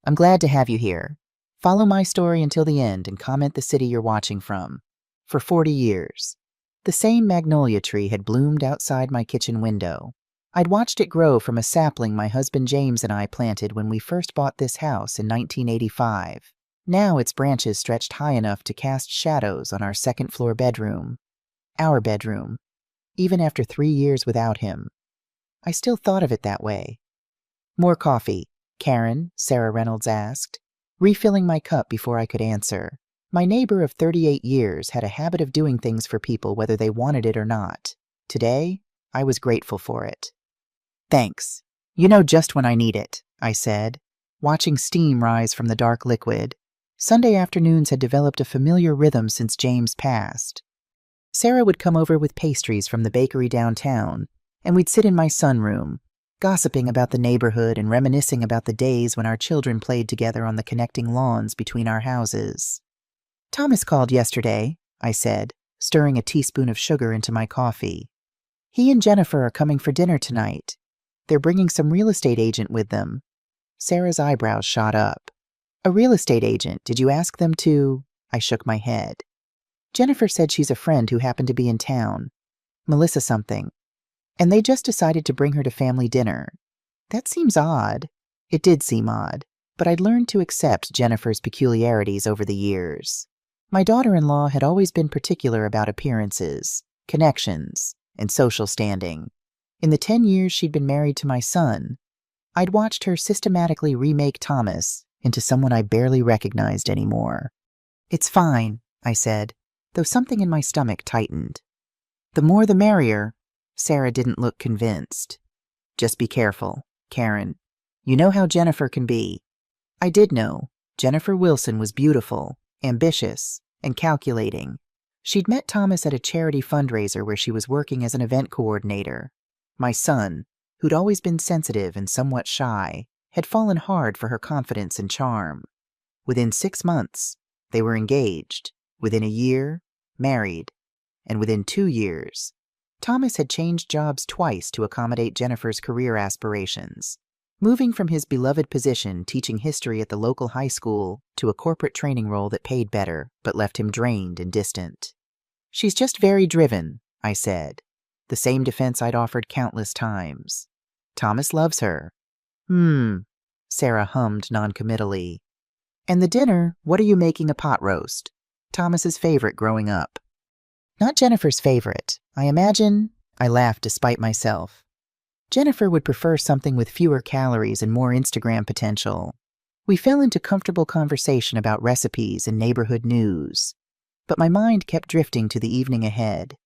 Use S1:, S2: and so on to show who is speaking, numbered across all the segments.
S1: I'm glad to have you here. Follow my story until the end and comment the city you're watching from. For 40 years, the same magnolia tree had bloomed outside my kitchen window. I'd watched it grow from a sapling my husband James and I planted when we first bought this house in 1985. Now its branches stretched high enough to cast shadows on our second-floor bedroom. Our bedroom. Even after 3 years without him. I still thought of it that way. More coffee, Karen, Sarah Reynolds asked, refilling my cup before I could answer. My neighbor of 38 years had a habit of doing things for people whether they wanted it or not. Today, I was grateful for it. Thanks. You know just when I need it, I said, watching steam rise from the dark liquid. Sunday afternoons had developed a familiar rhythm since James passed. Sarah would come over with pastries from the bakery downtown, and we'd sit in my sunroom, gossiping about the neighborhood and reminiscing about the days when our children played together on the connecting lawns between our houses. Thomas called yesterday, I said, stirring a teaspoon of sugar into my coffee. He and Jennifer are coming for dinner tonight. They're bringing some real estate agent with them. Sarah's eyebrows shot up. A real estate agent, did you ask them to? I shook my head. Jennifer said she's a friend who happened to be in town. Melissa something. And they just decided to bring her to family dinner. That seems odd. It did seem odd, but I'd learned to accept Jennifer's peculiarities over the years. My daughter-in-law had always been particular about appearances, connections, and social standing. In the 10 years she'd been married to my son, I'd watched her systematically remake Thomas into someone I barely recognized anymore. It's fine, I said, though something in my stomach tightened. The more the merrier. Sarah didn't look convinced. Just be careful, Karen. You know how Jennifer can be. I did know. Jennifer Wilson was beautiful, ambitious, and calculating. She'd met Thomas at a charity fundraiser where she was working as an event coordinator. My son, who'd always been sensitive and somewhat shy, had fallen hard for her confidence and charm. Within 6 months, they were engaged. Within a year, married. And within 2 years, Thomas had changed jobs twice to accommodate Jennifer's career aspirations, moving from his beloved position teaching history at the local high school to a corporate training role that paid better but left him drained and distant. She's just very driven, I said, the same defense I'd offered countless times. Thomas loves her. Sarah hummed noncommittally. And the dinner, what are you making? A pot roast? Thomas's favorite growing up. Not Jennifer's favorite. I imagine, I laughed despite myself. Jennifer would prefer something with fewer calories and more Instagram potential. We fell into comfortable conversation about recipes and neighborhood news, but my mind kept drifting to the evening ahead.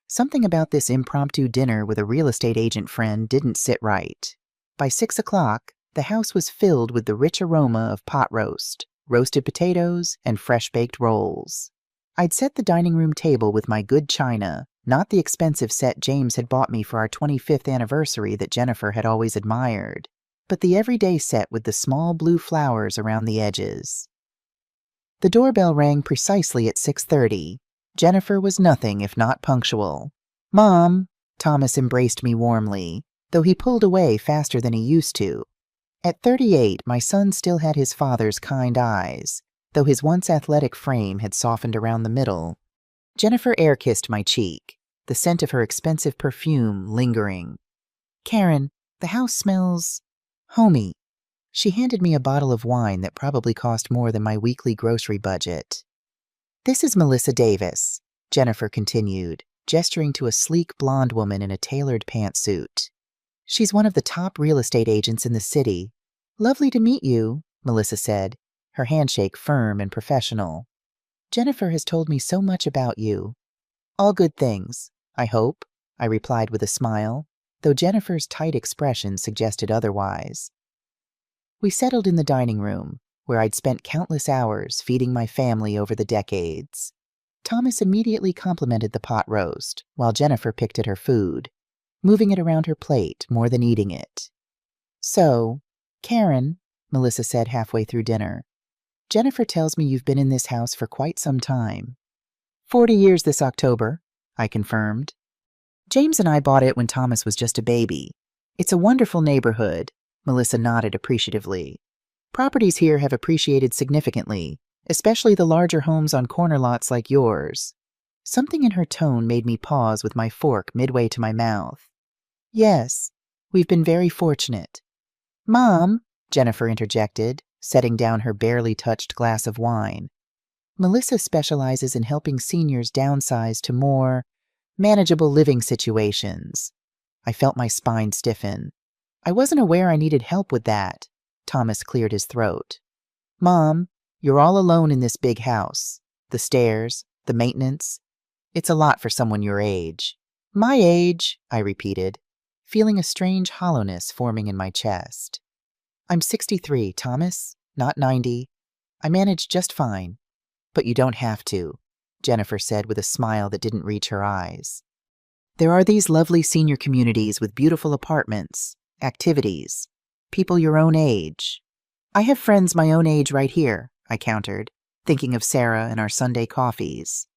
S1: Something about this impromptu dinner with a real estate agent friend didn't sit right. By 6 o'clock, the house was filled with the rich aroma of pot roast, roasted potatoes, and fresh-baked rolls. I'd set the dining room table with my good china, not the expensive set James had bought me for our 25th anniversary that Jennifer had always admired, but the everyday set with the small blue flowers around the edges. The doorbell rang precisely at 6:30. Jennifer was nothing if not punctual. Mom, Thomas embraced me warmly, though he pulled away faster than he used to. At 38, my son still had his father's kind eyes, though his once athletic frame had softened around the middle. Jennifer air-kissed my cheek, the scent of her expensive perfume lingering. Karen, the house smells homey. She handed me a bottle of wine that probably cost more than my weekly grocery budget. This is Melissa Davis, Jennifer continued, gesturing to a sleek blonde woman in a tailored pantsuit. She's one of the top real estate agents in the city. Lovely to meet you, Melissa said, her handshake firm and professional. Jennifer has told me so much about you. All good things, I hope, I replied with a smile, though Jennifer's tight expression suggested otherwise. We settled in the dining room, where I'd spent countless hours feeding my family over the decades. Thomas immediately complimented the pot roast, while Jennifer picked at her food, moving it around her plate more than eating it. So, Karen, Melissa said halfway through dinner, Jennifer tells me you've been in this house for quite some time. 40 years this October, I confirmed. James and I bought it when Thomas was just a baby. It's a wonderful neighborhood, Melissa nodded appreciatively. Properties here have appreciated significantly, especially the larger homes on corner lots like yours. Something in her tone made me pause with my fork midway to my mouth. Yes, we've been very fortunate. Mom, Jennifer interjected, setting down her barely touched glass of wine. Melissa specializes in helping seniors downsize to more manageable living situations. I felt my spine stiffen. I wasn't aware I needed help with that. Thomas cleared his throat. Mom, you're all alone in this big house. The stairs, the maintenance. It's a lot for someone your age. My age, I repeated, feeling a strange hollowness forming in my chest. I'm 63, Thomas, not 90. I manage just fine. But you don't have to, Jennifer said with a smile that didn't reach her eyes. There are these lovely senior communities with beautiful apartments, activities, people your own age. I have friends my own age right here, I countered, thinking of Sarah and our Sunday coffees.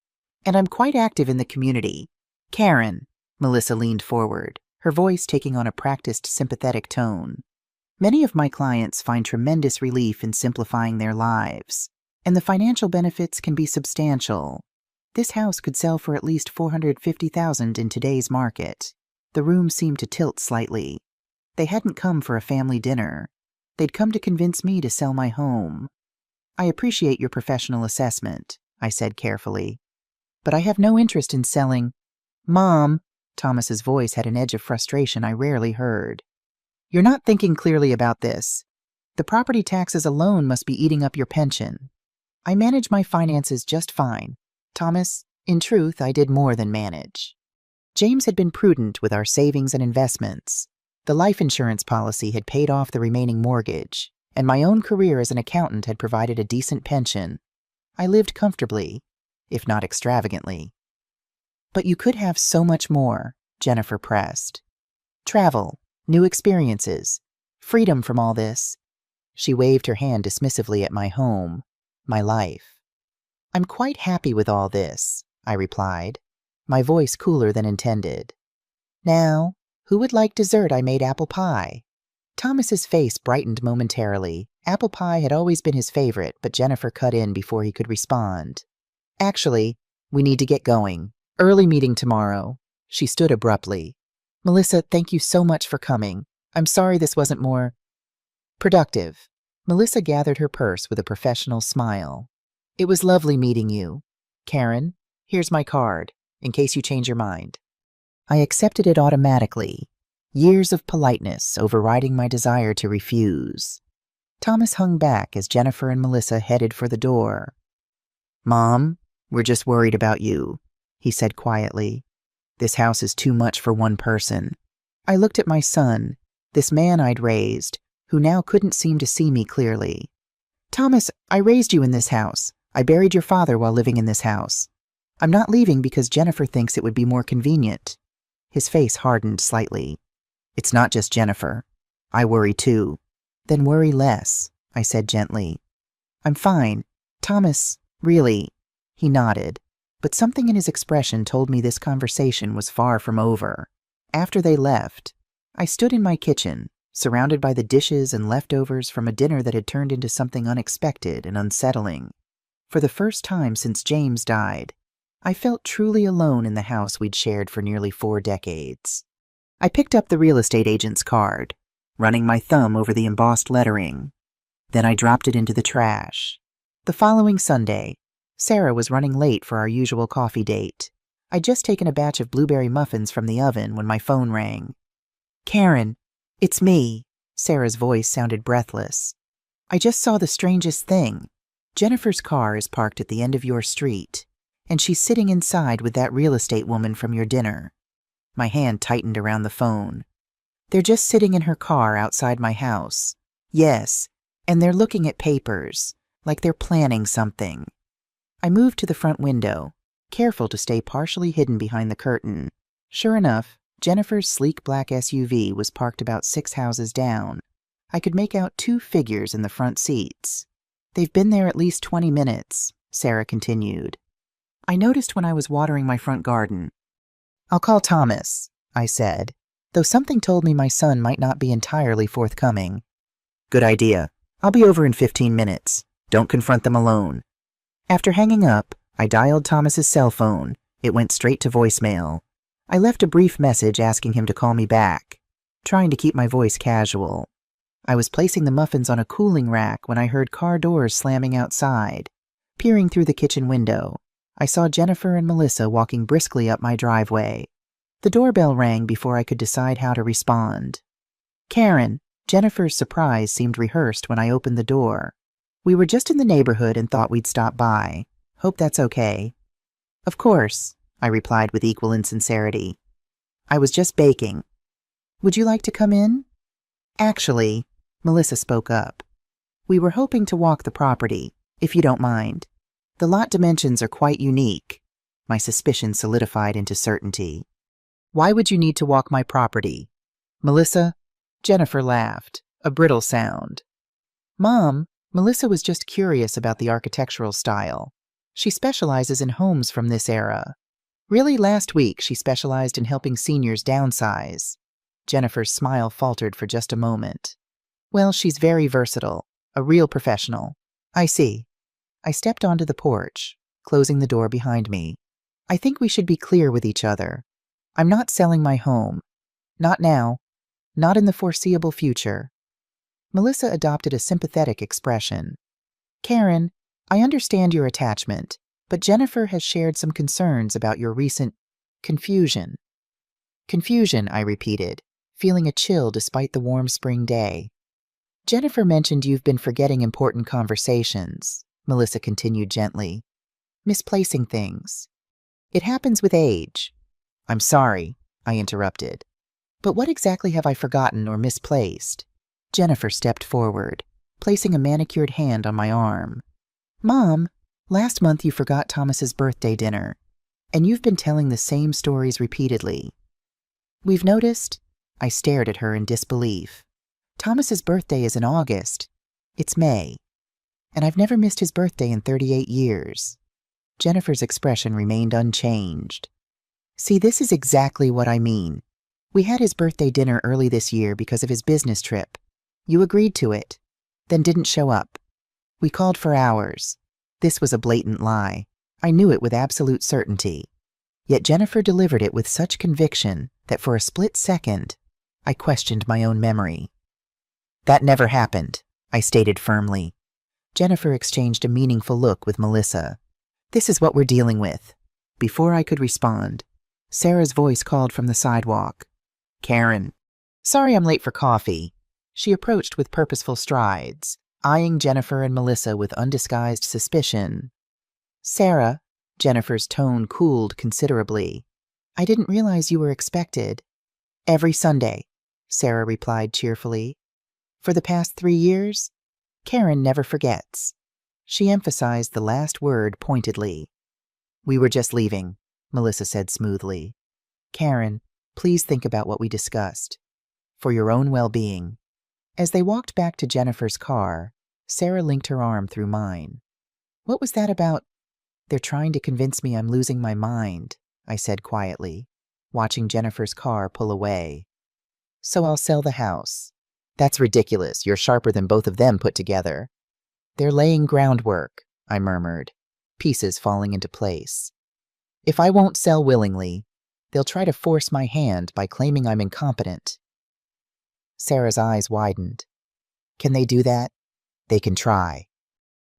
S1: And I'm quite active in the community. Karen, Melissa leaned forward, her voice taking on a practiced sympathetic tone. Many of my clients find tremendous relief in simplifying their lives, and the financial benefits can be substantial. This house could sell for at least $450,000 in today's market. The room seemed to tilt slightly. They hadn't come for a family dinner. They'd come to convince me to sell my home. I appreciate your professional assessment, I said carefully. But I have no interest in selling. Mom, Thomas's voice had an edge of frustration I rarely heard. You're not thinking clearly about this. The property taxes alone must be eating up your pension. I manage my finances just fine. Thomas, in truth, I did more than manage. James had been prudent with our savings and investments. The life insurance policy had paid off the remaining mortgage, and my own career as an accountant had provided a decent pension. I lived comfortably, if not extravagantly. But you could have so much more, Jennifer pressed. Travel, new experiences, freedom from all this. She waved her hand dismissively at my home, my life. I'm quite happy with all this, I replied, my voice cooler than intended. Now, who would like dessert? I made apple pie. Thomas's face brightened momentarily. Apple pie had always been his favorite, but Jennifer cut in before he could respond. Actually, we need to get going. Early meeting tomorrow. She stood abruptly. Melissa, thank you so much for coming. I'm sorry this wasn't more productive. Melissa gathered her purse with a professional smile. It was lovely meeting you. Karen, here's my card, in case you change your mind. I accepted it automatically, years of politeness overriding my desire to refuse. Thomas hung back as Jennifer and Melissa headed for the door. Mom, we're just worried about you, he said quietly. This house is too much for one person. I looked at my son, this man I'd raised, who now couldn't seem to see me clearly. Thomas, I raised you in this house. I buried your father while living in this house. I'm not leaving because Jennifer thinks it would be more convenient. His face hardened slightly. It's not just Jennifer. I worry too. Then worry less, I said gently. I'm fine. Thomas, really. He nodded, but something in his expression told me this conversation was far from over. After they left, I stood in my kitchen, surrounded by the dishes and leftovers from a dinner that had turned into something unexpected and unsettling. For the first time since James died, I felt truly alone in the house we'd shared for nearly 4 decades. I picked up the real estate agent's card, running my thumb over the embossed lettering. Then I dropped it into the trash. The following Sunday, Sarah was running late for our usual coffee date. I'd just taken a batch of blueberry muffins from the oven when my phone rang. Karen, it's me. Sarah's voice sounded breathless. I just saw the strangest thing. Jennifer's car is parked at the end of your street, and she's sitting inside with that real estate woman from your dinner. My hand tightened around the phone. They're just sitting in her car outside my house. Yes, and they're looking at papers, like they're planning something. I moved to the front window, careful to stay partially hidden behind the curtain. Sure enough, Jennifer's sleek black SUV was parked about 6 houses down. I could make out 2 figures in the front seats. They've been there at least 20 minutes, Sarah continued. I noticed when I was watering my front garden. I'll call Thomas, I said, though something told me my son might not be entirely forthcoming. Good idea, I'll be over in 15 minutes. Don't confront them alone. After hanging up, I dialed Thomas's cell phone. It went straight to voicemail. I left a brief message asking him to call me back, trying to keep my voice casual. I was placing the muffins on a cooling rack when I heard car doors slamming outside. Peering through the kitchen window, I saw Jennifer and Melissa walking briskly up my driveway. The doorbell rang before I could decide how to respond. Karen, Jennifer's surprise seemed rehearsed when I opened the door. We were just in the neighborhood and thought we'd stop by. Hope that's okay. Of course, I replied with equal insincerity. I was just baking. Would you like to come in? Actually, Melissa spoke up. We were hoping to walk the property, if you don't mind. The lot dimensions are quite unique. My suspicion solidified into certainty. Why would you need to walk my property? Melissa? Jennifer laughed, a brittle sound. Mom, Melissa was just curious about the architectural style. She specializes in homes from this era. Really, last week she specialized in helping seniors downsize. Jennifer's smile faltered for just a moment. Well, she's very versatile, a real professional. I see. I stepped onto the porch, closing the door behind me. I think we should be clear with each other. I'm not selling my home. Not now. Not in the foreseeable future. Melissa adopted a sympathetic expression. Karen, I understand your attachment, but Jennifer has shared some concerns about your recent confusion. Confusion, I repeated, feeling a chill despite the warm spring day. Jennifer mentioned you've been forgetting important conversations, Melissa continued gently. Misplacing things. It happens with age. I'm sorry, I interrupted. But what exactly have I forgotten or misplaced? Jennifer stepped forward, placing a manicured hand on my arm. Mom, last month you forgot Thomas's birthday dinner, and you've been telling the same stories repeatedly. We've noticed. I stared at her in disbelief. Thomas's birthday is in August. It's May. And I've never missed his birthday in 38 years. Jennifer's expression remained unchanged. See, this is exactly what I mean. We had his birthday dinner early this year because of his business trip. You agreed to it, then didn't show up. We called for hours. This was a blatant lie. I knew it with absolute certainty. Yet Jennifer delivered it with such conviction that for a split second, I questioned my own memory. That never happened, I stated firmly. Jennifer exchanged a meaningful look with Melissa. This is what we're dealing with. Before I could respond, Sarah's voice called from the sidewalk. Karen. Sorry I'm late for coffee. She approached with purposeful strides, eyeing Jennifer and Melissa with undisguised suspicion. Sarah, Jennifer's tone cooled considerably. I didn't realize you were expected. Every Sunday, Sarah replied cheerfully. For the past 3 years, Karen never forgets. She emphasized the last word pointedly. We were just leaving, Melissa said smoothly. Karen, please think about what we discussed. For your own well-being. As they walked back to Jennifer's car, Sarah linked her arm through mine. What was that about? They're trying to convince me I'm losing my mind, I said quietly, watching Jennifer's car pull away. So I'll sell the house. That's ridiculous. You're sharper than both of them put together. They're laying groundwork, I murmured, pieces falling into place. If I won't sell willingly, they'll try to force my hand by claiming I'm incompetent. Sarah's eyes widened. Can they do that? They can try.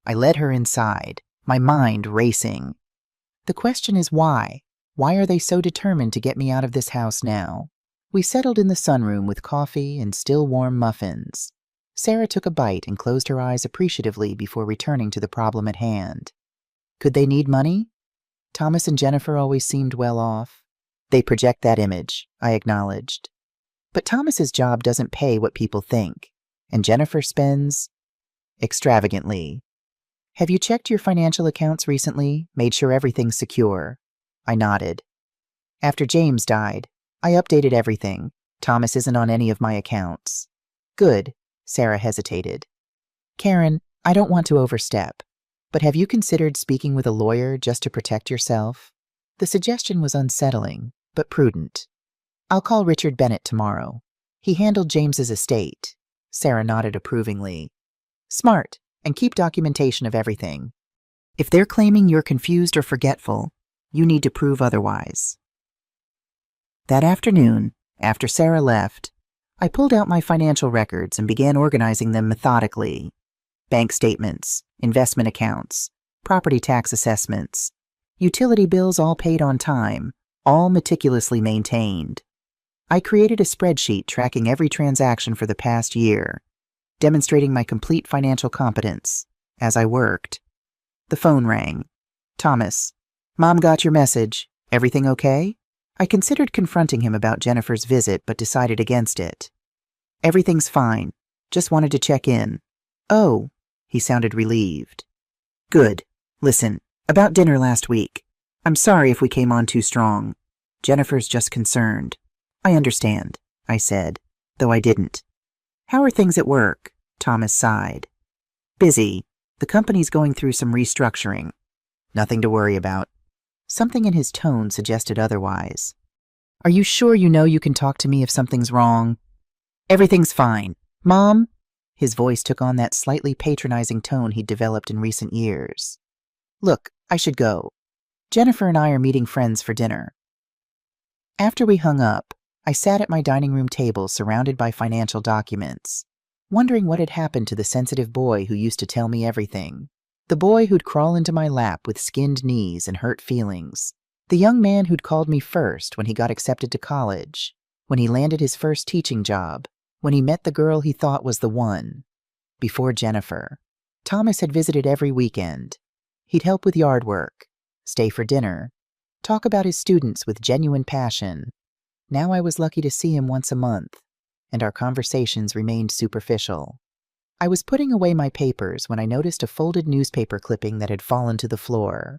S1: I led her inside, my mind racing. The question is why? Why are they so determined to get me out of this house now? We settled in the sunroom with coffee and still warm muffins. Sarah took a bite and closed her eyes appreciatively before returning to the problem at hand. Could they need money? Thomas and Jennifer always seemed well off. They project that image, I acknowledged. But Thomas's job doesn't pay what people think, and Jennifer spends extravagantly. Have you checked your financial accounts recently, made sure everything's secure? I nodded. After James died, I updated everything. Thomas isn't on any of my accounts. Good, Sarah hesitated. Karen, I don't want to overstep, but have you considered speaking with a lawyer just to protect yourself? The suggestion was unsettling, but prudent. I'll call Richard Bennett tomorrow. He handled James's estate. Sarah nodded approvingly. Smart, and keep documentation of everything. If they're claiming you're confused or forgetful, you need to prove otherwise. That afternoon, after Sarah left, I pulled out my financial records and began organizing them methodically. Bank statements, investment accounts, property tax assessments, utility bills all paid on time, all meticulously maintained. I created a spreadsheet tracking every transaction for the past year, demonstrating my complete financial competence. As I worked, the phone rang. Thomas, Mom got your message. Everything okay? I considered confronting him about Jennifer's visit, but decided against it. Everything's fine. Just wanted to check in. Oh, he sounded relieved. Good. Listen, about dinner last week. I'm sorry if we came on too strong. Jennifer's just concerned. I understand, I said, though I didn't. How are things at work? Thomas sighed. Busy. The company's going through some restructuring. Nothing to worry about. Something in his tone suggested otherwise. Are you sure you know you can talk to me if something's wrong? Everything's fine. Mom? His voice took on that slightly patronizing tone he'd developed in recent years. Look, I should go. Jennifer and I are meeting friends for dinner. After we hung up, I sat at my dining room table surrounded by financial documents, wondering what had happened to the sensitive boy who used to tell me everything. The boy who'd crawl into my lap with skinned knees and hurt feelings. The young man who'd called me first when he got accepted to college, when he landed his first teaching job, when he met the girl he thought was the one. Before Jennifer, Thomas had visited every weekend. He'd help with yard work, stay for dinner, talk about his students with genuine passion. Now I was lucky to see him once a month, and our conversations remained superficial. I was putting away my papers when I noticed a folded newspaper clipping that had fallen to the floor.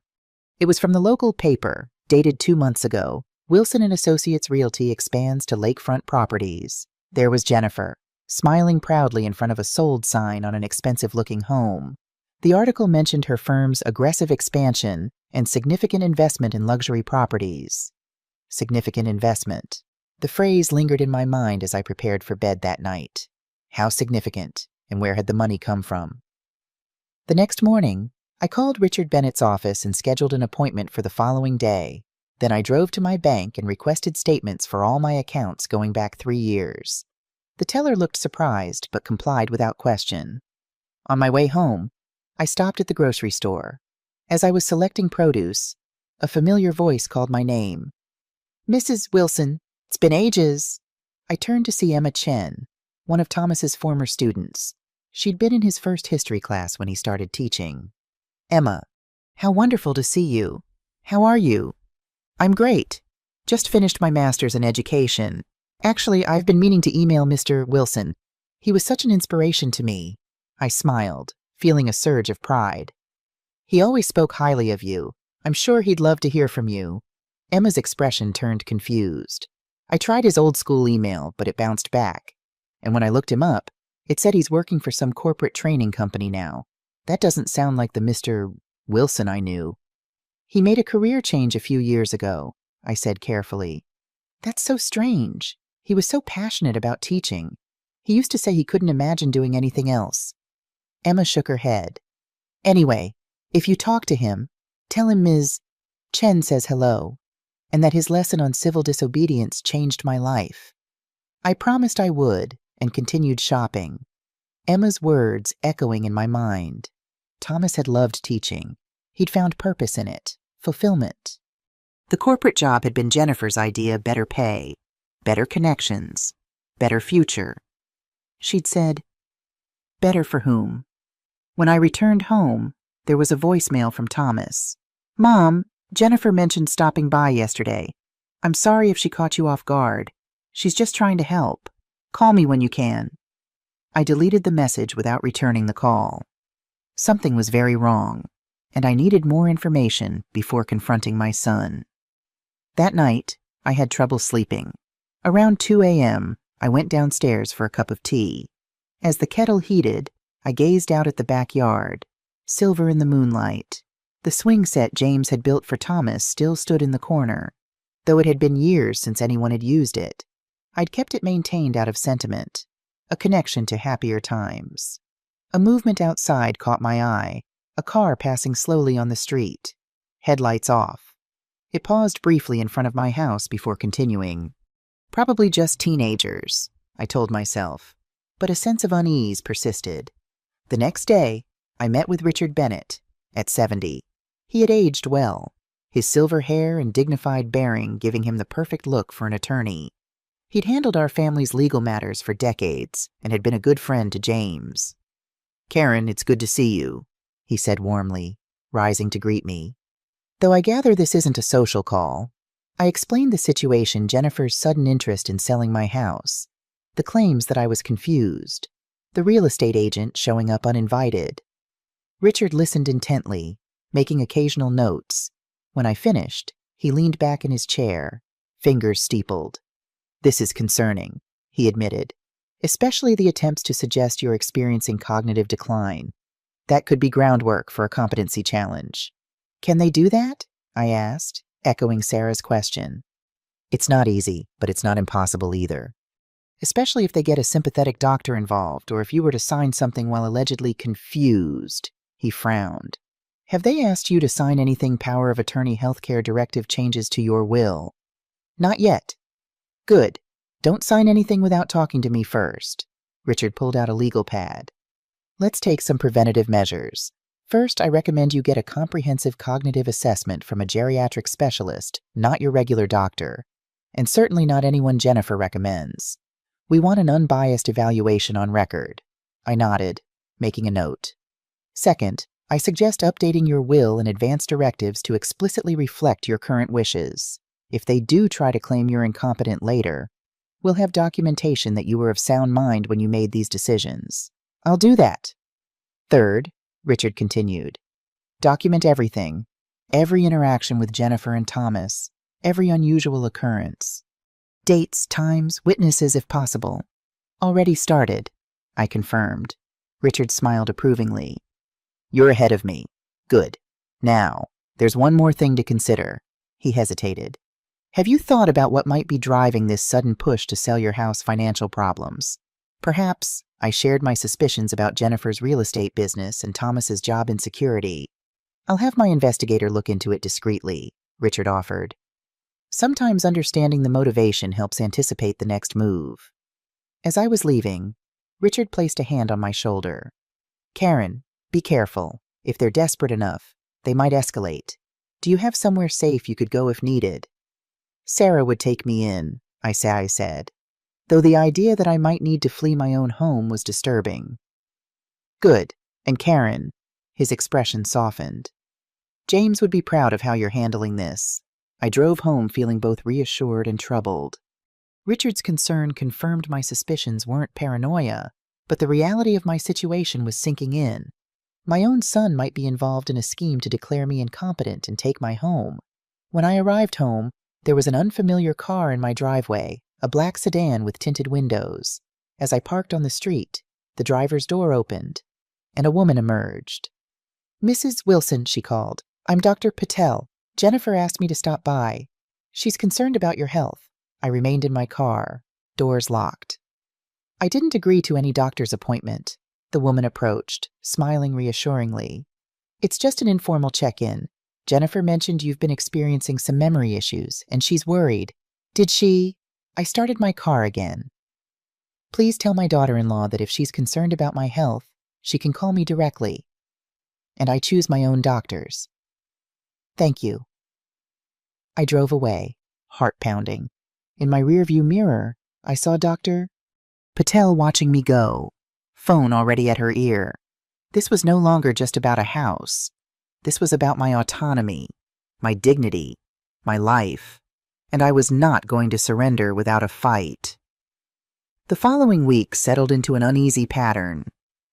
S1: It was from the local paper, dated 2 months ago. Wilson & Associates Realty expands to lakefront properties. There was Jennifer, smiling proudly in front of a sold sign on an expensive-looking home. The article mentioned her firm's aggressive expansion and significant investment in luxury properties. Significant investment. The phrase lingered in my mind as I prepared for bed that night. How significant, and where had the money come from? The next morning, I called Richard Bennett's office and scheduled an appointment for the following day. Then I drove to my bank and requested statements for all my accounts going back 3 years. The teller looked surprised, but complied without question. On my way home, I stopped at the grocery store. As I was selecting produce, a familiar voice called my name. Mrs. Wilson, it's been ages. I turned to see Emma Chen, one of Thomas's former students. She'd been in his first history class when he started teaching. Emma, how wonderful to see you. How are you? I'm great. Just finished my master's in education. Actually, I've been meaning to email Mr. Wilson. He was such an inspiration to me. I smiled, feeling a surge of pride. He always spoke highly of you. I'm sure he'd love to hear from you. Emma's expression turned confused. I tried his old school email, but it bounced back. And when I looked him up, it said he's working for some corporate training company now. That doesn't sound like the Mr. Wilson I knew. He made a career change a few years ago, I said carefully. That's so strange. He was so passionate about teaching. He used to say he couldn't imagine doing anything else. Emma shook her head. Anyway, if you talk to him, tell him Ms. Chen says hello, and that his lesson on civil disobedience changed my life. I promised I would, and continued shopping. Emma's words echoing in my mind. Thomas had loved teaching. He'd found purpose in it, fulfillment. The corporate job had been Jennifer's idea: better pay, better connections, better future. She'd said, better for whom? When I returned home, there was a voicemail from Thomas. Mom, Jennifer mentioned stopping by yesterday. I'm sorry if she caught you off guard. She's just trying to help. Call me when you can. I deleted the message without returning the call. Something was very wrong, and I needed more information before confronting my son. That night, I had trouble sleeping. Around 2 a.m., I went downstairs for a cup of tea. As the kettle heated, I gazed out at the backyard, silver in the moonlight. The swing set James had built for Thomas still stood in the corner, though it had been years since anyone had used it. I'd kept it maintained out of sentiment, a connection to happier times. A movement outside caught my eye, a car passing slowly on the street. Headlights off. It paused briefly in front of my house before continuing. Probably just teenagers, I told myself, but a sense of unease persisted. The next day, I met with Richard Bennett, at 70. He had aged well, his silver hair and dignified bearing giving him the perfect look for an attorney. He'd handled our family's legal matters for decades and had been a good friend to James. "Karen, it's good to see you," he said warmly, rising to greet me. "Though I gather this isn't a social call," I explained the situation, Jennifer's sudden interest in selling my house, the claims that I was confused, the real estate agent showing up uninvited. Richard listened intently, making occasional notes. When I finished, he leaned back in his chair, fingers steepled. "This is concerning," he admitted, "especially the attempts to suggest you're experiencing cognitive decline. That could be groundwork for a competency challenge." "Can they do that?" I asked, echoing Sarah's question. "It's not easy, but it's not impossible either. Especially if they get a sympathetic doctor involved, or if you were to sign something while allegedly confused." He frowned. "Have they asked you to sign anything power of attorney healthcare directive changes to your will?" "Not yet." "Good. Don't sign anything without talking to me first." Richard pulled out a legal pad. "Let's take some preventative measures. First, I recommend you get a comprehensive cognitive assessment from a geriatric specialist, not your regular doctor, and certainly not anyone Jennifer recommends. We want an unbiased evaluation on record." I nodded, making a note. "Second, I suggest updating your will and advance directives to explicitly reflect your current wishes. If they do try to claim you're incompetent later, we'll have documentation that you were of sound mind when you made these decisions." "I'll do that." "Third," Richard continued, "document everything, every interaction with Jennifer and Thomas, every unusual occurrence. Dates, times, witnesses if possible." "Already started," I confirmed. Richard smiled approvingly. "You're ahead of me. Good. Now, there's one more thing to consider." He hesitated. "Have you thought about what might be driving this sudden push to sell your house? Financial problems? Perhaps," I shared my suspicions about Jennifer's real estate business and Thomas's job insecurity. "I'll have my investigator look into it discreetly," Richard offered. "Sometimes understanding the motivation helps anticipate the next move." As I was leaving, Richard placed a hand on my shoulder. "Karen, be careful. If they're desperate enough, they might escalate. Do you have somewhere safe you could go if needed?" "Sarah would take me in," I said, though the idea that I might need to flee my own home was disturbing. "Good. And Karen," his expression softened, "James would be proud of how you're handling this." I drove home feeling both reassured and troubled. Richard's concern confirmed my suspicions weren't paranoia, but the reality of my situation was sinking in. My own son might be involved in a scheme to declare me incompetent and take my home. When I arrived home, there was an unfamiliar car in my driveway, a black sedan with tinted windows. As I parked on the street, the driver's door opened, and a woman emerged. "Mrs. Wilson," she called. "I'm Dr. Patel. Jennifer asked me to stop by. She's concerned about your health." I remained in my car, doors locked. "I didn't agree to any doctor's appointment." The woman approached, smiling reassuringly. "It's just an informal check-in. Jennifer mentioned you've been experiencing some memory issues, and she's worried." "Did she?" I started my car again. "Please tell my daughter-in-law that if she's concerned about my health, she can call me directly. And I choose my own doctors. Thank you." I drove away, heart pounding. In my rearview mirror, I saw Dr. Patel watching me go, phone already at her ear. This was no longer just about a house. This was about my autonomy, my dignity, my life, and I was not going to surrender without a fight. The following week settled into an uneasy pattern.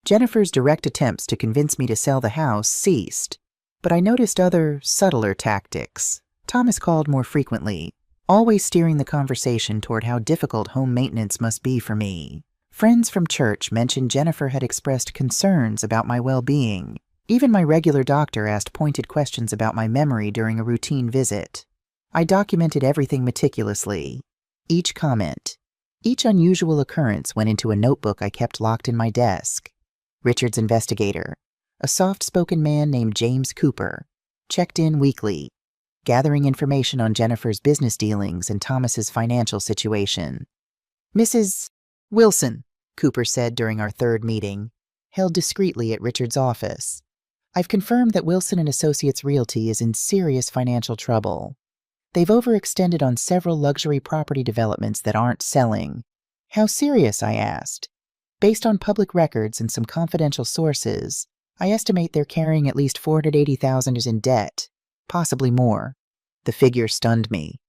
S1: Jennifer's direct attempts to convince me to sell the house ceased, but I noticed other, subtler tactics. Thomas called more frequently, always steering the conversation toward how difficult home maintenance must be for me. Friends from church mentioned Jennifer had expressed concerns about my well-being. Even my regular doctor asked pointed questions about my memory during a routine visit. I documented everything meticulously. Each comment, each unusual occurrence went into a notebook I kept locked in my desk. Richard's investigator, a soft-spoken man named James Cooper, checked in weekly, gathering information on Jennifer's business dealings and Thomas's financial situation. "Mrs. Wilson," Cooper said during our third meeting, held discreetly at Richard's office. "I've confirmed that Wilson and Associates Realty is in serious financial trouble. They've overextended on several luxury property developments that aren't selling." "How serious?" I asked. "Based on public records and some confidential sources, I estimate they're carrying at least $480,000 in debt, possibly more." The figure stunned me.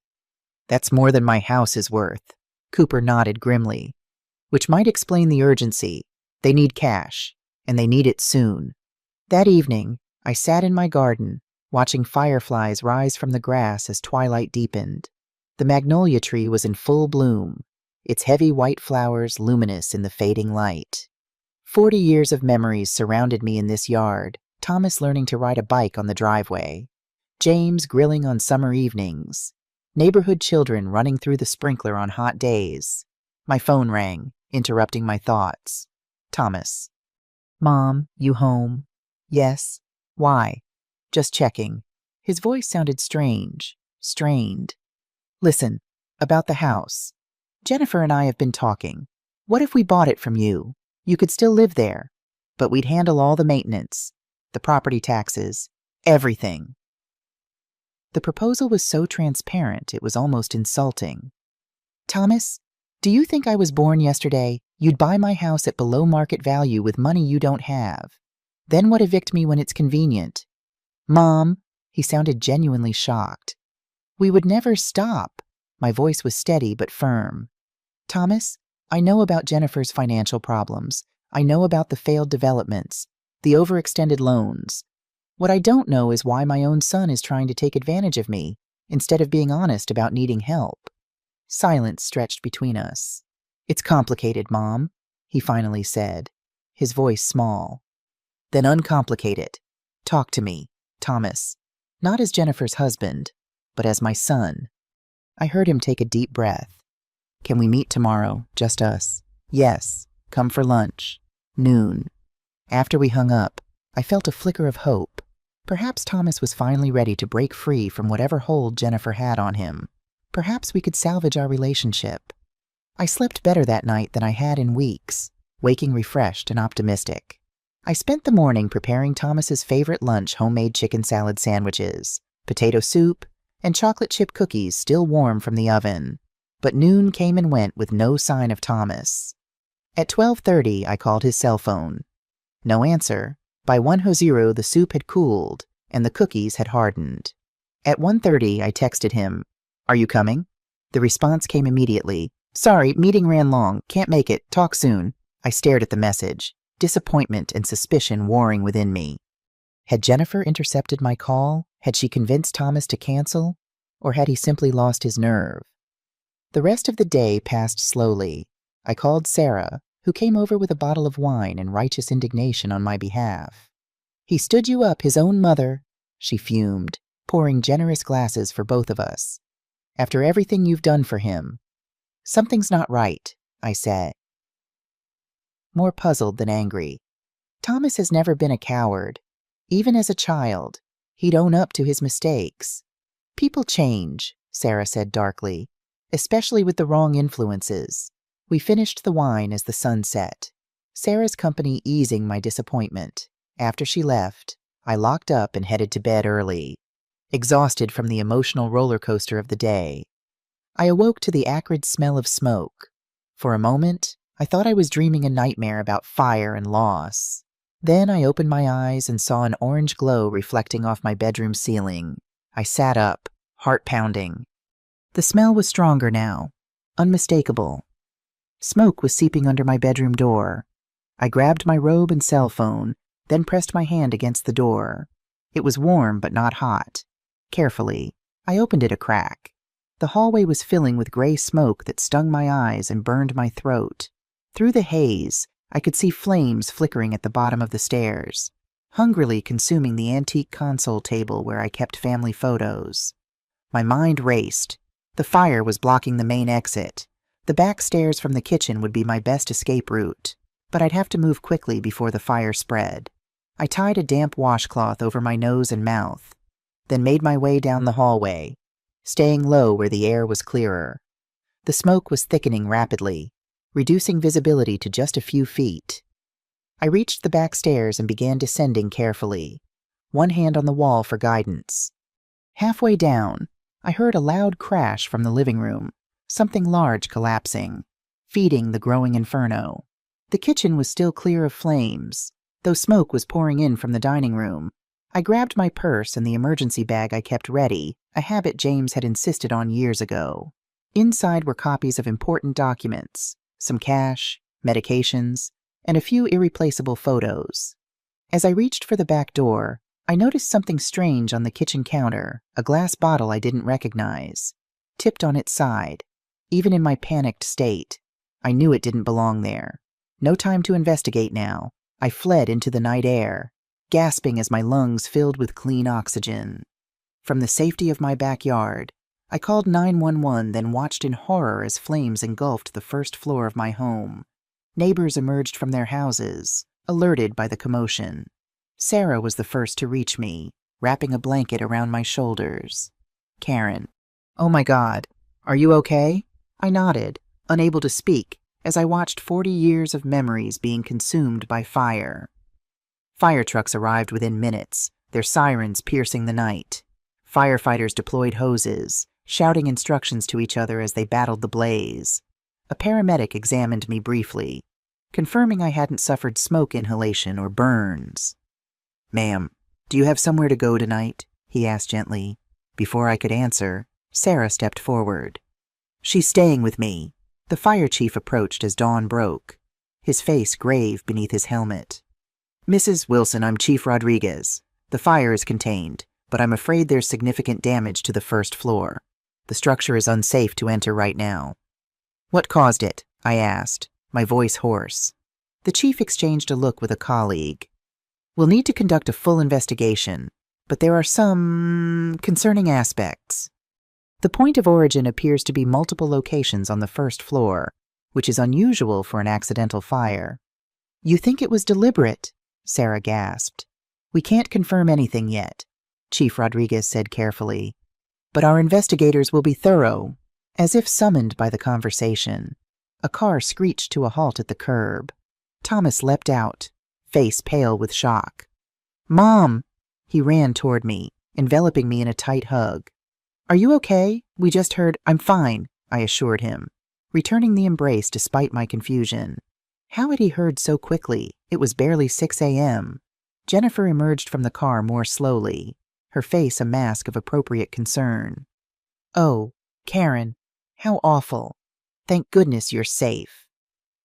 S1: "That's more than my house is worth." Cooper nodded grimly. "Which might explain the urgency. They need cash, and they need it soon." That evening, I sat in my garden, watching fireflies rise from the grass as twilight deepened. The magnolia tree was in full bloom, its heavy white flowers luminous in the fading light. 40 years of memories surrounded me in this yard, Thomas learning to ride a bike on the driveway, James grilling on summer evenings, neighborhood children running through the sprinkler on hot days. My phone rang, interrupting my thoughts. Thomas. "Mom, you home?" "Yes." "Why?" "Just checking." His voice sounded strange, strained. "Listen, about the house. Jennifer and I have been talking. What if we bought it from you? You could still live there, but we'd handle all the maintenance, the property taxes, everything." The proposal was so transparent it was almost insulting. "Thomas, do you think I was born yesterday? You'd buy my house at below market value with money you don't have. Then what evict me when it's convenient?" "Mom," he sounded genuinely shocked. "We would never stop." My voice was steady but firm. "Thomas, I know about Jennifer's financial problems. I know about the failed developments, the overextended loans. What I don't know is why my own son is trying to take advantage of me, instead of being honest about needing help." Silence stretched between us. "It's complicated, Mom," he finally said, his voice small. "Then uncomplicate it. Talk to me, Thomas, not as Jennifer's husband, but as my son." I heard him take a deep breath. "Can we meet tomorrow, just us?" "Yes, come for lunch. Noon." After we hung up, I felt a flicker of hope. Perhaps Thomas was finally ready to break free from whatever hold Jennifer had on him. Perhaps we could salvage our relationship. I slept better that night than I had in weeks, waking refreshed and optimistic. I spent the morning preparing Thomas's favorite lunch, homemade chicken salad sandwiches, potato soup, and chocolate chip cookies still warm from the oven. But noon came and went with no sign of Thomas. At 12:30, I called his cell phone. No answer. By 1:00, the soup had cooled, and the cookies had hardened. At 1:30, I texted him, "Are you coming?" The response came immediately. "Sorry, meeting ran long. Can't make it. Talk soon." I stared at the message, disappointment and suspicion warring within me. Had Jennifer intercepted my call? Had she convinced Thomas to cancel? Or had he simply lost his nerve? The rest of the day passed slowly. I called Sarah, who came over with a bottle of wine in righteous indignation on my behalf. "He stood you up, his own mother," she fumed, pouring generous glasses for both of us. "After everything you've done for him." "Something's not right," I said, more puzzled than angry. "Thomas has never been a coward. Even as a child, he'd own up to his mistakes." "People change," Sarah said darkly, "especially with the wrong influences." We finished the wine as the sun set, Sarah's company easing my disappointment. After she left, I locked up and headed to bed early, exhausted from the emotional roller coaster of the day. I awoke to the acrid smell of smoke. For a moment, I thought I was dreaming a nightmare about fire and loss. Then I opened my eyes and saw an orange glow reflecting off my bedroom ceiling. I sat up, heart pounding. The smell was stronger now, unmistakable. Smoke was seeping under my bedroom door. I grabbed my robe and cell phone, then pressed my hand against the door. It was warm but not hot. Carefully, I opened it a crack. The hallway was filling with gray smoke that stung my eyes and burned my throat. Through the haze, I could see flames flickering at the bottom of the stairs, hungrily consuming the antique console table where I kept family photos. My mind raced. The fire was blocking the main exit. The back stairs from the kitchen would be my best escape route. but I'd have to move quickly before the fire spread. I tied a damp washcloth over my nose and mouth, then made my way down the hallway, staying low where the air was clearer. The smoke was thickening rapidly, reducing visibility to just a few feet. I reached the back stairs and began descending carefully, one hand on the wall for guidance. Halfway down, I heard a loud crash from the living room, something large collapsing, feeding the growing inferno. The kitchen was still clear of flames, though smoke was pouring in from the dining room. I grabbed my purse and the emergency bag I kept ready, a habit James had insisted on years ago. Inside were copies of important documents, some cash, medications, and a few irreplaceable photos. As I reached for the back door, I noticed something strange on the kitchen counter, a glass bottle I didn't recognize, tipped on its side. Even in my panicked state, I knew it didn't belong there. No time to investigate now. I fled into the night air, gasping as my lungs filled with clean oxygen. From the safety of my backyard, I called 911, then watched in horror as flames engulfed the first floor of my home. Neighbors emerged from their houses, alerted by the commotion. Sarah was the first to reach me, wrapping a blanket around my shoulders. Karen. "Oh my God, are you okay?" I nodded, unable to speak, as I watched 40 years of memories being consumed by fire. Fire trucks arrived within minutes, their sirens piercing the night. Firefighters deployed hoses, shouting instructions to each other as they battled the blaze. A paramedic examined me briefly, confirming I hadn't suffered smoke inhalation or burns. "Ma'am, do you have somewhere to go tonight?" he asked gently. Before I could answer, Sarah stepped forward. "She's staying with me." The fire chief approached as dawn broke, his face grave beneath his helmet. "Mrs. Wilson, I'm Chief Rodriguez. The fire is contained, but I'm afraid there's significant damage to the first floor. The structure is unsafe to enter right now." "What caused it?" I asked, my voice hoarse. The chief exchanged a look with a colleague. "We'll need to conduct a full investigation, but there are some concerning aspects. The point of origin appears to be multiple locations on the first floor, which is unusual for an accidental fire." "You think it was deliberate?" Sarah gasped. "We can't confirm anything yet," Chief Rodriguez said carefully. "But our investigators will be thorough." As if summoned by the conversation, a car screeched to a halt at the curb. Thomas leapt out, face pale with shock. "Mom!" He ran toward me, enveloping me in a tight hug. "Are you okay? We just heard—" "I'm fine," I assured him, returning the embrace despite my confusion. How had he heard so quickly? It was barely 6 a.m. Jennifer emerged from the car more slowly, her face a mask of appropriate concern. "Oh, Karen, how awful. Thank goodness you're safe."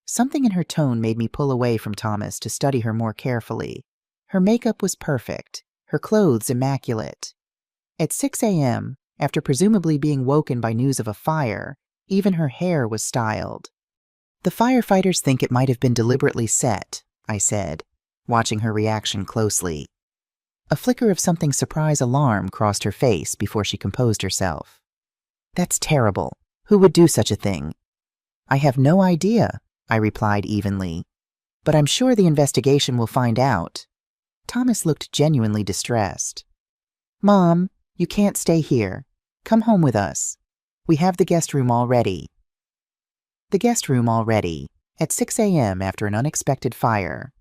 S1: Something in her tone made me pull away from Thomas to study her more carefully. Her makeup was perfect, her clothes immaculate. At 6 a.m., after presumably being woken by news of a fire, even her hair was styled. "The firefighters think it might have been deliberately set," I said, watching her reaction closely. A flicker of something surprise alarm crossed her face before she composed herself. "That's terrible. Who would do such a thing?" "I have no idea," I replied evenly. "But I'm sure the investigation will find out." Thomas looked genuinely distressed. "Mom, you can't stay here. Come home with us. We have the guest room all ready." The guest room all ready, at 6 a.m. after an unexpected fire.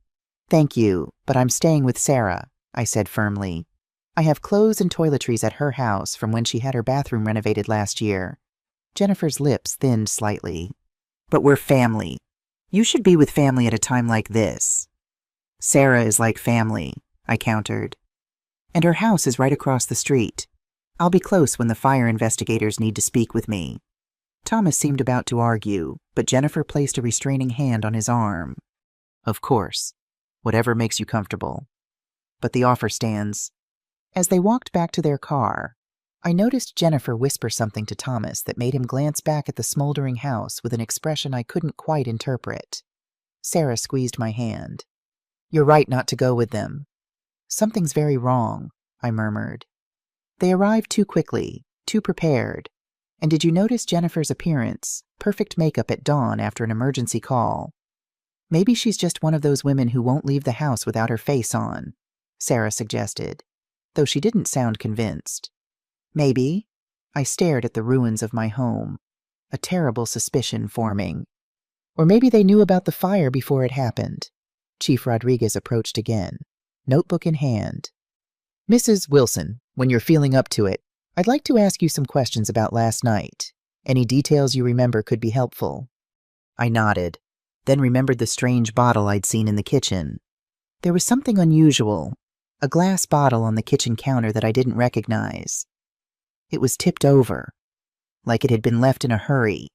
S1: "Thank you, but I'm staying with Sarah," I said firmly. "I have clothes and toiletries at her house from when she had her bathroom renovated last year." Jennifer's lips thinned slightly. "But we're family. You should be with family at a time like this." "Sarah is like family," I countered. "And her house is right across the street. I'll be close when the fire investigators need to speak with me." Thomas seemed about to argue, but Jennifer placed a restraining hand on his arm. "Of course. Whatever makes you comfortable. But the offer stands." As they walked back to their car, I noticed Jennifer whisper something to Thomas that made him glance back at the smoldering house with an expression I couldn't quite interpret. Sarah squeezed my hand. "You're right not to go with them." "Something's very wrong," I murmured. They arrived too quickly, too prepared. And did you notice Jennifer's appearance? Perfect makeup at dawn after an emergency call. Maybe she's just one of those women who won't leave the house without her face on, Sarah suggested, though she didn't sound convinced. Maybe. I stared at the ruins of my home, a terrible suspicion forming. Or maybe they knew about the fire before it happened. Chief Rodriguez approached again, notebook in hand. Mrs. Wilson, when you're feeling up to it, I'd like to ask you some questions about last night. Any details you remember could be helpful. I nodded, then remembered the strange bottle I'd seen in the kitchen. There was something unusual, a glass bottle on the kitchen counter that I didn't recognize. It was tipped over, like it had been left in a hurry.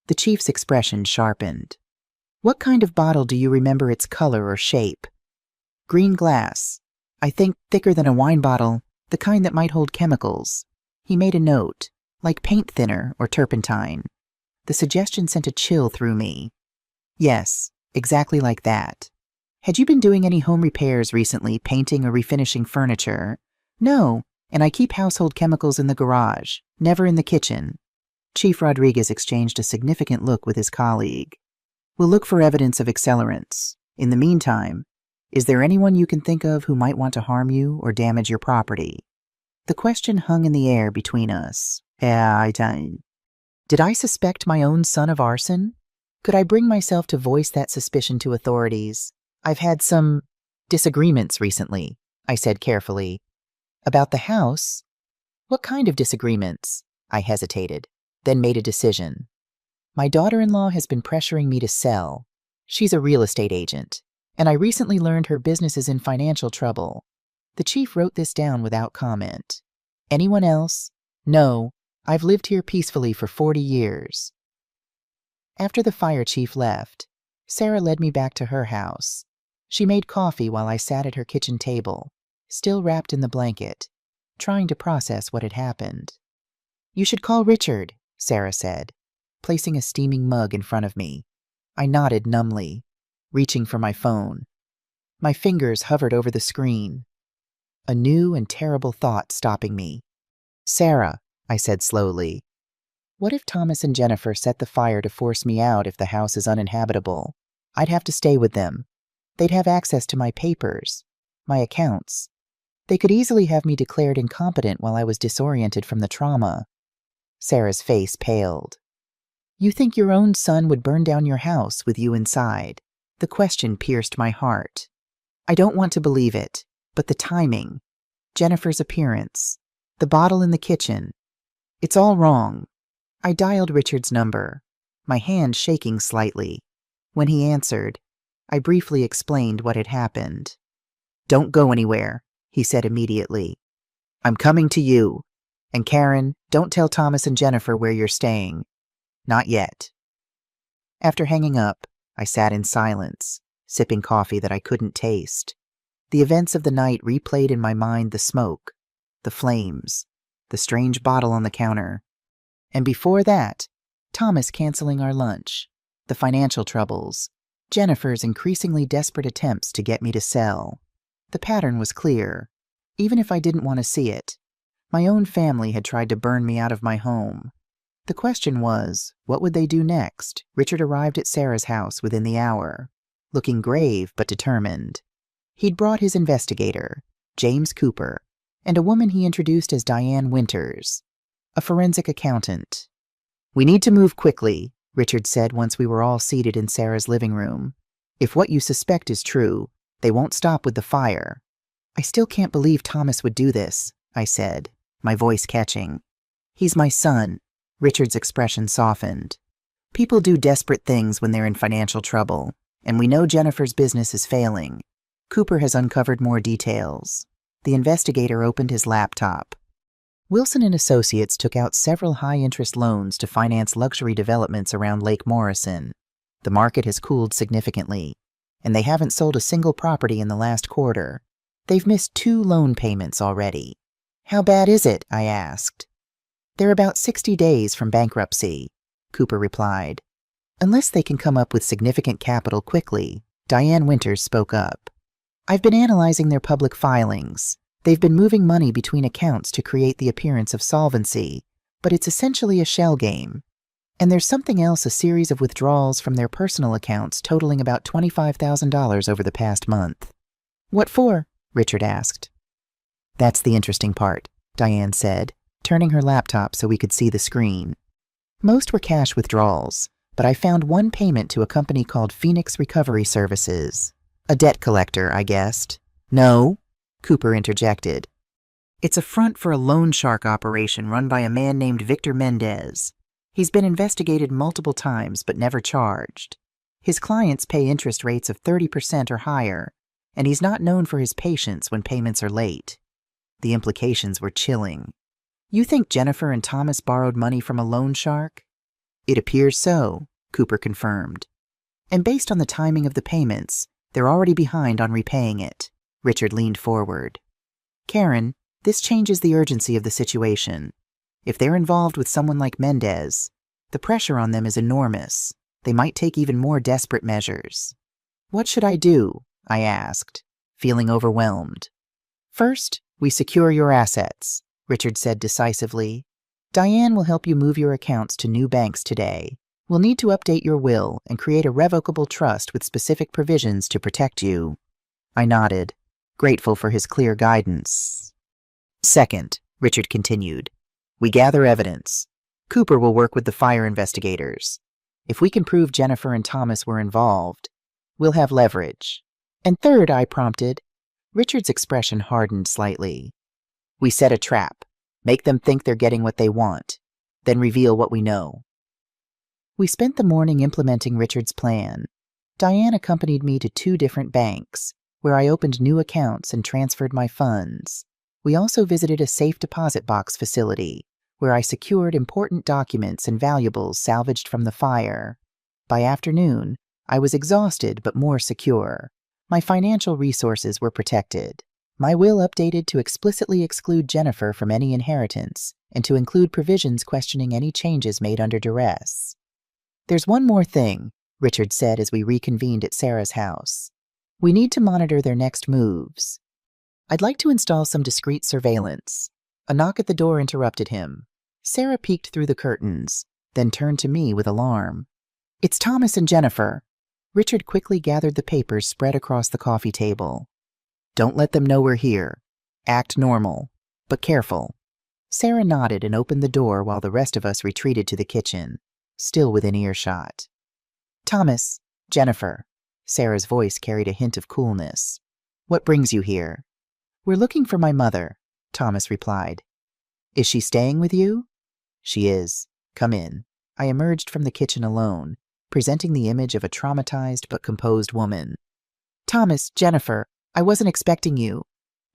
S1: The chief's expression sharpened. What kind of bottle do you remember its color or shape? Green glass. I think thicker than a wine bottle, the kind that might hold chemicals. He made a note, like paint thinner or turpentine. The suggestion sent a chill through me. Yes, exactly like that. Had you been doing any home repairs recently, painting or refinishing furniture? No, and I keep household chemicals in the garage, never in the kitchen. Chief Rodriguez exchanged a significant look with his colleague. We'll look for evidence of accelerants. In the meantime, is there anyone you can think of who might want to harm you or damage your property? The question hung in the air between us. Did I suspect my own son of arson? Could I bring myself to voice that suspicion to authorities? I've had some disagreements recently, I said carefully. About the house? What kind of disagreements? I hesitated, then made a decision. My daughter-in-law has been pressuring me to sell. She's a real estate agent, and I recently learned her business is in financial trouble. The chief wrote this down without comment. Anyone else? No, I've lived here peacefully for 40 years. After the fire chief left, Sarah led me back to her house. She made coffee while I sat at her kitchen table, still wrapped in the blanket, trying to process what had happened. You should call Richard, Sarah said, placing a steaming mug in front of me. I nodded numbly, reaching for my phone. My fingers hovered over the screen, a new and terrible thought stopping me. Sarah, I said slowly, what if Thomas and Jennifer set the fire to force me out if the house is uninhabitable? I'd have to stay with them. They'd have access to my papers, my accounts. They could easily have me declared incompetent while I was disoriented from the trauma. Sarah's face paled. You think your own son would burn down your house with you inside? The question pierced my heart. I don't want to believe it, but the timing, Jennifer's appearance, the bottle in the kitchen, it's all wrong. I dialed Richard's number, my hand shaking slightly. When he answered, I briefly explained what had happened. Don't go anywhere, he said immediately. I'm coming to you. And Karen, don't tell Thomas and Jennifer where you're staying. Not yet. After hanging up, I sat in silence, sipping coffee that I couldn't taste. The events of the night replayed in my mind: the smoke, the flames, the strange bottle on the counter. And before that, Thomas canceling our lunch, the financial troubles, Jennifer's increasingly desperate attempts to get me to sell. The pattern was clear, even if I didn't want to see it. My own family had tried to burn me out of my home. The question was, what would they do next? Richard arrived at Sarah's house within the hour, looking grave but determined. He'd brought his investigator, James Cooper, and a woman he introduced as Diane Winters, a forensic accountant. We need to move quickly, Richard said once we were all seated in Sarah's living room. If what you suspect is true, they won't stop with the fire. I still can't believe Thomas would do this, I said, my voice catching. He's my son. Richard's expression softened. People do desperate things when they're in financial trouble, and we know Jennifer's business is failing. Cooper has uncovered more details. The investigator opened his laptop. Wilson and Associates took out several high-interest loans to finance luxury developments around Lake Morrison. The market has cooled significantly, and they haven't sold a single property in the last quarter. They've missed 2 loan payments already. How bad is it? I asked. They're about 60 days from bankruptcy, Cooper replied. Unless they can come up with significant capital quickly, Diane Winters spoke up. I've been analyzing their public filings. They've been moving money between accounts to create the appearance of solvency, but it's essentially a shell game. And there's something else, a series of withdrawals from their personal accounts totaling about $25,000 over the past month. What for? Richard asked. That's the interesting part, Diane said, turning her laptop so we could see the screen. Most were cash withdrawals, but I found one payment to a company called Phoenix Recovery Services. A debt collector, I guessed. No, Cooper interjected. It's a front for a loan shark operation run by a man named Victor Mendez. He's been investigated multiple times but never charged. His clients pay interest rates of 30% or higher, and he's not known for his patience when payments are late. The implications were chilling. You think Jennifer and Thomas borrowed money from a loan shark? It appears so, Cooper confirmed. And based on the timing of the payments, they're already behind on repaying it. Richard leaned forward. Karen, this changes the urgency of the situation. If they're involved with someone like Mendez, the pressure on them is enormous. They might take even more desperate measures. What should I do? I asked, feeling overwhelmed. First, we secure your assets, Richard said decisively. Diane will help you move your accounts to new banks today. We'll need to update your will and create a revocable trust with specific provisions to protect you. I nodded, grateful for his clear guidance. Second, Richard continued, we gather evidence. Cooper will work with the fire investigators. If we can prove Jennifer and Thomas were involved, we'll have leverage. And third, I prompted. Richard's expression hardened slightly. We set a trap. Make them think they're getting what they want, then reveal what we know. We spent the morning implementing Richard's plan. Diane accompanied me to 2 different banks, where I opened new accounts and transferred my funds. We also visited a safe deposit box facility, where I secured important documents and valuables salvaged from the fire. By afternoon, I was exhausted but more secure. My financial resources were protected. My will updated to explicitly exclude Jennifer from any inheritance and to include provisions questioning any changes made under duress. There's one more thing, Richard said as we reconvened at Sarah's house. We need to monitor their next moves. I'd like to install some discreet surveillance. A knock at the door interrupted him. Sarah peeked through the curtains, then turned to me with alarm. It's Thomas and Jennifer. Richard quickly gathered the papers spread across the coffee table. Don't let them know we're here. Act normal, but careful. Sarah nodded and opened the door while the rest of us retreated to the kitchen, still within earshot. Thomas, Jennifer. Sarah's voice carried a hint of coolness. What brings you here? We're looking for my mother, Thomas replied. Is she staying with you? She is. Come in. I emerged from the kitchen alone, presenting the image of a traumatized but composed woman. Thomas, Jennifer, I wasn't expecting you.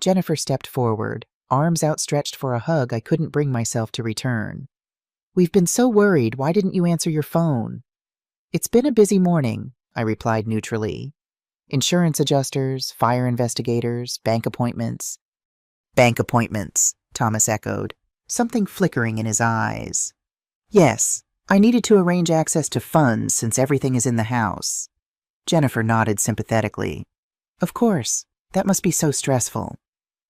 S1: Jennifer stepped forward, arms outstretched for a hug I couldn't bring myself to return. We've been so worried. Why didn't you answer your phone? It's been a busy morning, I replied neutrally. Insurance adjusters, fire investigators, bank appointments. Bank appointments, Thomas echoed, something flickering in his eyes. Yes, I needed to arrange access to funds since everything is in the house. Jennifer nodded sympathetically. Of course, that must be so stressful.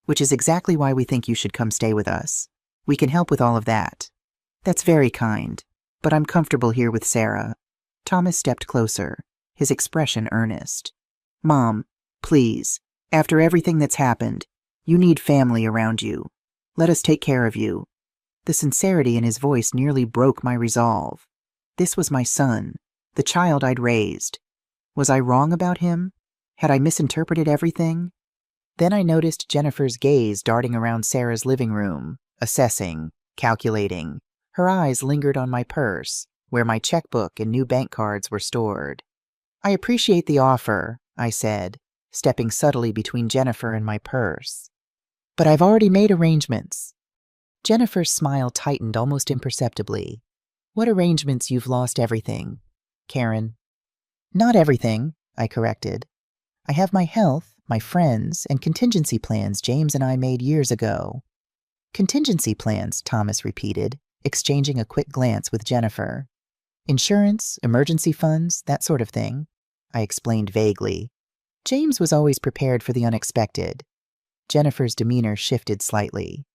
S1: Which is exactly why we think you should come stay with us. We can help with all of that. That's very kind, but I'm comfortable here with Sarah. Thomas stepped closer, his expression earnest. Mom, please, after everything that's happened, you need family around you. Let us take care of you. The sincerity in his voice nearly broke my resolve. This was my son, the child I'd raised. Was I wrong about him? Had I misinterpreted everything? Then I noticed Jennifer's gaze darting around Sarah's living room, assessing, calculating. Her eyes lingered on my purse, where my checkbook and new bank cards were stored. I appreciate the offer, I said, stepping subtly between Jennifer and my purse. But I've already made arrangements. Jennifer's smile tightened almost imperceptibly. What arrangements? You've lost everything. Karen. Not everything, I corrected. I have my health, my friends, and contingency plans James and I made years ago. Contingency plans, Thomas repeated, exchanging a quick glance with Jennifer. Insurance, emergency funds, that sort of thing, I explained vaguely. James was always prepared for the unexpected. Jennifer's demeanor shifted slightly.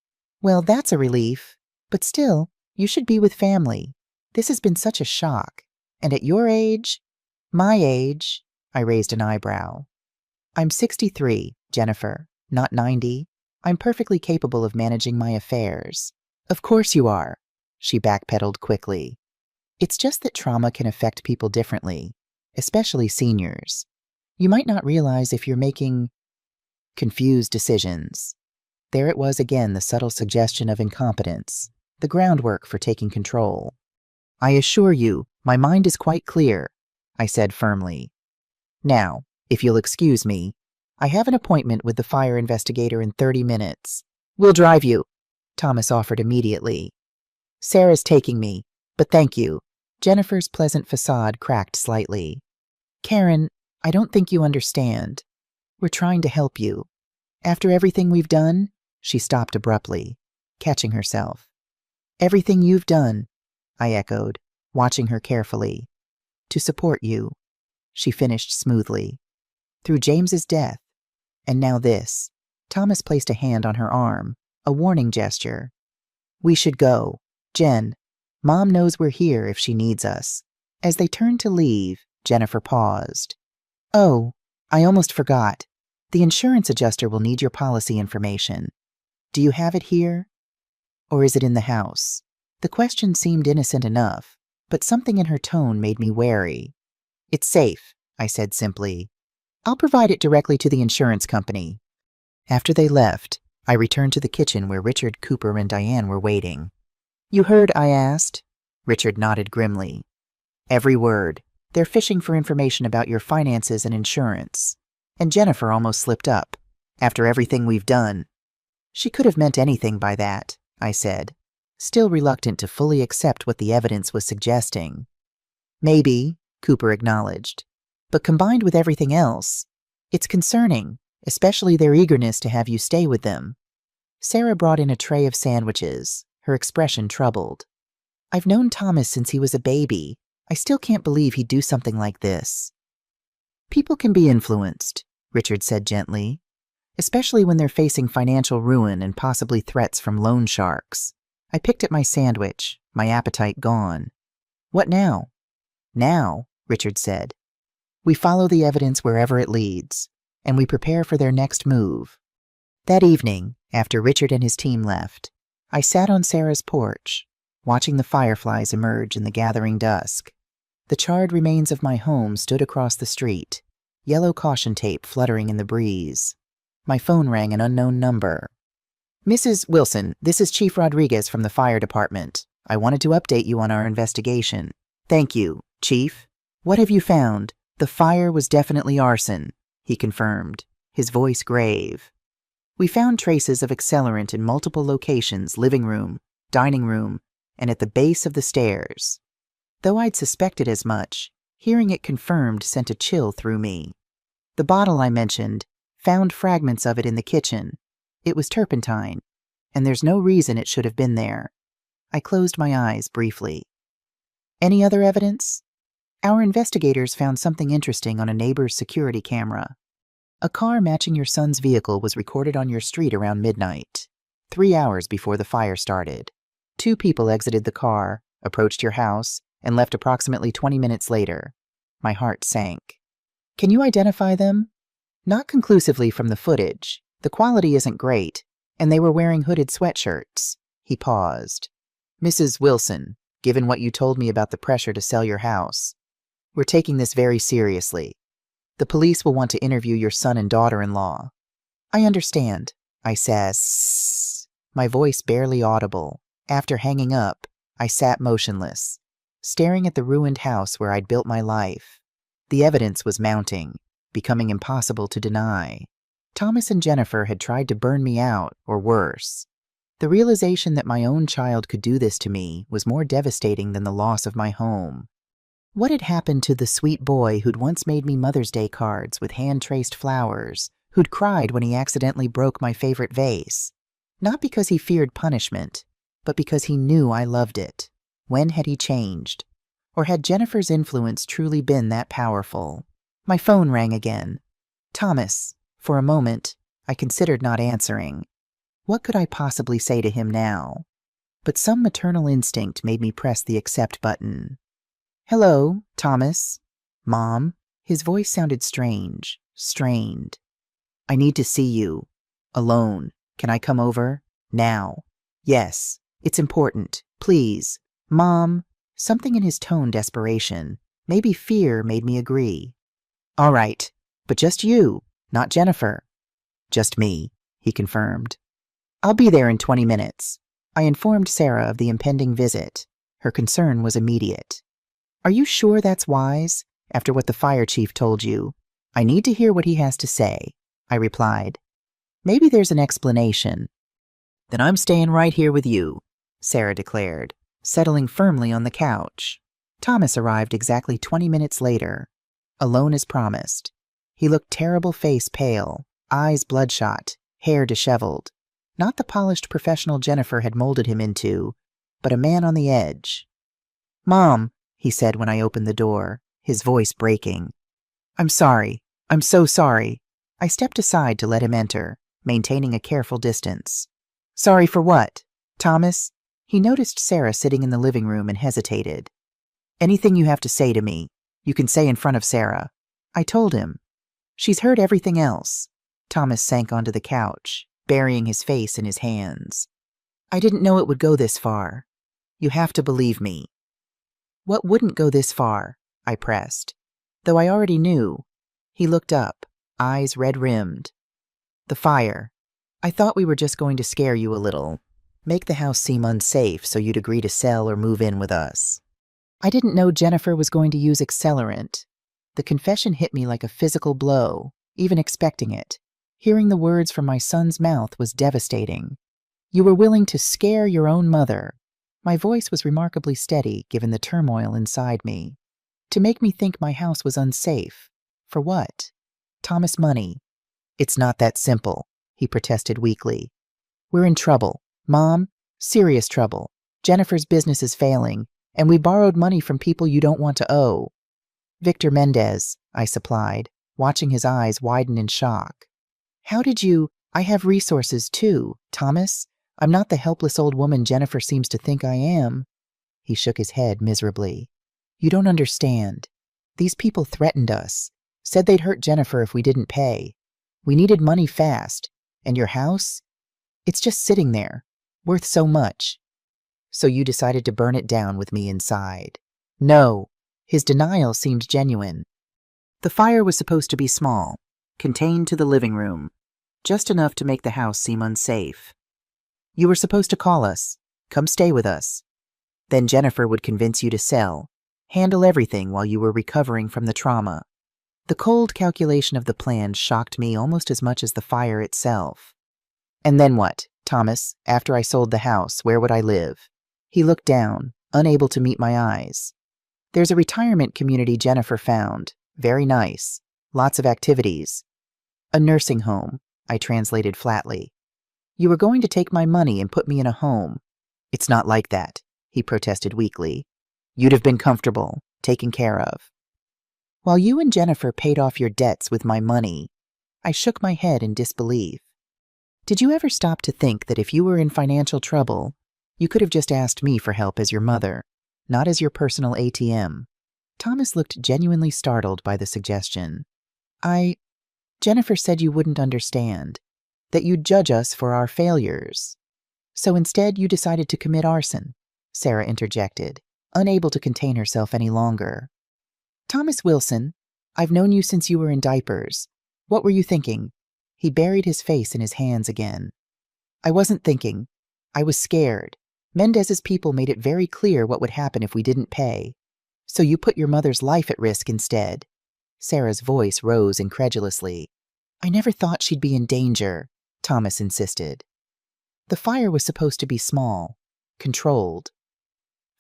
S1: Well, that's a relief. But still, you should be with family. This has been such a shock. And at your age? My age? I raised an eyebrow. I'm 63, Jennifer, not 90. I'm perfectly capable of managing my affairs. Of course you are, she backpedaled quickly. It's just that trauma can affect people differently, especially seniors. You might not realize if you're making confused decisions. There it was again, the subtle suggestion of incompetence, the groundwork for taking control. I assure you, my mind is quite clear, I said firmly. Now, if you'll excuse me, I have an appointment with the fire investigator in 30 minutes. We'll drive you, Thomas offered immediately. Sarah's taking me, but thank you. Jennifer's pleasant facade cracked slightly. Karen, I don't think you understand. We're trying to help you. After everything we've done, she stopped abruptly, catching herself. Everything you've done, I echoed, watching her carefully. To support you, she finished smoothly. Through James's death, and now this. Thomas placed a hand on her arm, a warning gesture. We should go. Jen, Mom knows we're here if she needs us. As they turned to leave, Jennifer paused. Oh, I almost forgot. The insurance adjuster will need your policy information. Do you have it here? Or is it in the house? The question seemed innocent enough, but something in her tone made me wary. It's safe, I said simply. I'll provide it directly to the insurance company. After they left, I returned to the kitchen where Richard, Cooper, and Diane were waiting. You heard, I asked. Richard nodded grimly. Every word. They're fishing for information about your finances and insurance. And Jennifer almost slipped up. After everything we've done. She could have meant anything by that, I said, still reluctant to fully accept what the evidence was suggesting. Maybe, Cooper acknowledged. But combined with everything else, it's concerning, especially their eagerness to have you stay with them. Sarah brought in a tray of sandwiches, her expression troubled. I've known Thomas since he was a baby. I still can't believe he'd do something like this. People can be influenced, Richard said gently, especially when they're facing financial ruin and possibly threats from loan sharks. I picked at my sandwich, my appetite gone. What now? Now, Richard said. We follow the evidence wherever it leads, and we prepare for their next move. That evening, after Richard and his team left, I sat on Sarah's porch, watching the fireflies emerge in the gathering dusk. The charred remains of my home stood across the street, yellow caution tape fluttering in the breeze. My phone rang an unknown number. Mrs. Wilson, this is Chief Rodriguez from the fire department. I wanted to update you on our investigation. Thank you, Chief. What have you found? The fire was definitely arson, he confirmed, his voice grave. We found traces of accelerant in multiple locations, living room, dining room, and at the base of the stairs. Though I'd suspected as much, hearing it confirmed sent a chill through me. The bottle I mentioned, found fragments of it in the kitchen. It was turpentine, and there's no reason it should have been there. I closed my eyes briefly. Any other evidence? Our investigators found something interesting on a neighbor's security camera. A car matching your son's vehicle was recorded on your street around midnight, 3 hours before the fire started. 2 people exited the car, approached your house, and left approximately 20 minutes later. My heart sank. Can you identify them? Not conclusively from the footage. The quality isn't great, and they were wearing hooded sweatshirts. He paused. Mrs. Wilson, given what you told me about the pressure to sell your house, we're taking this very seriously. The police will want to interview your son and daughter-in-law. I understand, I said, my voice barely audible. After hanging up, I sat motionless, staring at the ruined house where I'd built my life. The evidence was mounting, becoming impossible to deny. Thomas and Jennifer had tried to burn me out, or worse. The realization that my own child could do this to me was more devastating than the loss of my home. What had happened to the sweet boy who'd once made me Mother's Day cards with hand-traced flowers, who'd cried when he accidentally broke my favorite vase? Not because he feared punishment, but because he knew I loved it. When had he changed? Or had Jennifer's influence truly been that powerful? My phone rang again. Thomas. For a moment, I considered not answering. What could I possibly say to him now? but some maternal instinct made me press the accept button. "Hello, Thomas." "Mom." His voice sounded strange, strained. "I need to see you. Alone. Can I come over? Now." "Yes. It's important. Please." "Mom." Something in his tone desperation, maybe fear, made me agree. "All right. But just you, not Jennifer." "Just me," he confirmed. "I'll be there in 20 minutes. I informed Sarah of the impending visit. Her concern was immediate. "Are you sure that's wise, after what the fire chief told you?" "I need to hear what he has to say," I replied. "Maybe there's an explanation." "Then I'm staying right here with you," Sarah declared, settling firmly on the couch. Thomas arrived exactly 20 minutes later, alone as promised. He looked terrible, face pale, eyes bloodshot, hair disheveled. Not the polished professional Jennifer had molded him into, but a man on the edge. "Mom," he said when I opened the door, his voice breaking. "I'm sorry. I'm so sorry." I stepped aside to let him enter, maintaining a careful distance. "Sorry for what? Thomas?" He noticed Sarah sitting in the living room and hesitated. "Anything you have to say to me, you can say in front of Sarah." I told him. "She's heard everything else." Thomas sank onto the couch, burying his face in his hands. "I didn't know it would go this far. You have to believe me." "What wouldn't go this far?" I pressed. Though I already knew. He looked up, eyes red-rimmed. "The fire. I thought we were just going to scare you a little, make the house seem unsafe so you'd agree to sell or move in with us. I didn't know Jennifer was going to use accelerant." The confession hit me like a physical blow, even expecting it. Hearing the words from my son's mouth was devastating. "You were willing to scare your own mother." My voice was remarkably steady, given the turmoil inside me. "To make me think my house was unsafe. For what?" "Thomas, money." "It's not that simple," he protested weakly. "We're in trouble. Mom, serious trouble. Jennifer's business is failing, and we borrowed money from people you don't want to owe." "Victor Mendez," I supplied, watching his eyes widen in shock. "How did you—" "I have resources too, Thomas. I'm not the helpless old woman Jennifer seems to think I am." He shook his head miserably. "You don't understand. These people threatened us, said they'd hurt Jennifer if we didn't pay. We needed money fast, and your house? It's just sitting there, worth so much. So you decided to burn it down with me inside." "No." His denial seemed genuine. "The fire was supposed to be small, contained to the living room, just enough to make the house seem unsafe. You were supposed to call us, come stay with us. Then Jennifer would convince you to sell, handle everything while you were recovering from the trauma." The cold calculation of the plan shocked me almost as much as the fire itself. "And then what, Thomas, after I sold the house, where would I live?" He looked down, unable to meet my eyes. "There's a retirement community Jennifer found. Very nice. Lots of activities." "A nursing home," I translated flatly. "You were going to take my money and put me in a home." "It's not like that," he protested weakly. "You'd have been comfortable, taken care of." "While you and Jennifer paid off your debts with my money." I shook my head in disbelief. "Did you ever stop to think that if you were in financial trouble, you could have just asked me for help as your mother, not as your personal ATM?" Thomas looked genuinely startled by the suggestion. Jennifer said you wouldn't understand, that you'd judge us for our failures. So instead you decided to commit arson," Sarah interjected, unable to contain herself any longer. "Thomas Wilson, I've known you since you were in diapers. What were you thinking?" He buried his face in his hands again. "I wasn't thinking. I was scared. Mendez's people made it very clear what would happen if we didn't pay. So you put your mother's life at risk instead." Sarah's voice rose incredulously. "I never thought she'd be in danger," Thomas insisted. "The fire was supposed to be small, controlled."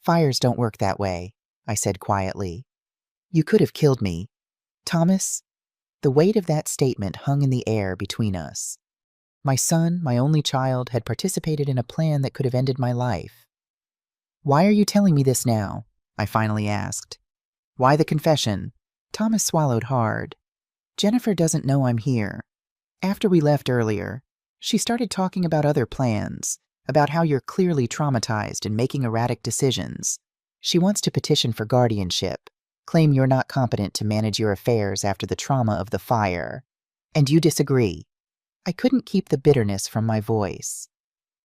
S1: "Fires don't work that way," I said quietly. "You could have killed me." "Thomas?" The weight of that statement hung in the air between us. My son, my only child, had participated in a plan that could have ended my life. "Why are you telling me this now?" I finally asked. "Why the confession?" Thomas swallowed hard. "Jennifer doesn't know I'm here. After we left earlier, she started talking about other plans, about how you're clearly traumatized and making erratic decisions. She wants to petition for guardianship, claim you're not competent to manage your affairs after the trauma of the fire. And you disagree. I couldn't keep the bitterness from my voice.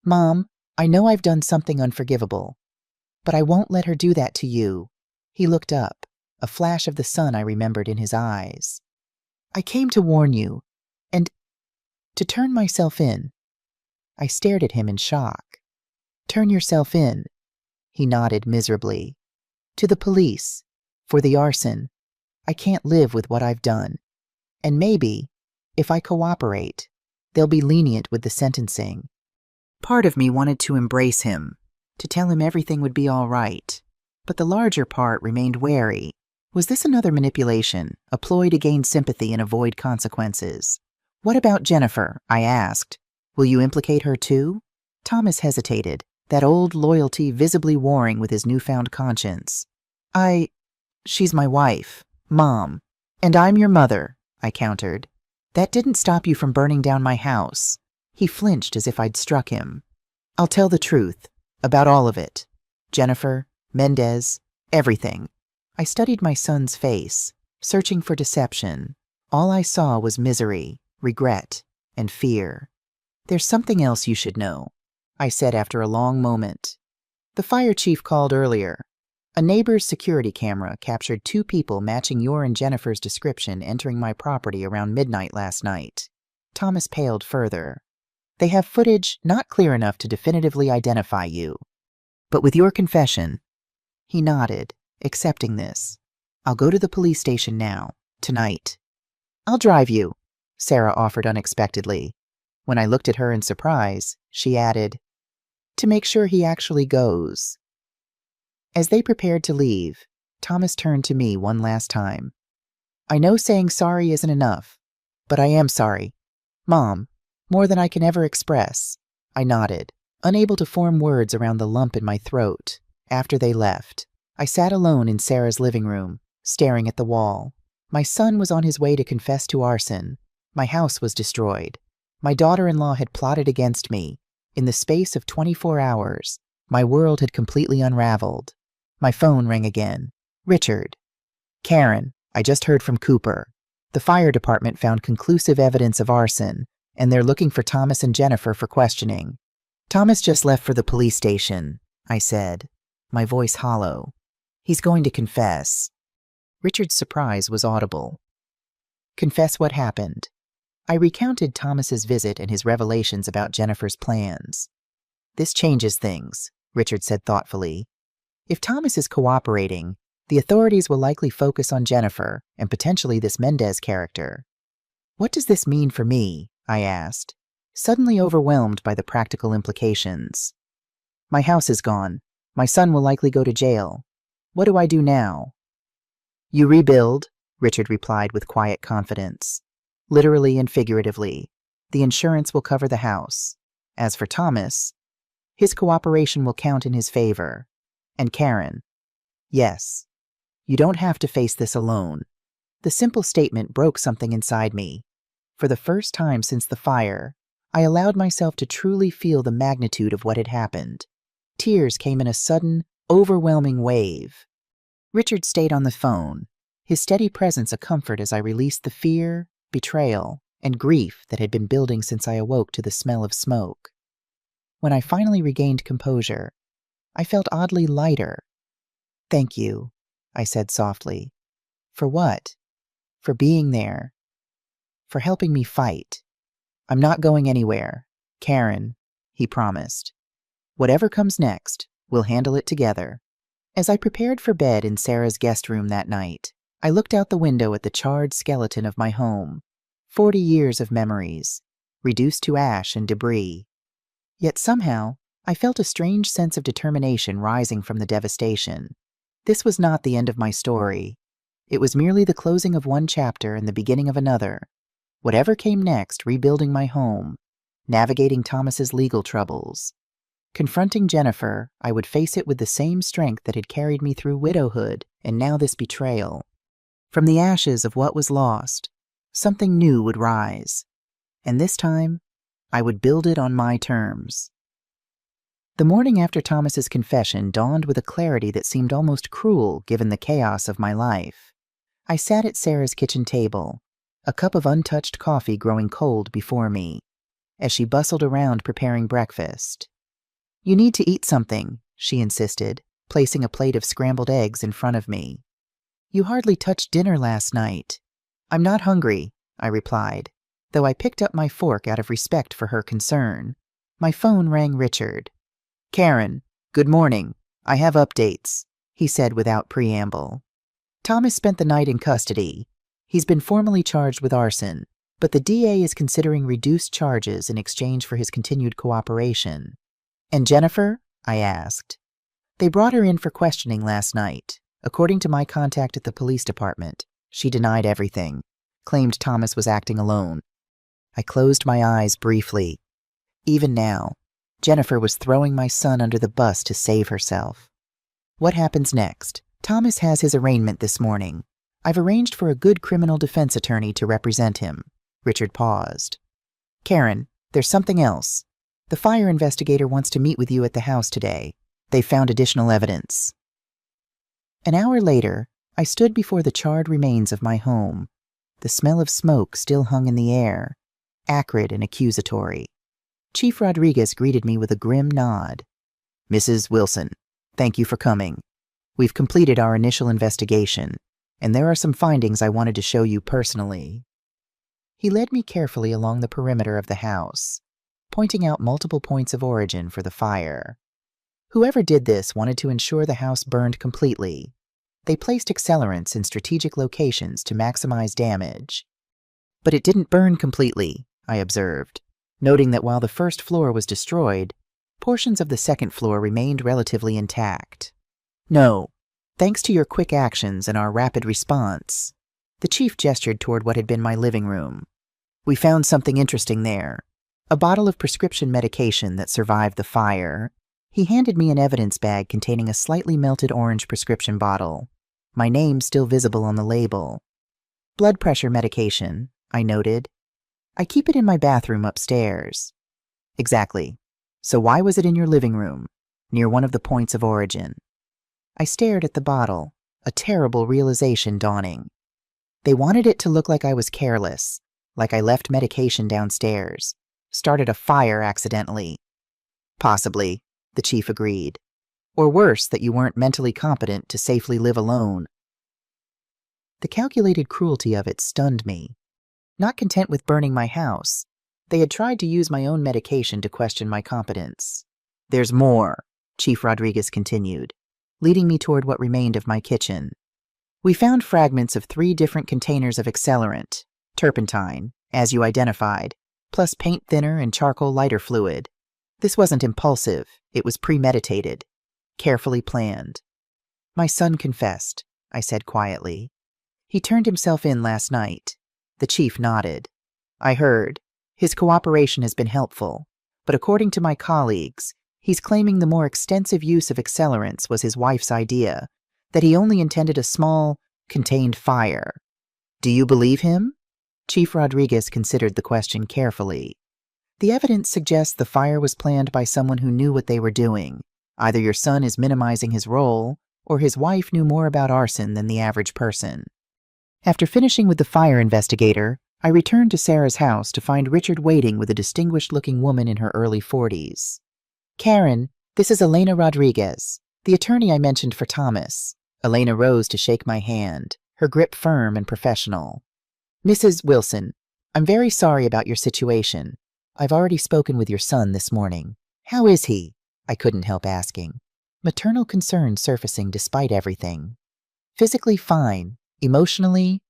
S1: Mom, I know I've done something unforgivable, but I won't let her do that to you. He looked up, a flash of the sun I remembered in his eyes. I came to warn you, and to turn myself in. I stared at him in shock. Turn yourself in. He nodded miserably. To the police, for the arson. I can't live with what I've done. And maybe, if I cooperate, they'll be lenient with the sentencing. Part of me wanted to embrace him, to tell him everything would be all right, but the larger part remained wary. Was this another manipulation, a ploy to gain sympathy and avoid consequences? What about Jennifer? I asked. Will you implicate her too? Thomas hesitated, that old loyalty visibly warring with his newfound conscience. She's my wife, Mom, and I'm your mother, I countered. That didn't stop you from burning down my house. He flinched as if I'd struck him. I'll tell the truth, about all of it. Jennifer, Mendez, everything. I studied my son's face, searching for deception. All I saw was misery, regret, and fear. There's something else you should know, I said after a long moment. The fire chief called earlier. A neighbor's security camera captured 2 people matching your and Jennifer's description entering my property around midnight last night. Thomas paled further. They have footage not clear enough to definitively identify you. But with your confession, he nodded, accepting this. I'll go to the police station now, tonight. I'll drive you, Sarah offered unexpectedly. When I looked at her in surprise, she added, to make sure he actually goes. As they prepared to leave, Thomas turned to me one last time. I know saying sorry isn't enough, but I am sorry. Mom, more than I can ever express. I nodded, unable to form words around the lump in my throat. After they left, I sat alone in Sarah's living room, staring at the wall. My son was on his way to confess to arson. My house was destroyed. My daughter-in-law had plotted against me. In the space of 24 hours, my world had completely unraveled. My phone rang again. Richard. Karen, I just heard from Cooper. The fire department found conclusive evidence of arson, and they're looking for Thomas and Jennifer for questioning. Thomas just left for the police station, I said, my voice hollow. He's going to confess. Richard's surprise was audible. Confess what happened. I recounted Thomas's visit and his revelations about Jennifer's plans. This changes things, Richard said thoughtfully. If Thomas is cooperating, the authorities will likely focus on Jennifer and potentially this Mendez character. What does this mean for me? I asked, suddenly overwhelmed by the practical implications. My house is gone. My son will likely go to jail. What do I do now? You rebuild, Richard replied with quiet confidence. Literally and figuratively, the insurance will cover the house. As for Thomas, his cooperation will count in his favor. And Karen, yes, you don't have to face this alone. The simple statement broke something inside me. For the first time since the fire, I allowed myself to truly feel the magnitude of what had happened. Tears came in a sudden, overwhelming wave. Richard stayed on the phone, his steady presence a comfort as I released the fear, betrayal, and grief that had been building since I awoke to the smell of smoke. When I finally regained composure, I felt oddly lighter. Thank you, I said softly. For what? For being there. For helping me fight. I'm not going anywhere. Karen, he promised. Whatever comes next, we'll handle it together. As I prepared for bed in Sarah's guest room that night, I looked out the window at the charred skeleton of my home. 40 years of memories, reduced to ash and debris. Yet somehow, I felt a strange sense of determination rising from the devastation. This was not the end of my story. It was merely the closing of one chapter and the beginning of another. Whatever came next, rebuilding my home, navigating Thomas's legal troubles. Confronting Jennifer, I would face it with the same strength that had carried me through widowhood and now this betrayal. From the ashes of what was lost, something new would rise. And this time, I would build it on my terms. The morning after Thomas's confession dawned with a clarity that seemed almost cruel given the chaos of my life. I sat at Sarah's kitchen table, a cup of untouched coffee growing cold before me, as she bustled around preparing breakfast. "You need to eat something," she insisted, placing a plate of scrambled eggs in front of me. "You hardly touched dinner last night." "I'm not hungry," I replied, though I picked up my fork out of respect for her concern. My phone rang Richard. "Karen, good morning. I have updates," he said without preamble. "Thomas spent the night in custody. He's been formally charged with arson, but the DA is considering reduced charges in exchange for his continued cooperation." "And Jennifer?" I asked. "They brought her in for questioning last night. According to my contact at the police department, she denied everything, claimed Thomas was acting alone." I closed my eyes briefly. Even now, Jennifer was throwing my son under the bus to save herself. What happens next? "Thomas has his arraignment this morning. I've arranged for a good criminal defense attorney to represent him." Richard paused. "Karen, there's something else. The fire investigator wants to meet with you at the house today. They found additional evidence." An hour later, I stood before the charred remains of my home. The smell of smoke still hung in the air, acrid and accusatory. Chief Rodriguez greeted me with a grim nod. "Mrs. Wilson, thank you for coming. We've completed our initial investigation, and there are some findings I wanted to show you personally." He led me carefully along the perimeter of the house, pointing out multiple points of origin for the fire. Whoever did this wanted to ensure the house burned completely. They placed accelerants in strategic locations to maximize damage. "But it didn't burn completely," I observed, noting that while the first floor was destroyed, portions of the second floor remained relatively intact. "No, thanks to your quick actions and our rapid response." The chief gestured toward what had been my living room. "We found something interesting there. A bottle of prescription medication that survived the fire." He handed me an evidence bag containing a slightly melted orange prescription bottle, my name still visible on the label. "Blood pressure medication," I noted. "I keep it in my bathroom upstairs." "Exactly. So why was it in your living room, near one of the points of origin?" I stared at the bottle, a terrible realization dawning. They wanted it to look like I was careless, like I left medication downstairs, started a fire accidentally. "Possibly," the chief agreed. "Or worse, that you weren't mentally competent to safely live alone." The calculated cruelty of it stunned me. Not content with burning my house, they had tried to use my own medication to question my competence. "There's more," Chief Rodriguez continued, leading me toward what remained of my kitchen. "We found fragments of 3 different containers of accelerant, turpentine, as you identified, plus paint thinner and charcoal lighter fluid. This wasn't impulsive, it was premeditated, carefully planned." "My son confessed," I said quietly. "He turned himself in last night." The chief nodded. "I heard. His cooperation has been helpful, but according to my colleagues, he's claiming the more extensive use of accelerants was his wife's idea, that he only intended a small, contained fire." "Do you believe him?" Chief Rodriguez considered the question carefully. "The evidence suggests the fire was planned by someone who knew what they were doing. Either your son is minimizing his role, or his wife knew more about arson than the average person." After finishing with the fire investigator, I returned to Sarah's house to find Richard waiting with a distinguished-looking woman in her early 40s. "Karen, this is Elena Rodriguez, the attorney I mentioned for Thomas." Elena rose to shake my hand, her grip firm and professional. "Mrs. Wilson, I'm very sorry about your situation. I've already spoken with your son this morning." "How is he?" I couldn't help asking, maternal concern surfacing despite everything. "Physically fine. Emotionally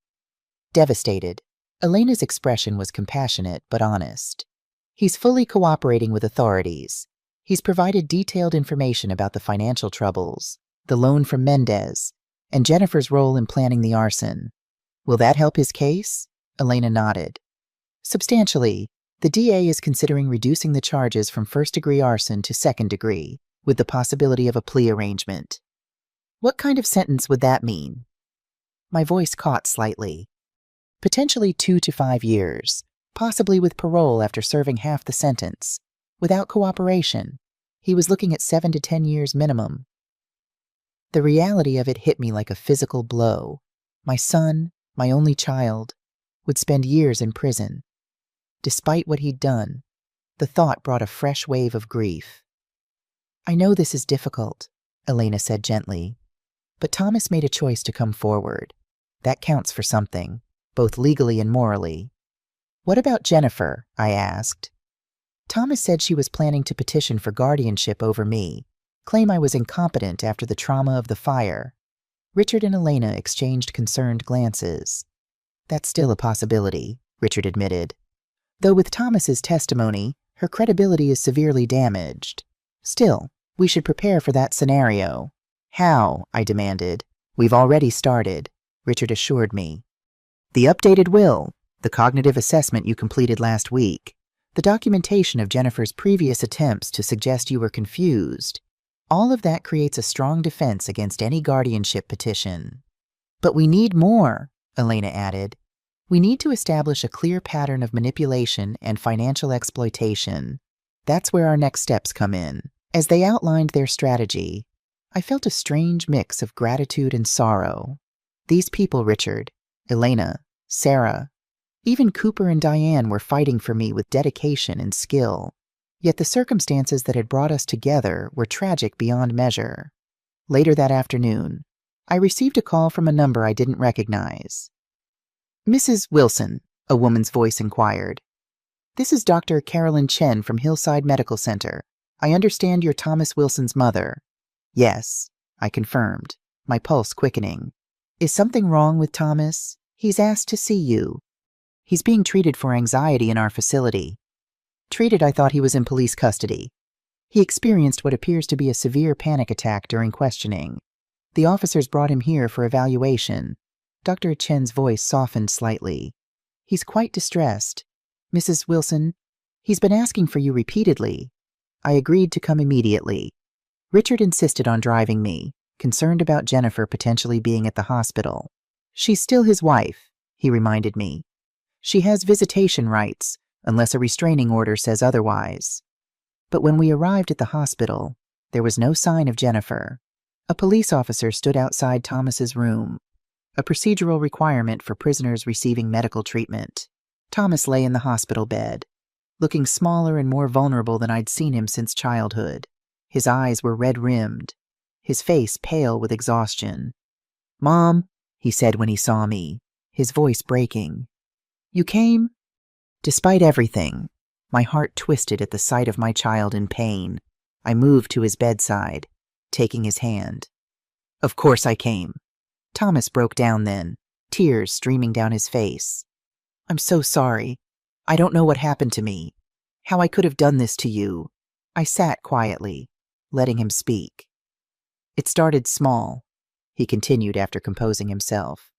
S1: devastated." Elena's expression was compassionate but honest. "He's fully cooperating with authorities. He's provided detailed information about the financial troubles, the loan from Mendez, and Jennifer's role in planning the arson. Will that help his case?" Elena nodded. "Substantially. The DA is considering reducing the charges from first-degree arson to second-degree, with the possibility of a plea arrangement." "What kind of sentence would that mean?" My voice caught slightly. "Potentially 2 to 5 years, possibly with parole after serving half the sentence. Without cooperation, He was looking at 7 to 10 years minimum. The reality of it hit me like a physical blow. My son, my only child, would spend years in prison. Despite what he'd done, the thought brought a fresh wave of grief. "I know this is difficult," Elena said gently, "but Thomas made a choice to come forward. That counts for something, both legally and morally." "What about Jennifer?" I asked. "Thomas said she was planning to petition for guardianship over me, claim I was incompetent after the trauma of the fire." Richard and Elena exchanged concerned glances. "That's still a possibility," Richard admitted. "Though with Thomas's testimony, her credibility is severely damaged. Still, we should prepare for that scenario." "How?" I demanded. "We've already started," Richard assured me. "The updated will, the cognitive assessment you completed last week, the documentation of Jennifer's previous attempts to suggest you were confused, all of that creates a strong defense against any guardianship petition." "But we need more," Elena added. "We need to establish a clear pattern of manipulation and financial exploitation. That's where our next steps come in." As they outlined their strategy, I felt a strange mix of gratitude and sorrow. These people, Richard, Elena, Sarah, even Cooper and Diane, were fighting for me with dedication and skill. Yet the circumstances that had brought us together were tragic beyond measure. Later that afternoon, I received a call from a number I didn't recognize. "Mrs. Wilson," a woman's voice inquired. "This is Dr. Carolyn Chen from Hillside Medical Center. I understand you're Thomas Wilson's mother." "Yes," I confirmed, my pulse quickening. "Is something wrong with Thomas? He's asked to see you." "He's being treated for anxiety in our facility." "Treated? I thought he was in police custody." "He experienced what appears to be a severe panic attack during questioning. The officers brought him here for evaluation." Dr. Chen's voice softened slightly. "He's quite distressed. Mrs. Wilson, he's been asking for you repeatedly." I agreed to come immediately. Richard insisted on driving me, concerned about Jennifer potentially being at the hospital. "She's still his wife," he reminded me. "She has visitation rights, unless a restraining order says otherwise." But when we arrived at the hospital, there was no sign of Jennifer. A police officer stood outside Thomas's room, a procedural requirement for prisoners receiving medical treatment. Thomas lay in the hospital bed, looking smaller and more vulnerable than I'd seen him since childhood. His eyes were red-rimmed, his face pale with exhaustion. "Mom," he said when he saw me, his voice breaking. "You came?" Despite everything, my heart twisted at the sight of my child in pain. I moved to his bedside, taking his hand. "Of course I came." Thomas broke down then, tears streaming down his face. "I'm so sorry. I don't know what happened to me, how I could have done this to you." I sat quietly, letting him speak. "It started small," he continued after composing himself.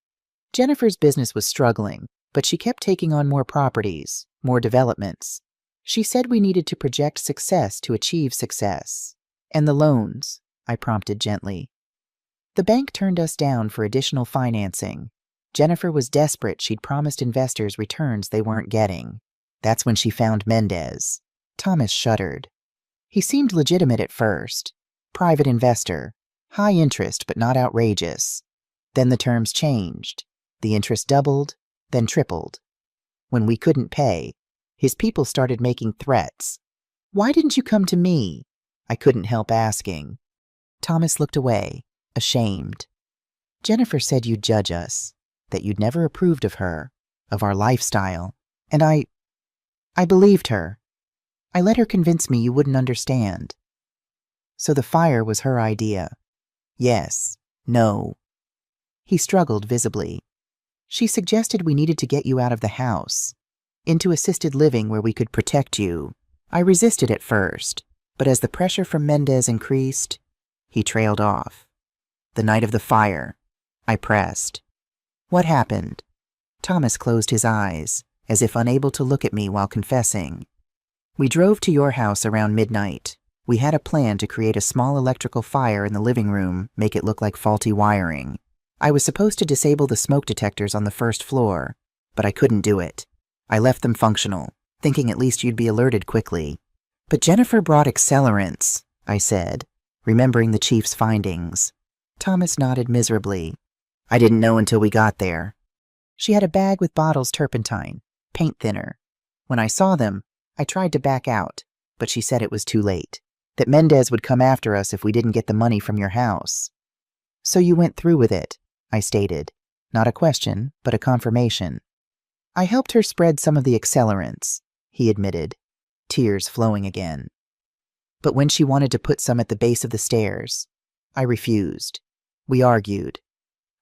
S1: "Jennifer's business was struggling, but she kept taking on more properties, more developments. She said we needed to project success to achieve success." "And the loans?" I prompted gently. "The bank turned us down for additional financing. Jennifer was desperate. She'd promised investors returns they weren't getting. That's when she found Mendez." Thomas shuddered. "He seemed legitimate at first. Private investor. High interest, but not outrageous. Then the terms changed. The interest doubled, then tripled. When we couldn't pay, his people started making threats. 'Why didn't you come to me?' I couldn't help asking." Thomas looked away, ashamed. "Jennifer said you'd judge us, that you'd never approved of her, of our lifestyle, and I believed her. I let her convince me you wouldn't understand." "So the fire was her idea?" "Yes. No." He struggled visibly. "She suggested we needed to get you out of the house, into assisted living where we could protect you. I resisted at first, but as the pressure from Mendez increased," he trailed off. "The night of the fire," I pressed. "What happened?" Thomas closed his eyes, as if unable to look at me while confessing. "We drove to your house around midnight. We had a plan to create a small electrical fire in the living room, make it look like faulty wiring. I was supposed to disable the smoke detectors on the first floor, but I couldn't do it. I left them functional, thinking at least you'd be alerted quickly. But Jennifer brought accelerants, I said, remembering the chief's findings. Thomas nodded miserably. I didn't know until we got there. She had a bag with bottles turpentine, paint thinner. When I saw them, I tried to back out, but she said it was too late, that Mendez would come after us if we didn't get the money from your house. So you went through with it, I stated. Not a question, but a confirmation. I helped her spread some of the accelerants, he admitted, tears flowing again. But when she wanted to put some at the base of the stairs, I refused. We argued.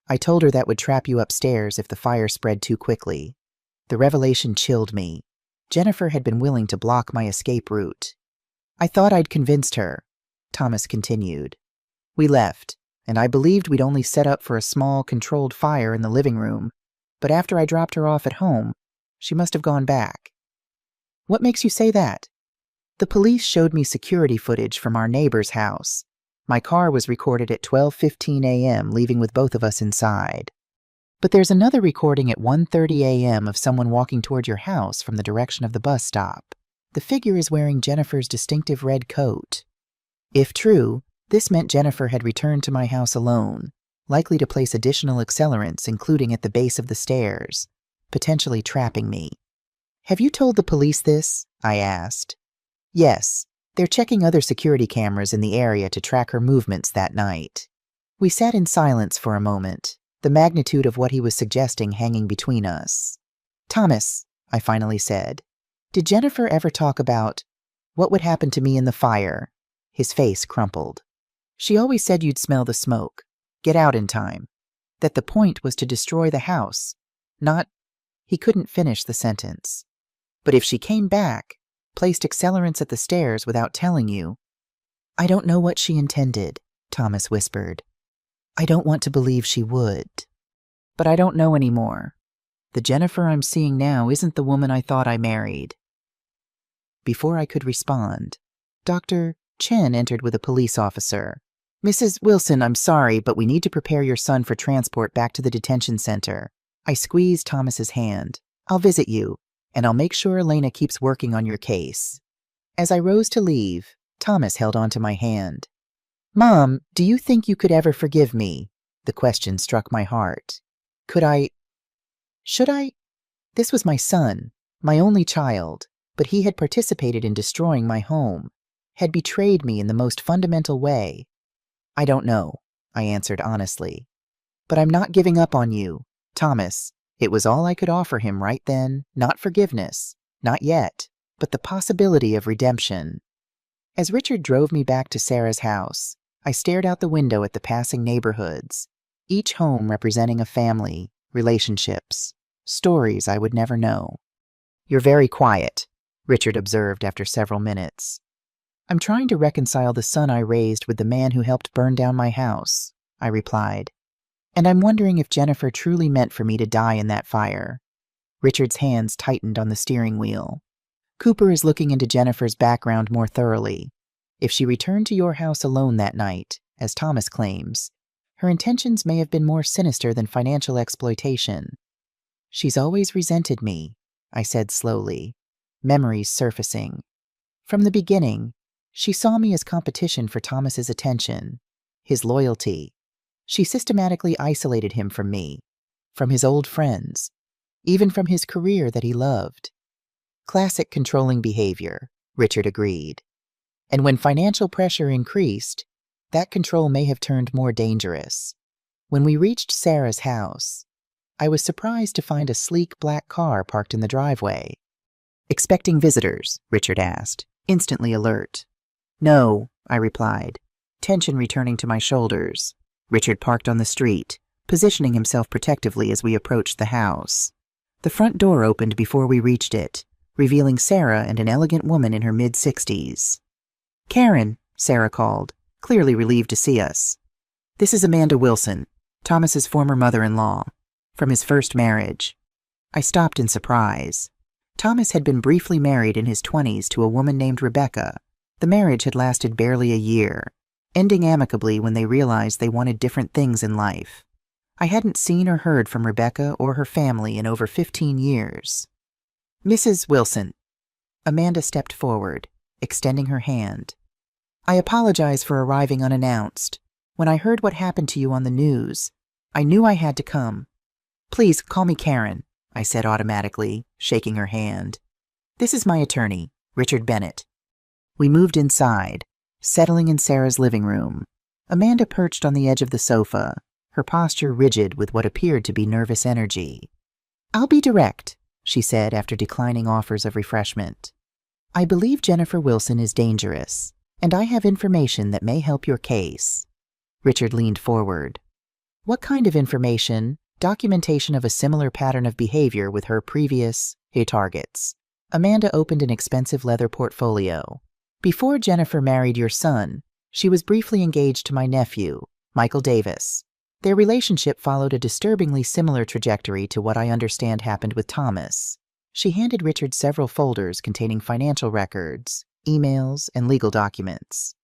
S1: I told her that would trap you upstairs if the fire spread too quickly. The revelation chilled me. Jennifer had been willing to block my escape route. I thought I'd convinced her, Thomas continued. We left, and I believed we'd only set up for a small, controlled fire in the living room, but after I dropped her off at home, she must have gone back. What makes you say that? The police showed me security footage from our neighbor's house. My car was recorded at 12:15 a.m., leaving with both of us inside. But there's another recording at 1:30 a.m. of someone walking toward your house from the direction of the bus stop. The figure is wearing Jennifer's distinctive red coat. If true, this meant Jennifer had returned to my house alone, likely to place additional accelerants, including at the base of the stairs, potentially trapping me. Have you told the police this? I asked. Yes, they're checking other security cameras in the area to track her movements that night. We sat in silence for a moment, the magnitude of what he was suggesting hanging between us. Thomas, I finally said, did Jennifer ever talk about what would happen to me in the fire? His face crumpled. She always said you'd smell the smoke, get out in time, that the point was to destroy the house, not... He couldn't finish the sentence. But if she came back, placed accelerants at the stairs without telling you... I don't know what she intended, Thomas whispered. I don't want to believe she would. But I don't know anymore. The Jennifer I'm seeing now isn't the woman I thought I married. Before I could respond, Dr. Chen entered with a police officer. Mrs. Wilson, I'm sorry, but we need to prepare your son for transport back to the detention center. I squeezed Thomas's hand. I'll visit you, and I'll make sure Elena keeps working on your case. As I rose to leave, Thomas held onto my hand. Mom, do you think you could ever forgive me? The question struck my heart. Should I? This was my son, my only child, but he had participated in destroying my home, had betrayed me in the most fundamental way. I don't know, I answered honestly. But I'm not giving up on you, Thomas. It was all I could offer him right then, not forgiveness, not yet, but the possibility of redemption. As Richard drove me back to Sarah's house, I stared out the window at the passing neighborhoods, each home representing a family, relationships, stories I would never know. You're very quiet, Richard observed after several minutes. I'm trying to reconcile the son I raised with the man who helped burn down my house, I replied. And I'm wondering if Jennifer truly meant for me to die in that fire. Richard's hands tightened on the steering wheel. Cooper is looking into Jennifer's background more thoroughly. If she returned to your house alone that night, as Thomas claims, her intentions may have been more sinister than financial exploitation. She's always resented me, I said slowly, memories surfacing. From the beginning, she saw me as competition for Thomas's attention, his loyalty. She systematically isolated him from me, from his old friends, even from his career that he loved. Classic controlling behavior, Richard agreed. And when financial pressure increased, that control may have turned more dangerous. When we reached Sarah's house, I was surprised to find a sleek black car parked in the driveway. Expecting visitors, Richard asked, instantly alert. No, I replied, tension returning to my shoulders. Richard parked on the street, positioning himself protectively as we approached the house. The front door opened before we reached it, revealing Sarah and an elegant woman in her mid-60s. Karen, Sarah called, clearly relieved to see us. This is Amanda Wilson, Thomas's former mother-in-law, from his first marriage. I stopped in surprise. Thomas had been briefly married in his 20s to a woman named Rebecca. The marriage had lasted barely a year, ending amicably when they realized they wanted different things in life. I hadn't seen or heard from Rebecca or her family in over 15 years. Mrs. Wilson. Amanda stepped forward, extending her hand. I apologize for arriving unannounced. When I heard what happened to you on the news, I knew I had to come. Please call me Karen, I said automatically, shaking her hand. This is my attorney, Richard Bennett. We moved inside, settling in Sarah's living room. Amanda perched on the edge of the sofa, her posture rigid with what appeared to be nervous energy. I'll be direct, she said after declining offers of refreshment. I believe Jennifer Wilson is dangerous, and I have information that may help your case. Richard leaned forward. What kind of information? Documentation of a similar pattern of behavior with her previous targets. Amanda opened an expensive leather portfolio. Before Jennifer married your son, she was briefly engaged to my nephew, Michael Davis. Their relationship followed a disturbingly similar trajectory to what I understand happened with Thomas. She handed Richard several folders containing financial records, emails, and legal documents.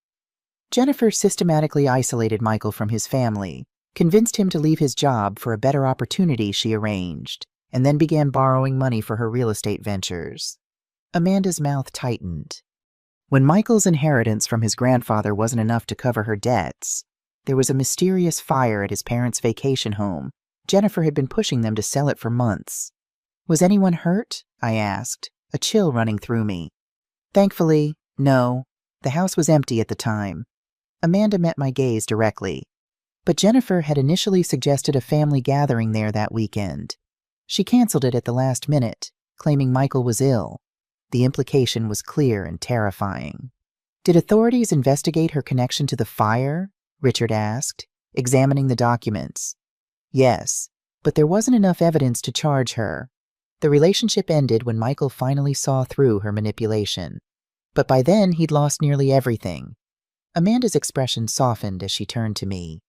S1: Jennifer systematically isolated Michael from his family, convinced him to leave his job for a better opportunity she arranged, and then began borrowing money for her real estate ventures. Amanda's mouth tightened. When Michael's inheritance from his grandfather wasn't enough to cover her debts, there was a mysterious fire at his parents' vacation home. Jennifer had been pushing them to sell it for months. Was anyone hurt? I asked, a chill running through me. Thankfully, no. The house was empty at the time. Amanda met my gaze directly. But Jennifer had initially suggested a family gathering there that weekend. She canceled it at the last minute, claiming Michael was ill. The implication was clear and terrifying. Did authorities investigate her connection to the fire? Richard asked, examining the documents. Yes, but there wasn't enough evidence to charge her. The relationship ended when Michael finally saw through her manipulation. But by then, he'd lost nearly everything. Amanda's expression softened as she turned to me.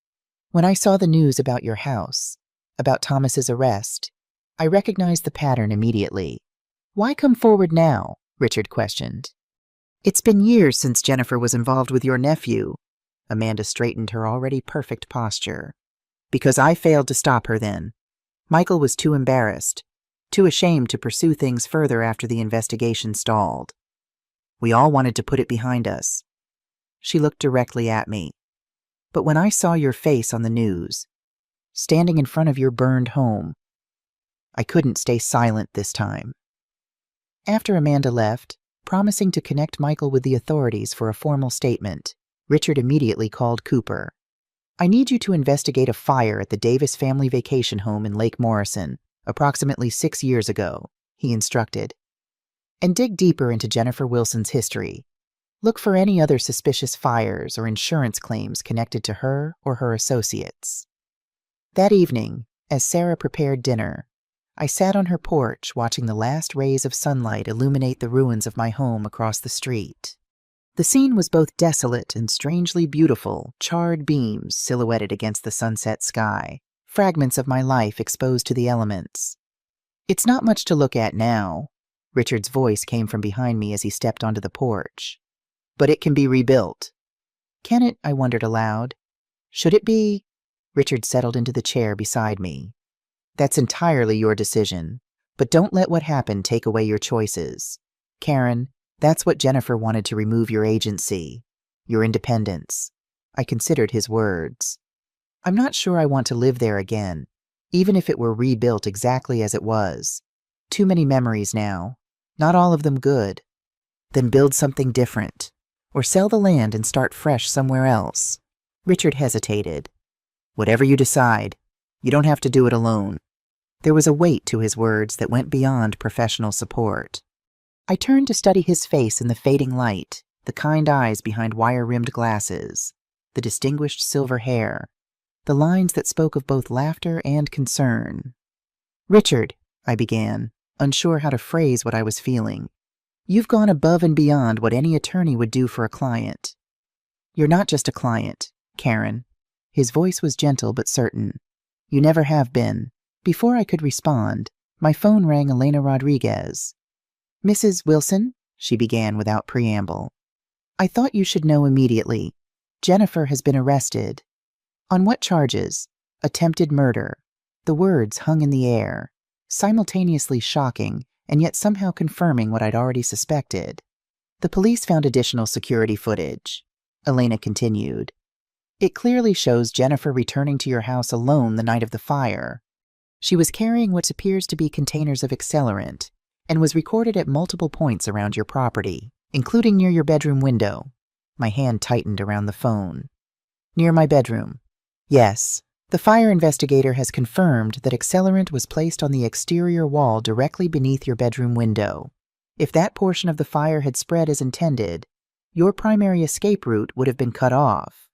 S1: When I saw the news about your house, about Thomas's arrest, I recognized the pattern immediately. Why come forward now? Richard questioned. It's been years since Jennifer was involved with your nephew. Amanda straightened her already perfect posture. Because I failed to stop her then. Michael was too embarrassed, too ashamed to pursue things further after the investigation stalled. We all wanted to put it behind us. She looked directly at me. But when I saw your face on the news, standing in front of your burned home, I couldn't stay silent this time. After Amanda left, promising to connect Michael with the authorities for a formal statement, Richard immediately called Cooper. I need you to investigate a fire at the Davis family vacation home in Lake Morrison, approximately 6 years ago, he instructed. And dig deeper into Jennifer Wilson's history. Look for any other suspicious fires or insurance claims connected to her or her associates. That evening, as Sarah prepared dinner, I sat on her porch watching the last rays of sunlight illuminate the ruins of my home across the street. The scene was both desolate and strangely beautiful, charred beams silhouetted against the sunset sky, fragments of my life exposed to the elements. It's not much to look at now. Richard's voice came from behind me as he stepped onto the porch. But it can be rebuilt. Can it? I wondered aloud. Should it be? Richard settled into the chair beside me. That's entirely your decision, but don't let what happened take away your choices. Karen, that's what Jennifer wanted to remove your agency, your independence. I considered his words. I'm not sure I want to live there again, even if it were rebuilt exactly as it was. Too many memories now, not all of them good. Then build something different, or sell the land and start fresh somewhere else. Richard hesitated. Whatever you decide, you don't have to do it alone. There was a weight to his words that went beyond professional support. I turned to study his face in the fading light, the kind eyes behind wire-rimmed glasses, the distinguished silver hair, the lines that spoke of both laughter and concern. Richard, I began, unsure how to phrase what I was feeling. You've gone above and beyond what any attorney would do for a client. You're not just a client, Karen. His voice was gentle but certain. You never have been. Before I could respond, my phone rang Elena Rodriguez. Mrs. Wilson, she began without preamble. I thought you should know immediately. Jennifer has been arrested. On what charges? Attempted murder. The words hung in the air, simultaneously shocking and yet somehow confirming what I'd already suspected. The police found additional security footage. Elena continued. It clearly shows Jennifer returning to your house alone the night of the fire. She was carrying what appears to be containers of accelerant and was recorded at multiple points around your property, including near your bedroom window. My hand tightened around the phone. Near my bedroom. Yes. The fire investigator has confirmed that accelerant was placed on the exterior wall directly beneath your bedroom window. If that portion of the fire had spread as intended, your primary escape route would have been cut off.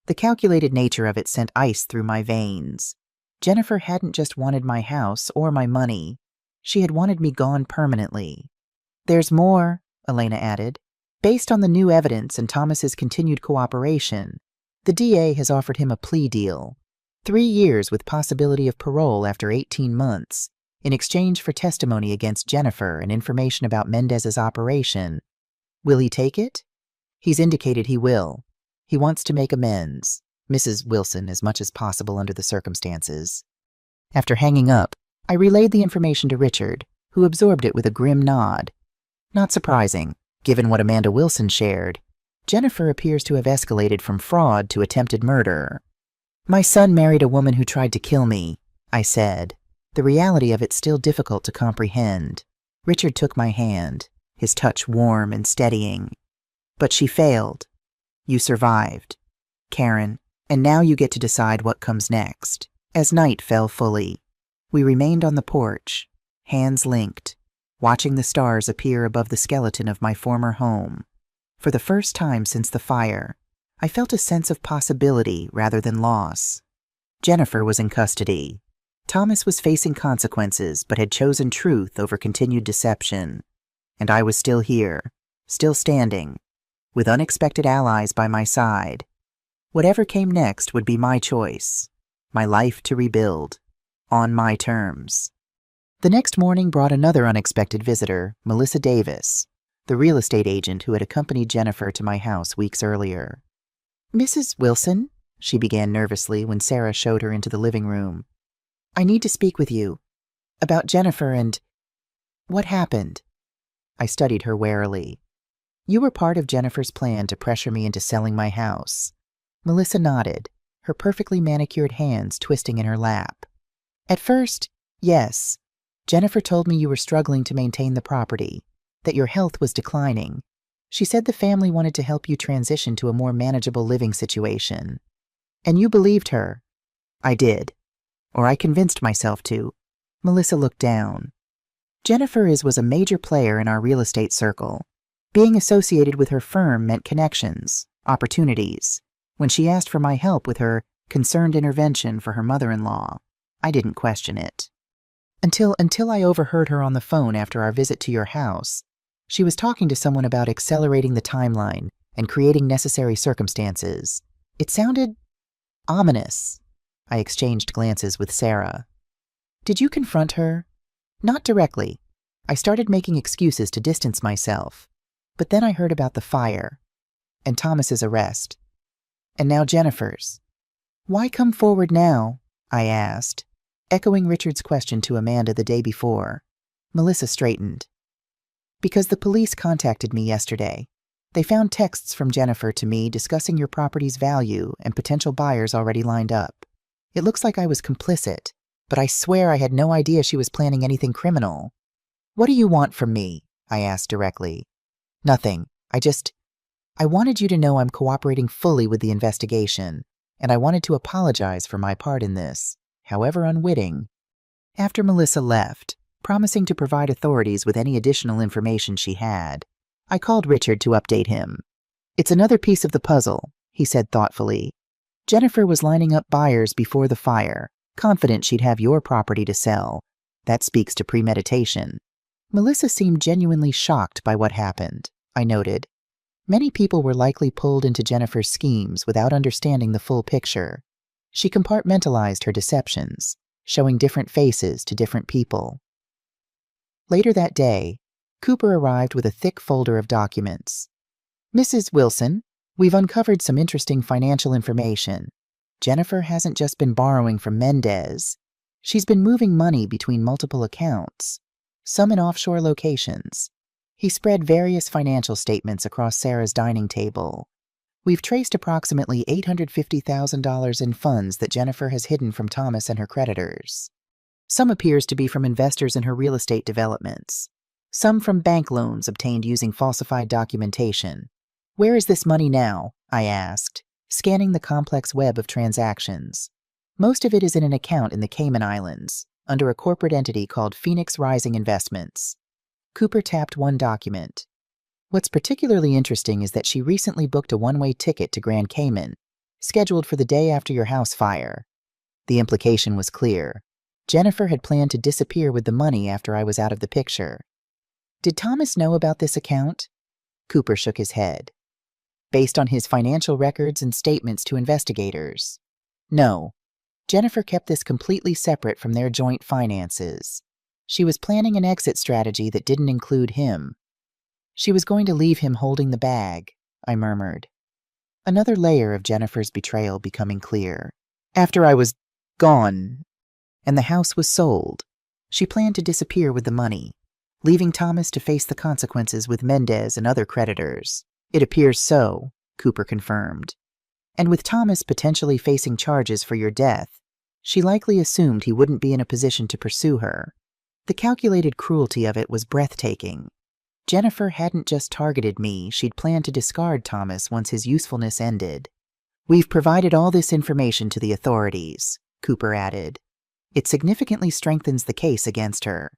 S1: The calculated nature of it sent ice through my veins. Jennifer hadn't just wanted my house or my money. She had wanted me gone permanently. There's more, Elena added. Based on the new evidence and Thomas's continued cooperation, the DA has offered him a plea deal. 3 years with possibility of parole after 18 months, in exchange for testimony against Jennifer and information about Mendez's operation. Will he take it? He's indicated he will. He wants to make amends, Mrs. Wilson, as much as possible under the circumstances. After hanging up, I relayed the information to Richard, who absorbed it with a grim nod. Not surprising, given what Amanda Wilson shared. Jennifer appears to have escalated from fraud to attempted murder. My son married a woman who tried to kill me, I said, the reality of it still difficult to comprehend. Richard took my hand, his touch warm and steadying. But she failed. You survived, Karen, and now you get to decide what comes next. As night fell fully, we remained on the porch, hands linked, watching the stars appear above the skeleton of my former home. For the first time since the fire, I felt a sense of possibility rather than loss. Jennifer was in custody. Thomas was facing consequences but had chosen truth over continued deception. And I was still here, still standing, with unexpected allies by my side. Whatever came next would be my choice, my life to rebuild, on my terms. The next morning brought another unexpected visitor, Melissa Davis, the real estate agent who had accompanied Jennifer to my house weeks earlier. Mrs. Wilson, she began nervously when Sarah showed her into the living room. I need to speak with you about Jennifer and what happened. I studied her warily. You were part of Jennifer's plan to pressure me into selling my house. Melissa nodded, her perfectly manicured hands twisting in her lap. At first, yes. Jennifer told me you were struggling to maintain the property, that your health was declining. She said the family wanted to help you transition to a more manageable living situation. And you believed her. I did. Or I convinced myself to. Melissa looked down. Jennifer was a major player in our real estate circle. Being associated with her firm meant connections, opportunities. When she asked for my help with her concerned intervention for her mother-in-law, I didn't question it. Until I overheard her on the phone after our visit to your house. She was talking to someone about accelerating the timeline and creating necessary circumstances. It sounded ominous. I exchanged glances with Sarah. Did you confront her? Not directly. I started making excuses to distance myself. But then I heard about the fire and Thomas's arrest. And now Jennifer's. Why come forward now? I asked, echoing Richard's question to Amanda the day before. Melissa straightened. Because the police contacted me yesterday. They found texts from Jennifer to me discussing your property's value and potential buyers already lined up. It looks like I was complicit, but I swear I had no idea she was planning anything criminal. What do you want from me? I asked directly. Nothing. I wanted you to know I'm cooperating fully with the investigation, and I wanted to apologize for my part in this, however unwitting. After Melissa left, promising to provide authorities with any additional information she had, I called Richard to update him. It's another piece of the puzzle, he said thoughtfully. Jennifer was lining up buyers before the fire, confident she'd have your property to sell. That speaks to premeditation. Melissa seemed genuinely shocked by what happened, I noted. Many people were likely pulled into Jennifer's schemes without understanding the full picture. She compartmentalized her deceptions, showing different faces to different people. Later that day, Cooper arrived with a thick folder of documents. Mrs. Wilson, we've uncovered some interesting financial information. Jennifer hasn't just been borrowing from Mendez. She's been moving money between multiple accounts, some in offshore locations. He spread various financial statements across Sarah's dining table. We've traced approximately $850,000 in funds that Jennifer has hidden from Thomas and her creditors. Some appears to be from investors in her real estate developments. Some from bank loans obtained using falsified documentation. Where is this money now? I asked, scanning the complex web of transactions. Most of it is in an account in the Cayman Islands, under a corporate entity called Phoenix Rising Investments. Cooper tapped one document. What's particularly interesting is that she recently booked a one-way ticket to Grand Cayman, scheduled for the day after your house fire. The implication was clear. Jennifer had planned to disappear with the money after I was out of the picture. Did Thomas know about this account? Cooper shook his head. Based on his financial records and statements to investigators. No. Jennifer kept this completely separate from their joint finances. She was planning an exit strategy that didn't include him. She was going to leave him holding the bag, I murmured. Another layer of Jennifer's betrayal becoming clear. After I was gone, and the house was sold, she planned to disappear with the money, leaving Thomas to face the consequences with Mendez and other creditors. It appears so, Cooper confirmed. And with Thomas potentially facing charges for your death, she likely assumed he wouldn't be in a position to pursue her. The calculated cruelty of it was breathtaking. Jennifer hadn't just targeted me, she'd planned to discard Thomas once his usefulness ended. We've provided all this information to the authorities, Cooper added. It significantly strengthens the case against her.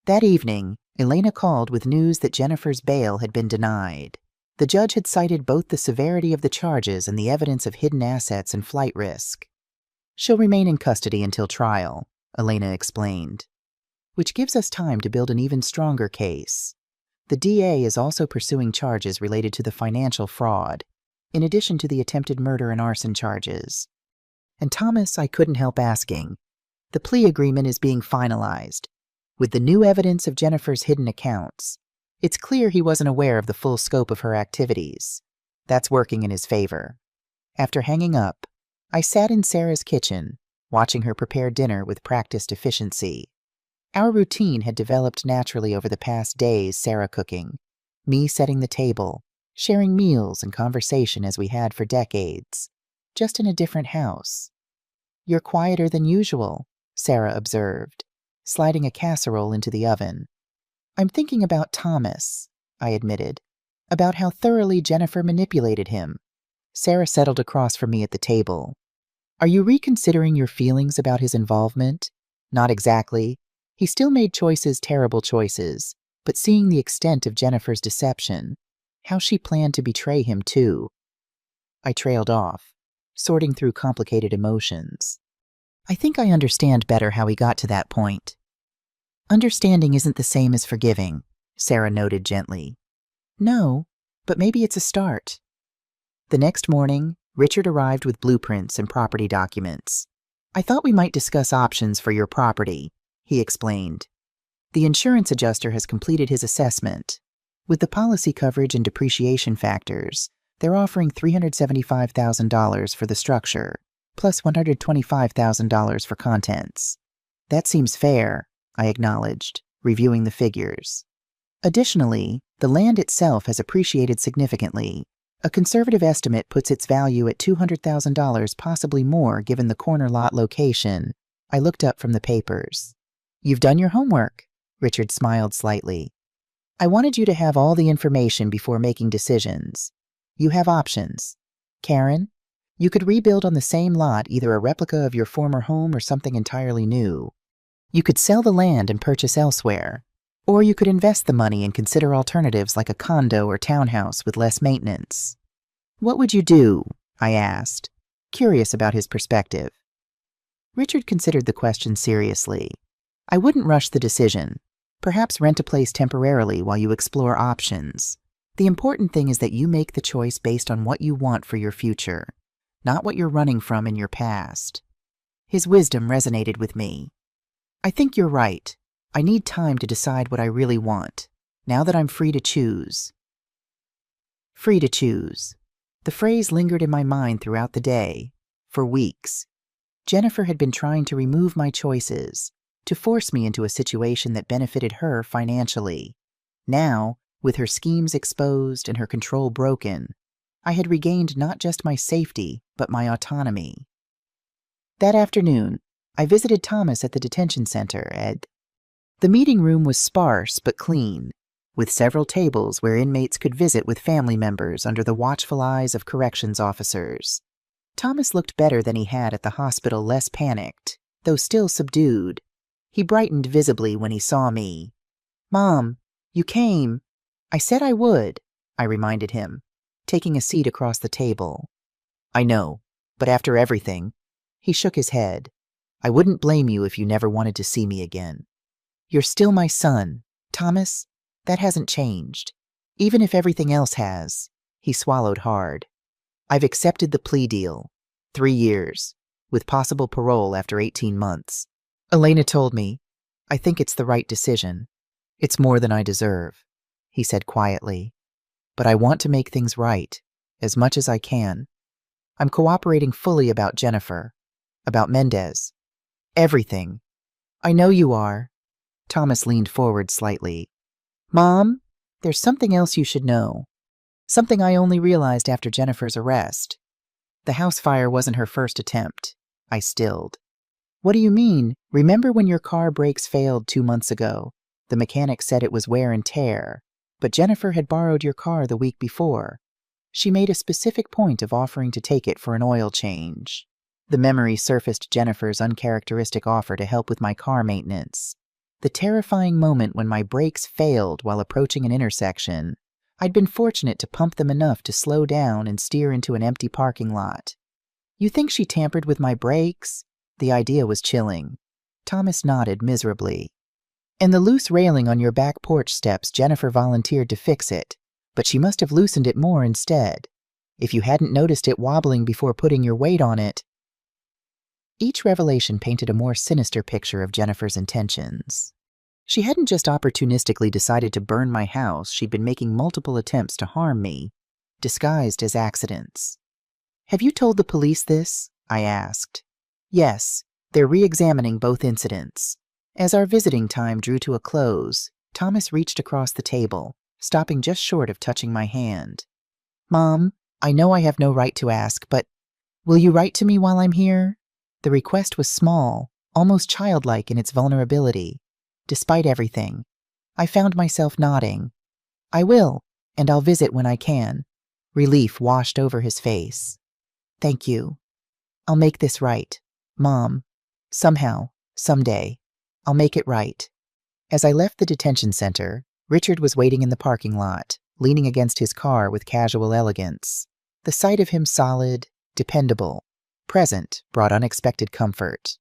S1: That evening, Elena called with news that Jennifer's bail had been denied. The judge had cited both the severity of the charges and the evidence of hidden assets and flight risk. She'll remain in custody until trial, Elena explained, which gives us time to build an even stronger case. The DA is also pursuing charges related to the financial fraud, in addition to the attempted murder and arson charges. And Thomas, I couldn't help asking. The plea agreement is being finalized. With the new evidence of Jennifer's hidden accounts, it's clear he wasn't aware of the full scope of her activities. That's working in his favor. After hanging up, I sat in Sarah's kitchen, watching her prepare dinner with practiced efficiency. Our routine had developed naturally over the past days, Sarah cooking, me setting the table, sharing meals and conversation as we had for decades, just in a different house. You're quieter than usual, Sarah observed, sliding a casserole into the oven. I'm thinking about Thomas, I admitted, about how thoroughly Jennifer manipulated him. Sarah settled across from me at the table. Are you reconsidering your feelings about his involvement? Not exactly. He still made choices, terrible choices, but seeing the extent of Jennifer's deception, how she planned to betray him too. I trailed off, sorting through complicated emotions. I think I understand better how he got to that point. Understanding isn't the same as forgiving, Sarah noted gently. No, but maybe it's a start. The next morning, Richard arrived with blueprints and property documents. I thought we might discuss options for your property, he explained. The insurance adjuster has completed his assessment. With the policy coverage and depreciation factors, they're offering $375,000 for the structure, plus $125,000 for contents. That seems fair, I acknowledged, reviewing the figures. Additionally, the land itself has appreciated significantly. A conservative estimate puts its value at $200,000, possibly more given the corner lot location. I looked up from the papers. You've done your homework, Richard smiled slightly. I wanted you to have all the information before making decisions. You have options. Karen, you could rebuild on the same lot, either a replica of your former home or something entirely new. You could sell the land and purchase elsewhere. Or you could invest the money and consider alternatives like a condo or townhouse with less maintenance. What would you do? I asked, curious about his perspective. Richard considered the question seriously. I wouldn't rush the decision. Perhaps rent a place temporarily while you explore options. The important thing is that you make the choice based on what you want for your future, not what you're running from in your past. His wisdom resonated with me. I think you're right. I need time to decide what I really want, now that I'm free to choose. Free to choose. The phrase lingered in my mind throughout the day, for weeks. Jennifer had been trying to remove my choices, to force me into a situation that benefited her financially. Now, with her schemes exposed and her control broken, I had regained not just my safety, but my autonomy. That afternoon, I visited Thomas at the detention center. The meeting room was sparse but clean, with several tables where inmates could visit with family members under the watchful eyes of corrections officers. Thomas looked better than he had at the hospital, less panicked, though still subdued. He brightened visibly when he saw me. "Mom, you came." "I said I would," I reminded him, taking a seat across the table. "I know, but after everything," he shook his head, "I wouldn't blame you if you never wanted to see me again. You're still my son, Thomas. That hasn't changed, even if everything else has." He swallowed hard. "I've accepted the plea deal. 3 years, with possible parole after 18 months. Elena told me, I think it's the right decision. It's more than I deserve," he said quietly. "But I want to make things right, as much as I can. I'm cooperating fully about Jennifer, about Mendez. Everything." "I know you are." Thomas leaned forward slightly. "Mom, there's something else you should know. Something I only realized after Jennifer's arrest. The house fire wasn't her first attempt," I stilled. "What do you mean? Remember when your car brakes failed 2 months ago? The mechanic said it was wear and tear, but Jennifer had borrowed your car the week before. She made a specific point of offering to take it for an oil change." The memory surfaced Jennifer's uncharacteristic offer to help with my car maintenance. The terrifying moment when my brakes failed while approaching an intersection. I'd been fortunate to pump them enough to slow down and steer into an empty parking lot. "You think she tampered with my brakes?" The idea was chilling. Thomas nodded miserably. "And the loose railing on your back porch steps, Jennifer volunteered to fix it, but she must have loosened it more instead. If you hadn't noticed it wobbling before putting your weight on it." Each revelation painted a more sinister picture of Jennifer's intentions. She hadn't just opportunistically decided to burn my house, she'd been making multiple attempts to harm me, disguised as accidents. "Have you told the police this?" I asked. "Yes, they're re-examining both incidents." As our visiting time drew to a close, Thomas reached across the table, stopping just short of touching my hand. "Mom, I know I have no right to ask, but will you write to me while I'm here?" The request was small, almost childlike in its vulnerability. Despite everything, I found myself nodding. "I will, and I'll visit when I can." Relief washed over his face. "Thank you. I'll make this right, Mom. Somehow, someday, I'll make it right." As I left the detention center, Richard was waiting in the parking lot, leaning against his car with casual elegance. The sight of him solid, dependable, present brought unexpected comfort.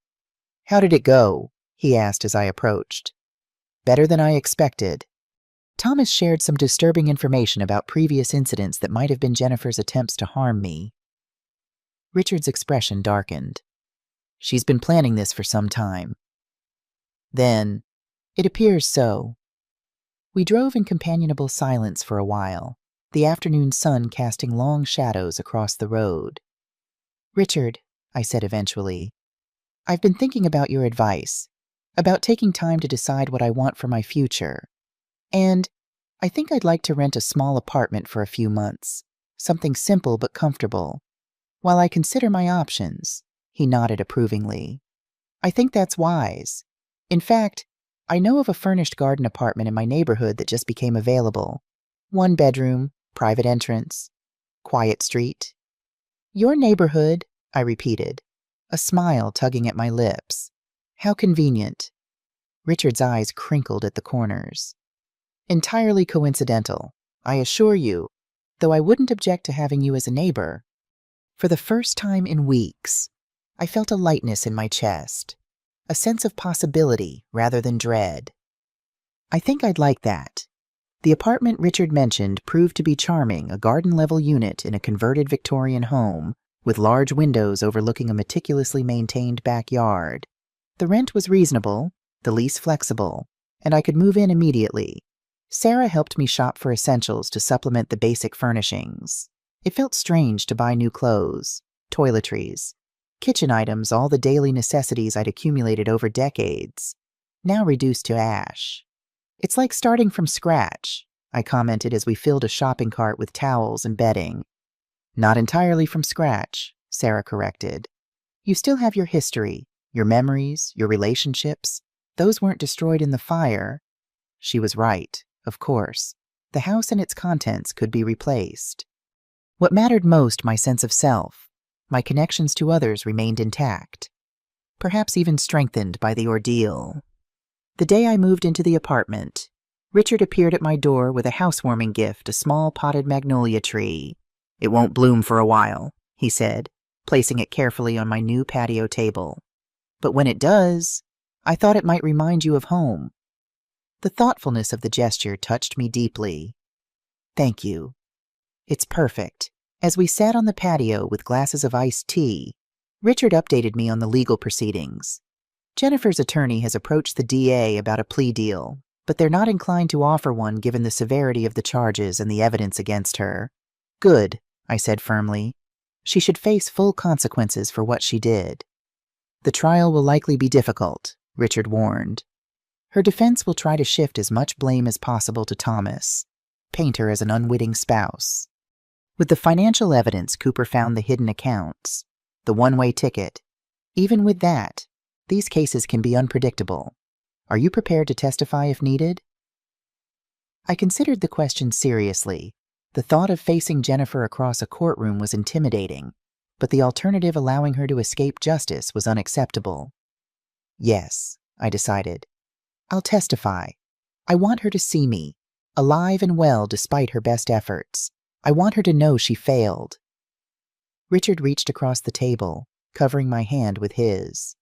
S1: "How did it go?" he asked as I approached. "Better than I expected." Thomas shared some disturbing information about previous incidents that might have been Jennifer's attempts to harm me. Richard's expression darkened. "She's been planning this for some time." Then, "It appears so." We drove in companionable silence for a while, the afternoon sun casting long shadows across the road. "Richard," I said eventually, "I've been thinking about your advice, about taking time to decide what I want for my future. And I think I'd like to rent a small apartment for a few months, something simple but comfortable. While I consider my options," he nodded approvingly. "I think that's wise. In fact, I know of a furnished garden apartment in my neighborhood that just became available. 1 bedroom, private entrance, quiet street." "Your neighborhood," I repeated, a smile tugging at my lips. "How convenient." Richard's eyes crinkled at the corners. "Entirely coincidental, I assure you, though I wouldn't object to having you as a neighbor." For the first time in weeks, I felt a lightness in my chest, a sense of possibility rather than dread. "I think I'd like that." The apartment Richard mentioned proved to be charming, a garden-level unit in a converted Victorian home, with large windows overlooking a meticulously maintained backyard. The rent was reasonable, the lease flexible, and I could move in immediately. Sarah helped me shop for essentials to supplement the basic furnishings. It felt strange to buy new clothes, toiletries, kitchen items, all the daily necessities I'd accumulated over decades, now reduced to ash. "It's like starting from scratch," I commented as we filled a shopping cart with towels and bedding. Not entirely from scratch, Sarah corrected. You still have your history, your memories, your relationships. Those weren't destroyed in the fire. She was right, of course. The house and its contents could be replaced. What mattered most, my sense of self, my connections to others, remained intact, perhaps even strengthened by the ordeal. The day I moved into the apartment, Richard appeared at my door with a housewarming gift, a small potted magnolia tree. It won't bloom for a while, he said, placing it carefully on my new patio table. But when it does, I thought it might remind you of home. The thoughtfulness of the gesture touched me deeply. Thank you. It's perfect. As we sat on the patio with glasses of iced tea, Richard updated me on the legal proceedings. Jennifer's attorney has approached the DA about a plea deal, but they're not inclined to offer one given the severity of the charges and the evidence against her. Good, I said firmly. She should face full consequences for what she did. The trial will likely be difficult, Richard warned. Her defense will try to shift as much blame as possible to Thomas, paint her as an unwitting spouse. With the financial evidence, Cooper found the hidden accounts, the one-way ticket. Even with that, these cases can be unpredictable. Are you prepared to testify if needed? I considered the question seriously. The thought of facing Jennifer across a courtroom was intimidating, but the alternative, allowing her to escape justice, was unacceptable. Yes, I decided. I'll testify. I want her to see me, alive and well despite her best efforts. I want her to know she failed. Richard reached across the table, covering my hand with his.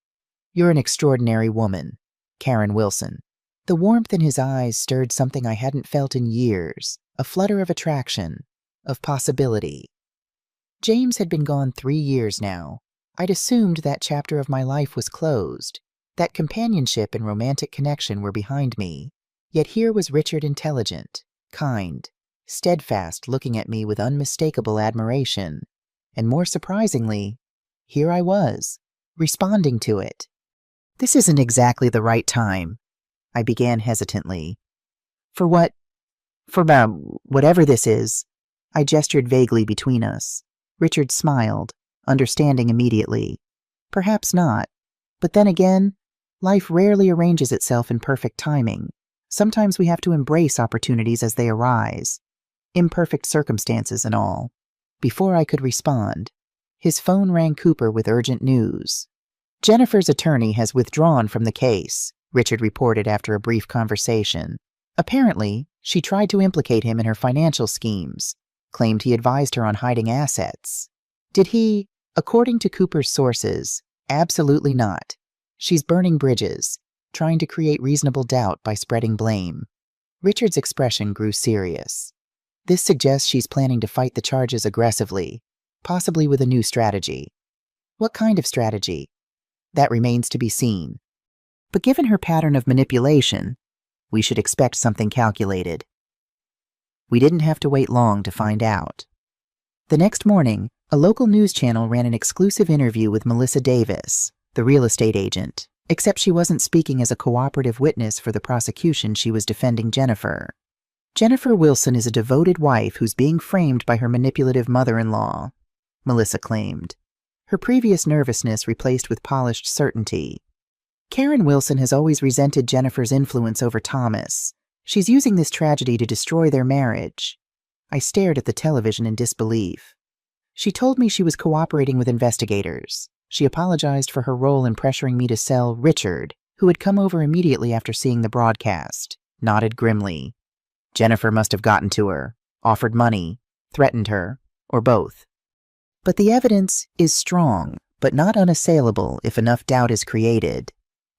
S1: You're an extraordinary woman, Karen Wilson. The warmth in his eyes stirred something I hadn't felt in years, a flutter of attraction, of possibility. James had been gone 3 years now. I'd assumed that chapter of my life was closed, that companionship and romantic connection were behind me. Yet here was Richard, intelligent, kind, steadfast, looking at me with unmistakable admiration. And more surprisingly, here I was, responding to it. This isn't exactly the right time, I began hesitantly. For what? For whatever this is. I gestured vaguely between us. Richard smiled, understanding immediately. Perhaps not. But then again, life rarely arranges itself in perfect timing. Sometimes we have to embrace opportunities as they arise. Imperfect circumstances and all. Before I could respond, his phone rang Cooper with urgent news. Jennifer's attorney has withdrawn from the case, Richard reported after a brief conversation. Apparently, she tried to implicate him in her financial schemes, claimed he advised her on hiding assets. Did he? According to Cooper's sources, absolutely not. She's burning bridges, trying to create reasonable doubt by spreading blame. Richard's expression grew serious. This suggests she's planning to fight the charges aggressively, possibly with a new strategy. What kind of strategy? That remains to be seen. But given her pattern of manipulation, we should expect something calculated. We didn't have to wait long to find out. The next morning, a local news channel ran an exclusive interview with Melissa Davis, the real estate agent, except she wasn't speaking as a cooperative witness for the prosecution. She was defending Jennifer. Jennifer Wilson is a devoted wife who's being framed by her manipulative mother-in-law, Melissa claimed, her previous nervousness replaced with polished certainty. Karen Wilson has always resented Jennifer's influence over Thomas. She's using this tragedy to destroy their marriage. I stared at the television in disbelief. She told me she was cooperating with investigators. She apologized for her role in pressuring me to sell Richard, who had come over immediately after seeing the broadcast, nodded grimly. Jennifer must have gotten to her, offered money, threatened her, or both. But the evidence is strong, but not unassailable if enough doubt is created.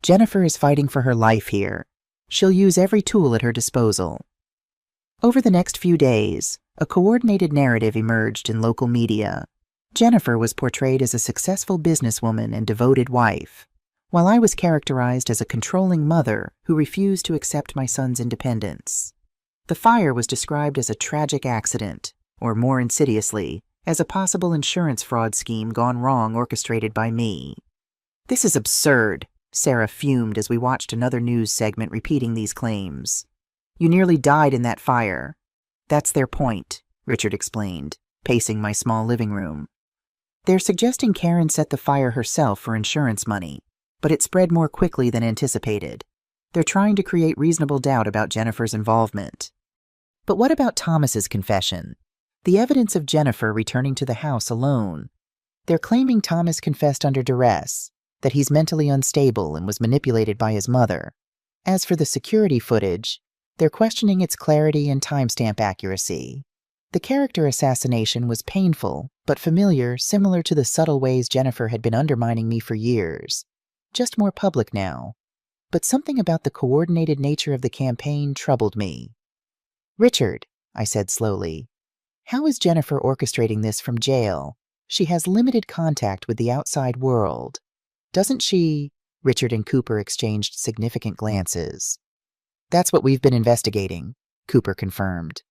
S1: Jennifer is fighting for her life here. She'll use every tool at her disposal. Over the next few days, a coordinated narrative emerged in local media. Jennifer was portrayed as a successful businesswoman and devoted wife, while I was characterized as a controlling mother who refused to accept my son's independence. The fire was described as a tragic accident, or more insidiously, as a possible insurance fraud scheme gone wrong orchestrated by me. This is absurd, Sarah fumed as we watched another news segment repeating these claims. You nearly died in that fire. That's their point, Richard explained. pacing my small living room. They're suggesting Karen set the fire herself for insurance money, but it spread more quickly than anticipated. They're trying to create reasonable doubt about Jennifer's involvement. But what about Thomas's confession? The evidence of Jennifer returning to the house alone. They're claiming Thomas confessed under duress, that he's mentally unstable and was manipulated by his mother. As for the security footage, they're questioning its clarity and timestamp accuracy. The character assassination was painful, but familiar, similar to the subtle ways Jennifer had been undermining me for years. Just more public now. But something about the coordinated nature of the campaign troubled me. "Richard," I said slowly, "how is Jennifer orchestrating this from jail? She has limited contact with the outside world. Doesn't she?" Richard and Cooper exchanged significant glances. "That's what we've been investigating," Cooper confirmed.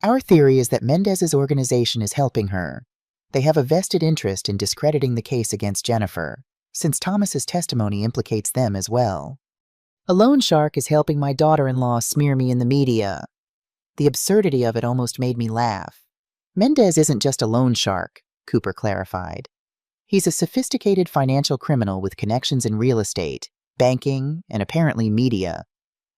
S1: "Our theory is that Mendez's organization is helping her. They have a vested interest in discrediting the case against Jennifer, since Thomas's testimony implicates them as well. A loan shark is helping my daughter-in-law smear me in the media." The absurdity of it almost made me laugh. "Mendez isn't just a loan shark," Cooper clarified. "He's a sophisticated financial criminal with connections in real estate, banking, and apparently media.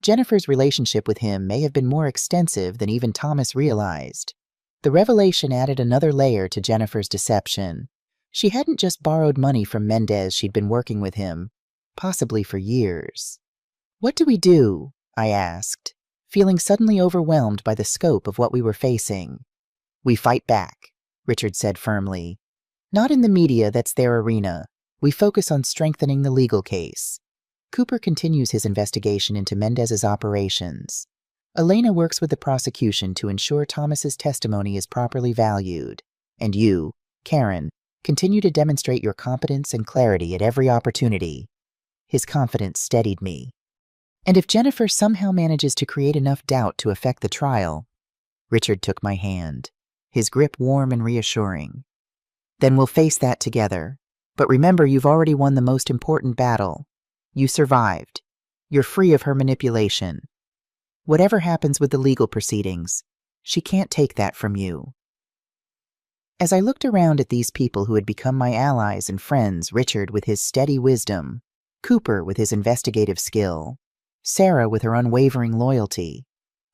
S1: Jennifer's relationship with him may have been more extensive than even Thomas realized." The revelation added another layer to Jennifer's deception. She hadn't just borrowed money from Mendez, she'd been working with him, possibly for years. "What do we do?" I asked, feeling suddenly overwhelmed by the scope of what we were facing. "We fight back," Richard said firmly. "Not in the media, that's their arena. We focus on strengthening the legal case." Cooper continues his investigation into Mendez's operations. Elena works with the prosecution to ensure Thomas's testimony is properly valued. And you, Karen, continue to demonstrate your competence and clarity at every opportunity. His confidence steadied me. "And if Jennifer somehow manages to create enough doubt to affect the trial," Richard took my hand, his grip warm and reassuring, "then we'll face that together. But remember, you've already won the most important battle. You survived. You're free of her manipulation. Whatever happens with the legal proceedings, she can't take that from you." As I looked around at these people who had become my allies and friends, Richard with his steady wisdom, Cooper with his investigative skill, Sarah with her unwavering loyalty,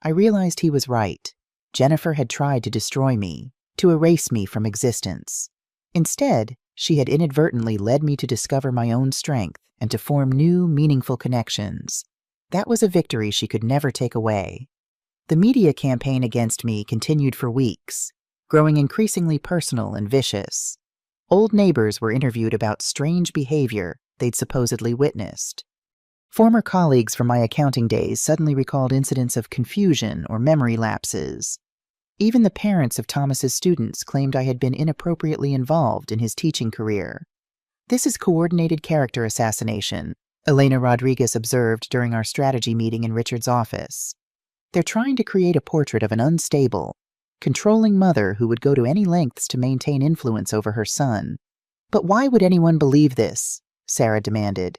S1: I realized he was right. Jennifer had tried to destroy me, to erase me from existence. Instead, she had inadvertently led me to discover my own strength and to form new, meaningful connections. That was a victory she could never take away. The media campaign against me continued for weeks, growing increasingly personal and vicious. Old neighbors were interviewed about strange behavior they'd supposedly witnessed. Former colleagues from my accounting days suddenly recalled incidents of confusion or memory lapses. Even the parents of Thomas's students claimed I had been inappropriately involved in his teaching career. "This is coordinated character assassination," Elena Rodriguez observed during our strategy meeting in Richard's office. "They're trying to create a portrait of an unstable, controlling mother who would go to any lengths to maintain influence over her son." "But why would anyone believe this?" Sarah demanded.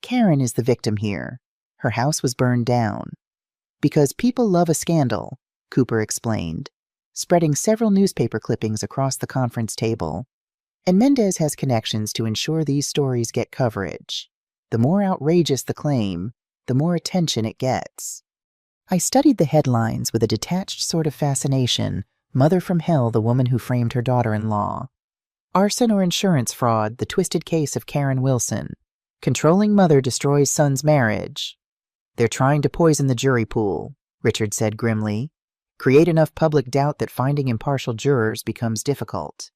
S1: "Karen is the victim here. Her house was burned down." "Because people love a scandal," Cooper explained, spreading several newspaper clippings across the conference table. "And Mendez has connections to ensure these stories get coverage. The more outrageous the claim, the more attention it gets." I studied the headlines with a detached sort of fascination. "Mother from Hell, the woman who framed her daughter-in-law." "Arson or insurance fraud, the twisted case of Karen Wilson." "Controlling mother destroys son's marriage." "They're trying to poison the jury pool," Richard said grimly. "Create enough public doubt that finding impartial jurors becomes difficult."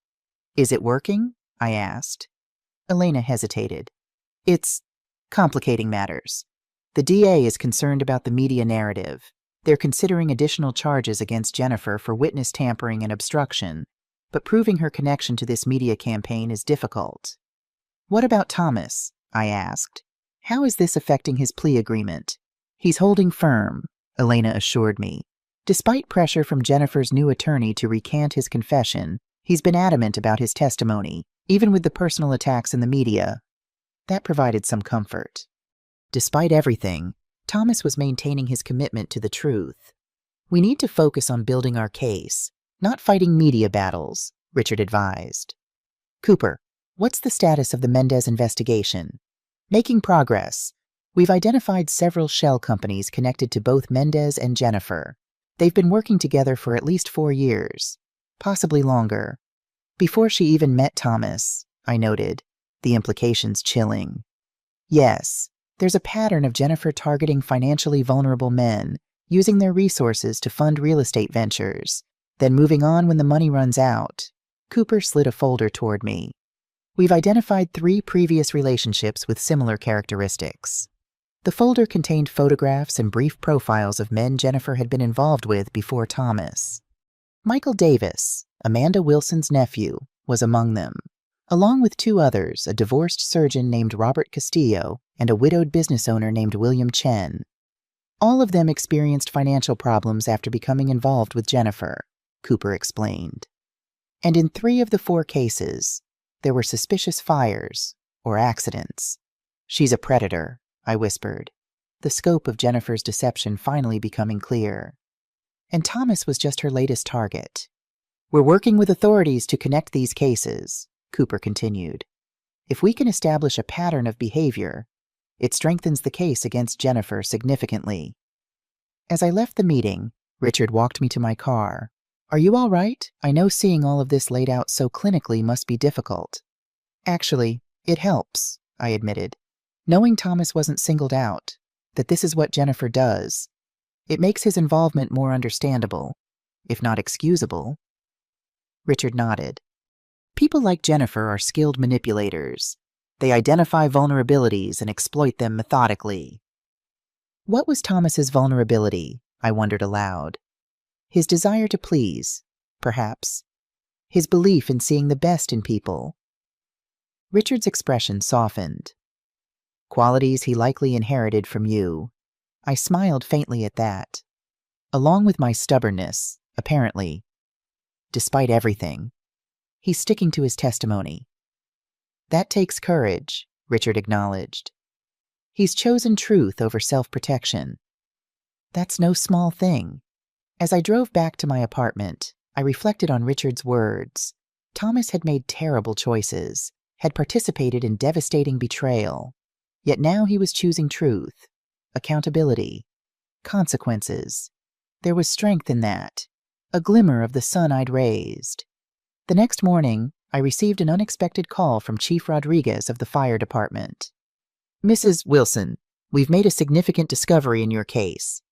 S1: "Is it working?" I asked. Elena hesitated. "It's complicating matters. The DA is concerned about the media narrative. They're considering additional charges against Jennifer for witness tampering and obstruction, but proving her connection to this media campaign is difficult." "What about Thomas?" I asked. "How is this affecting his plea agreement?" "He's holding firm," Elena assured me. "Despite pressure from Jennifer's new attorney to recant his confession, he's been adamant about his testimony, even with the personal attacks in the media." That provided some comfort. Despite everything, Thomas was maintaining his commitment to the truth. "We need to focus on building our case, Not fighting media battles, Richard advised. Cooper, what's the status of the Mendez investigation? Making progress. We've identified several shell companies connected to both Mendez and Jennifer. They've been working together for at least 4 years, possibly longer. Before she even met Thomas, I noted, the implications chilling. Yes, there's a pattern of Jennifer targeting financially vulnerable men, using their resources to fund real estate ventures, then moving on when the money runs out. Cooper slid a folder toward me. We've identified 3 previous relationships with similar characteristics. The folder contained photographs and brief profiles of men Jennifer had been involved with before Thomas. Michael Davis, Amanda Wilson's nephew, was among them, along with 2 others, a divorced surgeon named Robert Castillo and a widowed business owner named William Chen. All of them experienced financial problems after becoming involved with Jennifer, Cooper explained. And in 3 of the 4 cases, there were suspicious fires or accidents. She's a predator, I whispered, the scope of Jennifer's deception finally becoming clear. And Thomas was just her latest target. We're working with authorities to connect these cases, Cooper continued. If we can establish a pattern of behavior, it strengthens the case against Jennifer significantly. As I left the meeting, Richard walked me to my car. Are you all right? I know seeing all of this laid out so clinically must be difficult. Actually, it helps, I admitted. Knowing Thomas wasn't singled out, that this is what Jennifer does, it makes his involvement more understandable, if not excusable. Richard nodded. People like Jennifer are skilled manipulators. They identify vulnerabilities and exploit them methodically. What was Thomas's vulnerability? I wondered aloud. His desire to please, perhaps. His belief in seeing the best in people. Richard's expression softened. Qualities he likely inherited from you. I smiled faintly at that. Along with my stubbornness, apparently. Despite everything. He's sticking to his testimony. That takes courage, Richard acknowledged. He's chosen truth over self-protection. That's no small thing. As I drove back to my apartment, I reflected on Richard's words. Thomas had made terrible choices, had participated in devastating betrayal. Yet now he was choosing truth, accountability, consequences. There was strength in that, a glimmer of the sun I'd raised. The next morning, I received an unexpected call from Chief Rodriguez of the fire department. Mrs. Wilson, we've made a significant discovery in your case.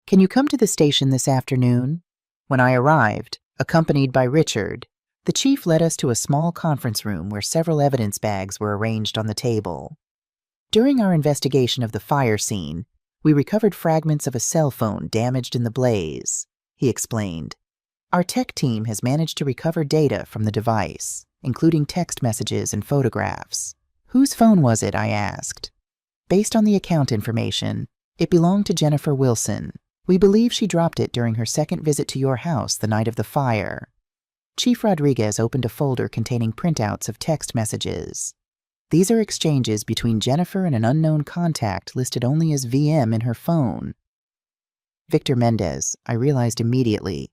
S1: Can you come to the station this afternoon? When I arrived, accompanied by Richard, the chief led us to a small conference room where several evidence bags were arranged on the table. During our investigation of the fire scene, we recovered fragments of a cell phone damaged in the blaze, he explained. Our tech team has managed to recover data from the device, including text messages and photographs. Whose phone was it? I asked. Based on the account information, it belonged to Jennifer Wilson. We believe she dropped it during her second visit to your house the night of the fire. Chief Rodriguez opened a folder containing printouts of text messages. These are exchanges between Jennifer and an unknown contact listed only as VM in her phone. Victor Mendez, I realized immediately.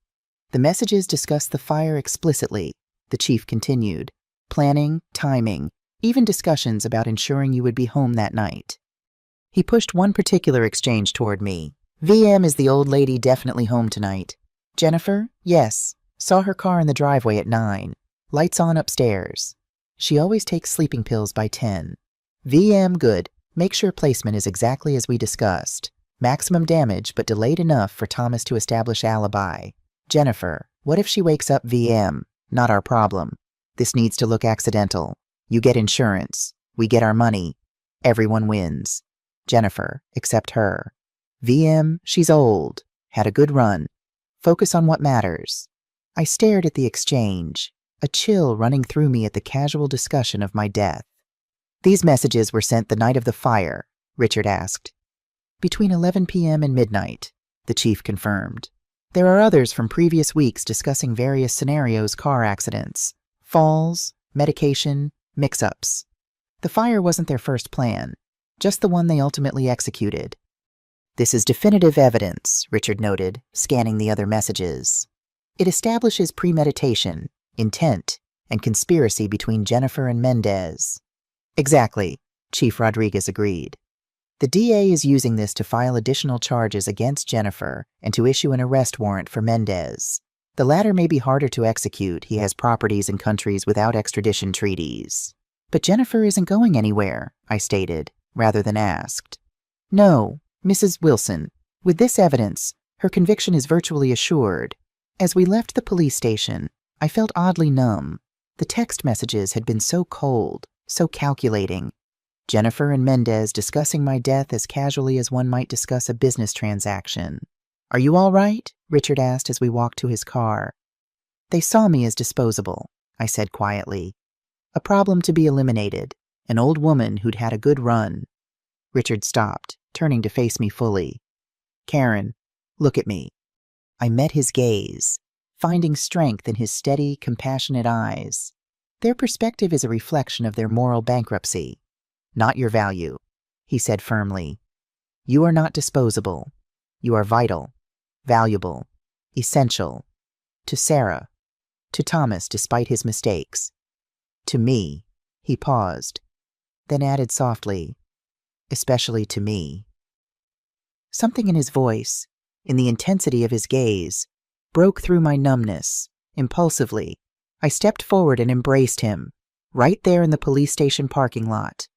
S1: The messages discussed the fire explicitly, the chief continued. Planning, timing, even discussions about ensuring you would be home that night. He pushed one particular exchange toward me. VM is the old lady definitely home tonight. Jennifer? Yes. Saw her car in the driveway at 9. Lights on upstairs. She always takes sleeping pills by 10. VM good. Make sure placement is exactly as we discussed. Maximum damage, but delayed enough for Thomas to establish alibi. Jennifer, what if she wakes up VM? Not our problem. This needs to look accidental. You get insurance. We get our money. Everyone wins. Jennifer, except her. VM, she's old. Had a good run. Focus on what matters. I stared at the exchange, a chill running through me at the casual discussion of my death. These messages were sent the night of the fire, Richard asked. Between 11 p.m. and midnight, the chief confirmed. There are others from previous weeks discussing various scenarios, car accidents, falls, medication, mix-ups. The fire wasn't their first plan, just the one they ultimately executed. This is definitive evidence, Richard noted, scanning the other messages. It establishes premeditation, intent, and conspiracy between Jennifer and Mendez. Exactly, Chief Rodriguez agreed. The DA is using this to file additional charges against Jennifer and to issue an arrest warrant for Mendez. The latter may be harder to execute. He has properties in countries without extradition treaties. But Jennifer isn't going anywhere, I stated, rather than asked. No, Mrs. Wilson. With this evidence, her conviction is virtually assured. As we left the police station, I felt oddly numb. The text messages had been so cold, so calculating. Jennifer and Mendez discussing my death as casually as one might discuss a business transaction. Are you all right? Richard asked as we walked to his car. They saw me as disposable, I said quietly. A problem to be eliminated, an old woman who'd had a good run. Richard stopped, turning to face me fully. Karen, look at me. I met his gaze, finding strength in his steady, compassionate eyes. Their perspective is a reflection of their moral bankruptcy. Not your value, he said firmly. You are not disposable. You are vital, valuable, essential. To Sarah, to Thomas despite his mistakes. To me, he paused, then added softly, especially to me. Something in his voice, in the intensity of his gaze, broke through my numbness. Impulsively, I stepped forward and embraced him, right there in the police station parking lot.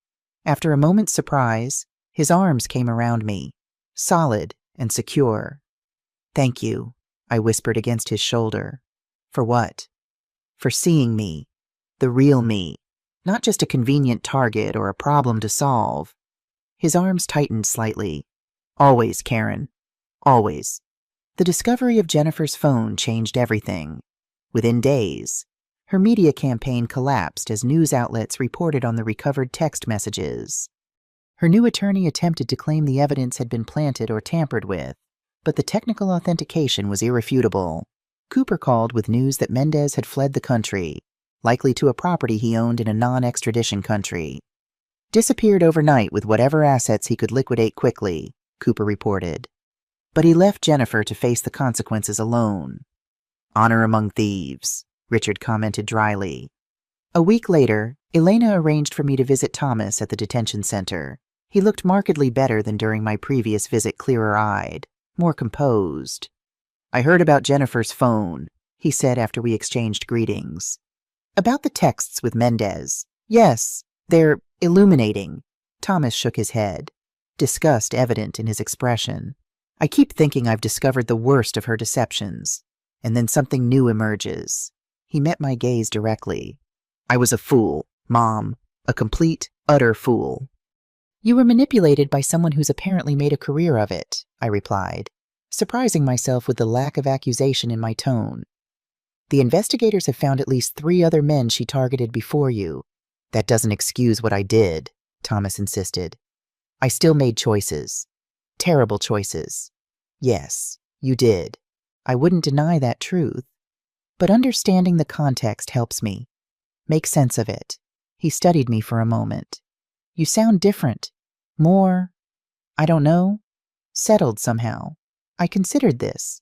S1: After a moment's surprise, his arms came around me, solid and secure. Thank you, I whispered against his shoulder. For what? For seeing me, the real me, not just a convenient target or a problem to solve. His arms tightened slightly. Always, Karen. Always. The discovery of Jennifer's phone changed everything. Within days, her media campaign collapsed as news outlets reported on the recovered text messages. Her new attorney attempted to claim the evidence had been planted or tampered with, but the technical authentication was irrefutable. Cooper called with news that Mendez had fled the country, likely to a property he owned in a non-extradition country. Disappeared overnight with whatever assets he could liquidate quickly, Cooper reported. But he left Jennifer to face the consequences alone. Honor among thieves, Richard commented dryly. A week later, Elena arranged for me to visit Thomas at the detention center. He looked markedly better than during my previous visit, clearer-eyed, more composed. I heard about Jennifer's phone, he said after we exchanged greetings. About the texts with Mendez. Yes, they're illuminating. Thomas shook his head, disgust evident in his expression. I keep thinking I've discovered the worst of her deceptions, and then something new emerges. He met my gaze directly. I was a fool, Mom, a complete, utter fool. You were manipulated by someone who's apparently made a career of it, I replied, surprising myself with the lack of accusation in my tone. The investigators have found at least 3 other men she targeted before you. That doesn't excuse what I did, Thomas insisted. I still made choices. Terrible choices. Yes, you did. I wouldn't deny that truth. But understanding the context helps me. Make sense of it. He studied me for a moment. You sound different. More, I don't know, settled somehow. I considered this.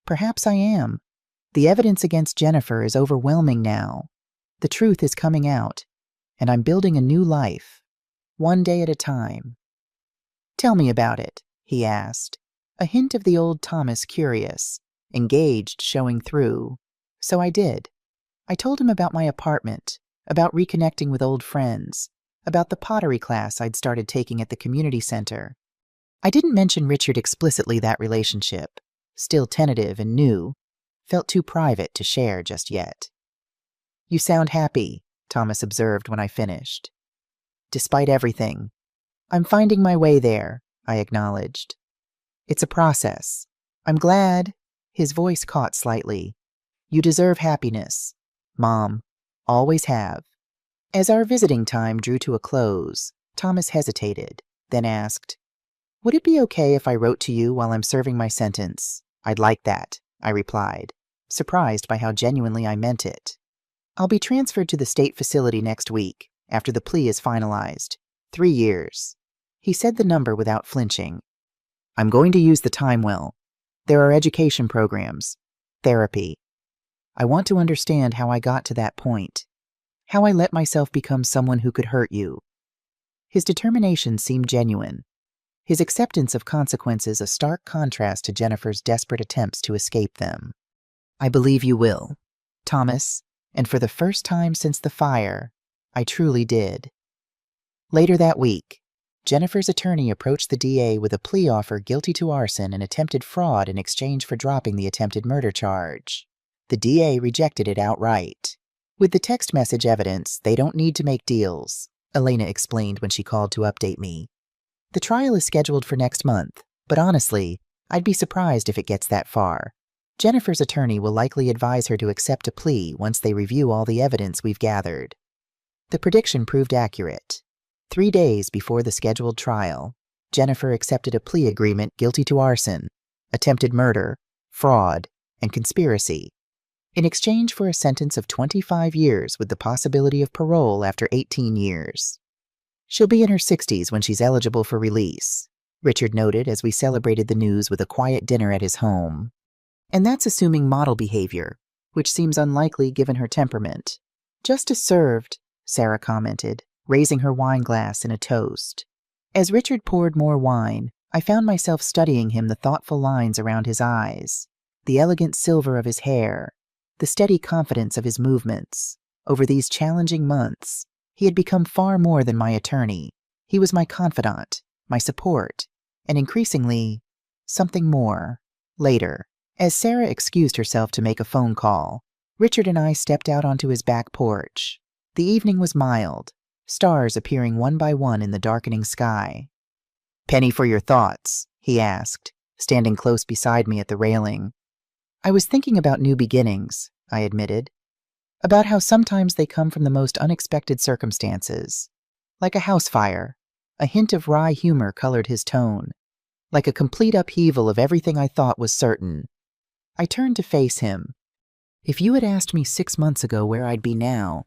S1: Perhaps I am. The evidence against Jennifer is overwhelming now. The truth is coming out, and I'm building a new life, one day at a time. Tell me about it, he asked, a hint of the old Thomas curious, engaged showing through. So I did. I told him about my apartment, about reconnecting with old friends, about the pottery class I'd started taking at the community center. I didn't mention Richard explicitly. That relationship, still tentative and new, felt too private to share just yet. You sound happy, Thomas observed when I finished. Despite everything, I'm finding my way there, I acknowledged. It's a process. I'm glad. His voice caught slightly. You deserve happiness. Mom, always have. As our visiting time drew to a close, Thomas hesitated, then asked, Would it be okay if I wrote to you while I'm serving my sentence? I'd like that, I replied, surprised by how genuinely I meant it. I'll be transferred to the state facility next week, after the plea is finalized. 3 years. He said the number without flinching. I'm going to use the time well. There are education programs, therapy, I want to understand how I got to that point. How I let myself become someone who could hurt you." His determination seemed genuine. His acceptance of consequences a stark contrast to Jennifer's desperate attempts to escape them. "I believe you will, Thomas, and for the first time since the fire, I truly did." Later that week, Jennifer's attorney approached the DA with a plea offer guilty to arson and attempted fraud in exchange for dropping the attempted murder charge. The DA rejected it outright. "With the text message evidence, they don't need to make deals," Elena explained when she called to update me. "The trial is scheduled for next month, but honestly, I'd be surprised if it gets that far. Jennifer's attorney will likely advise her to accept a plea once they review all the evidence we've gathered." The prediction proved accurate. 3 days before the scheduled trial, Jennifer accepted a plea agreement guilty to arson, attempted murder, fraud, and conspiracy, in exchange for a sentence of 25 years with the possibility of parole after 18 years. "She'll be in her 60s when she's eligible for release," Richard noted as we celebrated the news with a quiet dinner at his home. "And that's assuming model behavior, which seems unlikely given her temperament." "Justice served," Sarah commented, raising her wine glass in a toast. As Richard poured more wine, I found myself studying him, the thoughtful lines around his eyes, the elegant silver of his hair, the steady confidence of his movements. Over these challenging months, he had become far more than my attorney. He was my confidant, my support, and increasingly, something more. Later, as Sarah excused herself to make a phone call, Richard and I stepped out onto his back porch. The evening was mild, stars appearing one by one in the darkening sky. "Penny for your thoughts?" he asked, standing close beside me at the railing. "I was thinking about new beginnings," I admitted. "About how sometimes they come from the most unexpected circumstances. Like a house fire, a hint of wry humor colored his tone. Like a complete upheaval of everything I thought was certain." I turned to face him. "If you had asked me 6 months ago where I'd be now,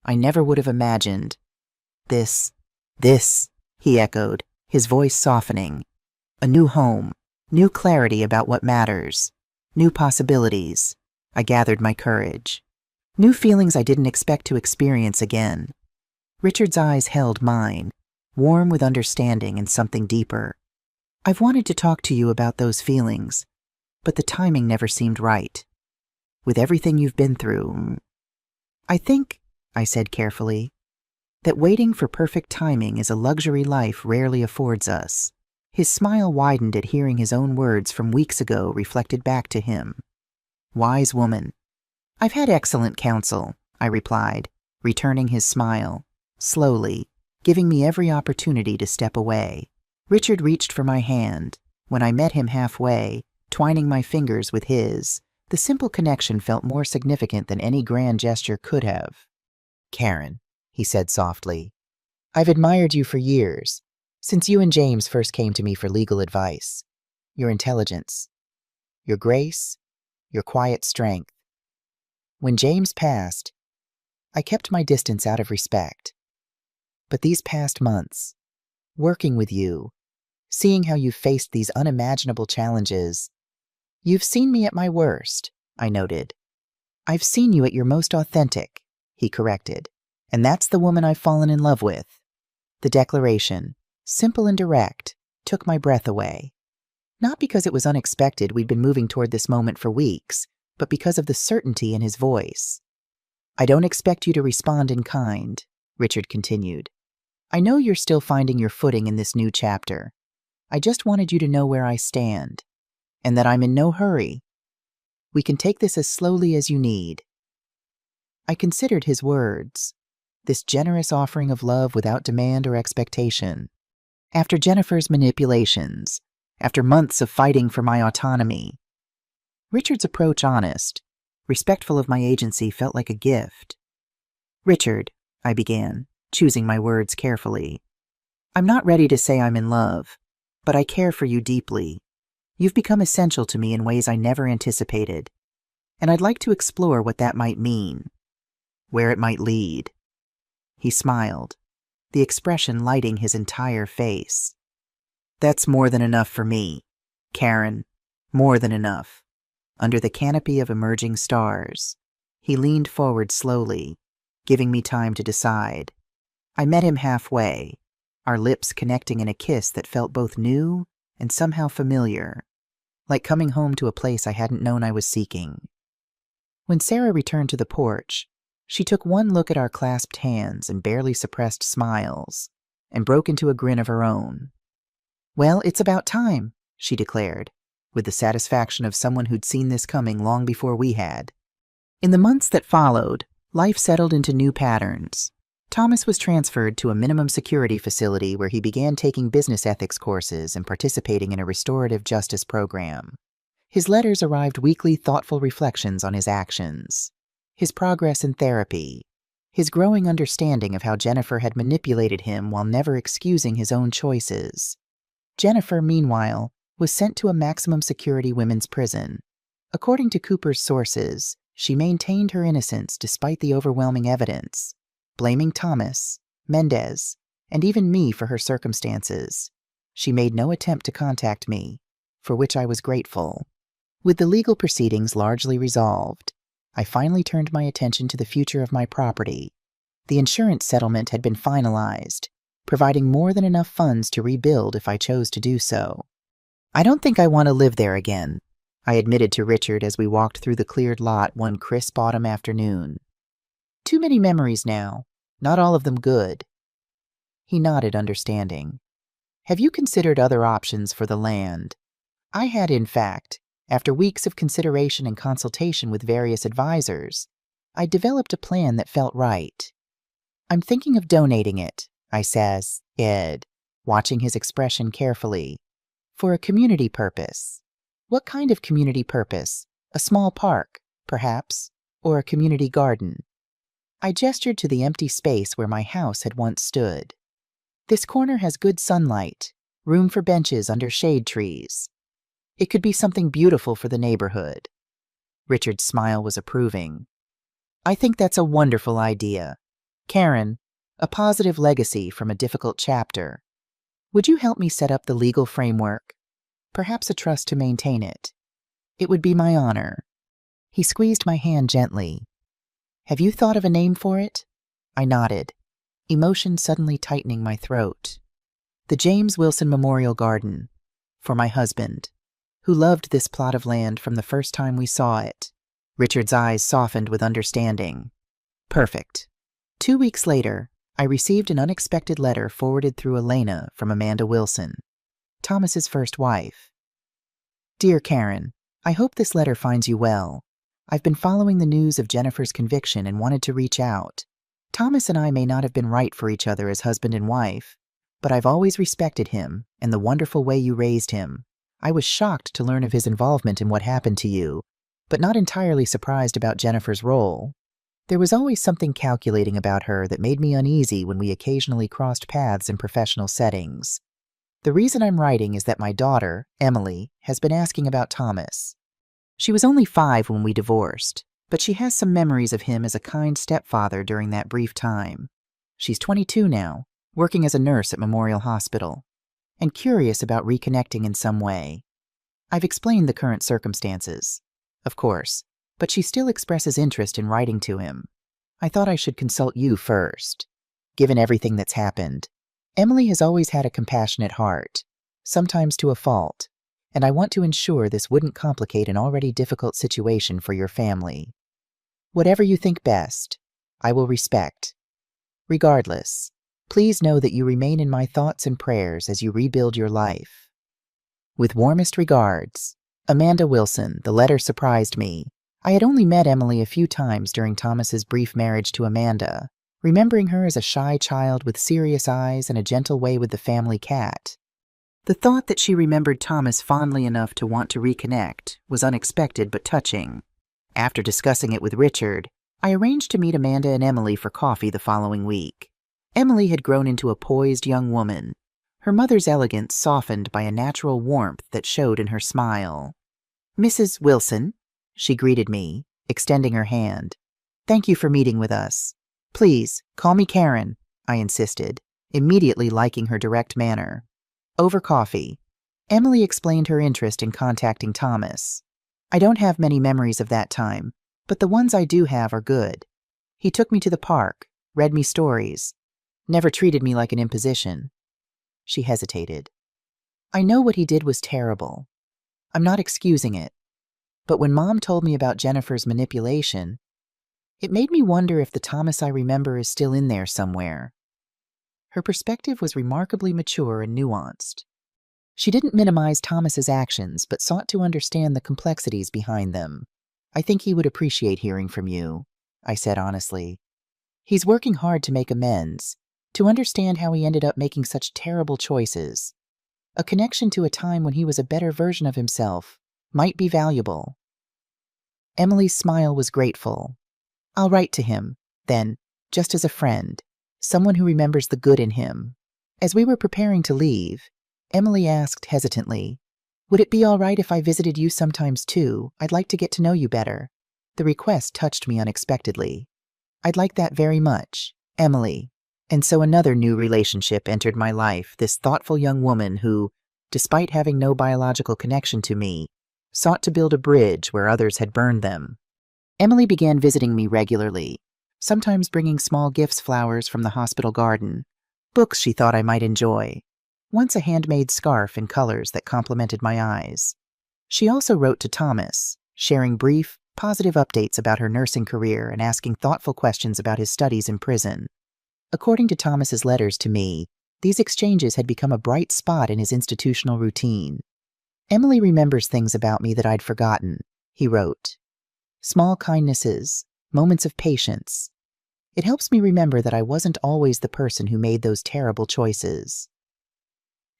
S1: I never would have imagined. This, he echoed, his voice softening. "A new home, new clarity about what matters, new possibilities." I gathered my courage. "New feelings I didn't expect to experience again." Richard's eyes held mine, warm with understanding and something deeper. "I've wanted to talk to you about those feelings, but the timing never seemed right. With everything you've been through, I think," I said carefully, "that waiting for perfect timing is a luxury life rarely affords us." His smile widened at hearing his own words from weeks ago reflected back to him. "Wise woman." "I've had excellent counsel," I replied, returning his smile, slowly, giving me every opportunity to step away. Richard reached for my hand. When I met him halfway, twining my fingers with his, the simple connection felt more significant than any grand gesture could have. "Karen," he said softly, "I've admired you for years, since you and James first came to me for legal advice. Your intelligence, your grace, your quiet strength. When James passed, I kept my distance out of respect. But these past months, working with you, seeing how you've faced these unimaginable challenges, you've seen me at my worst," I noted. "I've seen you at your most authentic," he corrected. "And that's the woman I've fallen in love with." The declaration, simple and direct, took my breath away. Not because it was unexpected we'd been moving toward this moment for weeks, but because of the certainty in his voice. "I don't expect you to respond in kind," Richard continued. "I know you're still finding your footing in this new chapter. I just wanted you to know where I stand, and that I'm in no hurry. We can take this as slowly as you need." I considered his words, this generous offering of love without demand or expectation. After Jennifer's manipulations, after months of fighting for my autonomy, Richard's approach honest, respectful of my agency, felt like a gift. "Richard," I began, choosing my words carefully, "I'm not ready to say I'm in love, but I care for you deeply. You've become essential to me in ways I never anticipated, and I'd like to explore what that might mean, where it might lead." He smiled, the expression lighting his entire face. "That's more than enough for me, Karen, more than enough." Under the canopy of emerging stars, He leaned forward slowly, giving me time to decide. I met him halfway, our lips connecting in a kiss that felt both new and somehow familiar, like coming home to a place I hadn't known I was seeking. When Sarah returned to the porch, she took one look at our clasped hands and barely suppressed smiles, and broke into a grin of her own. "Well, it's about time," she declared, with the satisfaction of someone who'd seen this coming long before we had. In the months that followed, life settled into new patterns. Thomas was transferred to a minimum security facility where he began taking business ethics courses and participating in a restorative justice program. His letters arrived weekly thoughtful reflections on his actions, his progress in therapy, his growing understanding of how Jennifer had manipulated him while never excusing his own choices. Jennifer, meanwhile, was sent to a maximum security women's prison. According to Cooper's sources, she maintained her innocence despite the overwhelming evidence, blaming Thomas, Mendez, and even me for her circumstances. She made no attempt to contact me, for which I was grateful. With the legal proceedings largely resolved, I finally turned my attention to the future of my property. The insurance settlement had been finalized, providing more than enough funds to rebuild if I chose to do so. "I don't think I want to live there again," I admitted to Richard as we walked through the cleared lot one crisp autumn afternoon. "Too many memories now, not all of them good." He nodded, understanding. "Have you considered other options for the land?" I had, in fact. After weeks of consideration and consultation with various advisors, I developed a plan that felt right. "I'm thinking of donating it," I says, watching his expression carefully. "For a community purpose." "What kind of community purpose? A small park, perhaps, or a community garden?" I gestured to the empty space where my house had once stood. "This corner has good sunlight, room for benches under shade trees. It could be something beautiful for the neighborhood." Richard's smile was approving. "I think that's a wonderful idea. Karen, a positive legacy from a difficult chapter. Would you help me set up the legal framework? Perhaps a trust to maintain it. It would be my honor." He squeezed my hand gently. "Have you thought of a name for it?" I nodded, emotion suddenly tightening my throat. "The James Wilson Memorial Garden, for my husband, who loved this plot of land from the first time we saw it." Richard's eyes softened with understanding. "Perfect." 2 weeks later, I received an unexpected letter forwarded through Elena from Amanda Wilson, Thomas's first wife. "Dear Karen, I hope this letter finds you well. I've been following the news of Jennifer's conviction and wanted to reach out. Thomas and I may not have been right for each other as husband and wife, but I've always respected him and the wonderful way you raised him. I was shocked to learn of his involvement in what happened to you, but not entirely surprised about Jennifer's role. There was always something calculating about her that made me uneasy when we occasionally crossed paths in professional settings. The reason I'm writing is that my daughter, Emily, has been asking about Thomas. She was only 5 when we divorced, but she has some memories of him as a kind stepfather during that brief time. She's 22 now, working as a nurse at Memorial Hospital, and curious about reconnecting in some way. I've explained the current circumstances, of course, but she still expresses interest in writing to him. I thought I should consult you first. Given everything that's happened, Emily has always had a compassionate heart, sometimes to a fault, and I want to ensure this wouldn't complicate an already difficult situation for your family. Whatever you think best, I will respect. Regardless, please know that you remain in my thoughts and prayers as you rebuild your life. With warmest regards, Amanda Wilson. The letter surprised me. I had only met Emily a few times during Thomas's brief marriage to Amanda, remembering her as a shy child with serious eyes and a gentle way with the family cat. The thought that she remembered Thomas fondly enough to want to reconnect was unexpected but touching. After discussing it with Richard, I arranged to meet Amanda and Emily for coffee the following week. Emily had grown into a poised young woman, her mother's elegance softened by a natural warmth that showed in her smile. "Mrs. Wilson," she greeted me, extending her hand. "Thank you for meeting with us. Please, call me Karen," I insisted, immediately liking her direct manner. Over coffee, Emily explained her interest in contacting Thomas. "I don't have many memories of that time, But the ones I do have are good. He took me to the park, read me stories, never treated me like an imposition. She hesitated. I know what he did was terrible. I'm not excusing it. But when Mom told me about Jennifer's manipulation, it made me wonder if the Thomas I remember is still in there somewhere. Her perspective was remarkably mature and nuanced. She didn't minimize Thomas's actions, but sought to understand the complexities behind them. I think he would appreciate hearing from you, I said honestly. He's working hard to make amends, to understand how he ended up making such terrible choices. A connection to a time when he was a better version of himself might be valuable. Emily's smile was grateful. I'll write to him, then, just as a friend, someone who remembers the good in him. As we were preparing to leave, Emily asked hesitantly, would it be all right if I visited you sometimes too? I'd like to get to know you better. The request touched me unexpectedly. I'd like that very much, Emily. And so another new relationship entered my life, this thoughtful young woman who, despite having no biological connection to me, sought to build a bridge where others had burned them. Emily began visiting me regularly, sometimes bringing small gifts, flowers from the hospital garden, books she thought I might enjoy, once a handmade scarf in colors that complemented my eyes. She also wrote to Thomas, sharing brief, positive updates about her nursing career and asking thoughtful questions about his studies in prison. According to Thomas's letters to me, these exchanges had become a bright spot in his institutional routine. Emily remembers things about me that I'd forgotten, he wrote. Small kindnesses, moments of patience. It helps me remember that I wasn't always the person who made those terrible choices.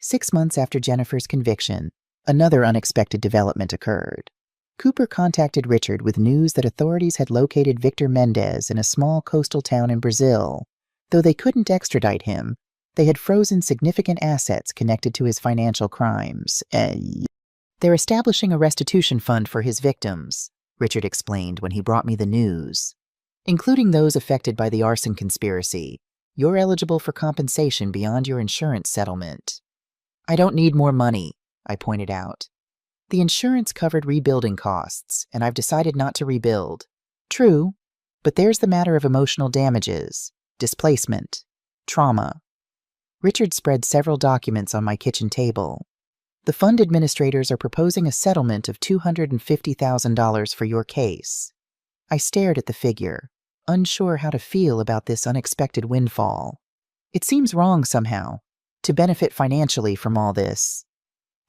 S1: 6 months after Jennifer's conviction, another unexpected development occurred. Cooper contacted Richard with news that authorities had located Victor Mendez in a small coastal town in Brazil. Though they couldn't extradite him, they had frozen significant assets connected to his financial crimes. They're establishing a restitution fund for his victims, Richard explained when he brought me the news. Including those affected by the arson conspiracy, you're eligible for compensation beyond your insurance settlement. I don't need more money, I pointed out. The insurance covered rebuilding costs, and I've decided not to rebuild. True, but there's the matter of emotional damages, displacement, trauma. Richard spread several documents on my kitchen table. The fund administrators are proposing a settlement of $250,000 for your case. I stared at the figure, unsure how to feel about this unexpected windfall. It seems wrong somehow, to benefit financially from all this.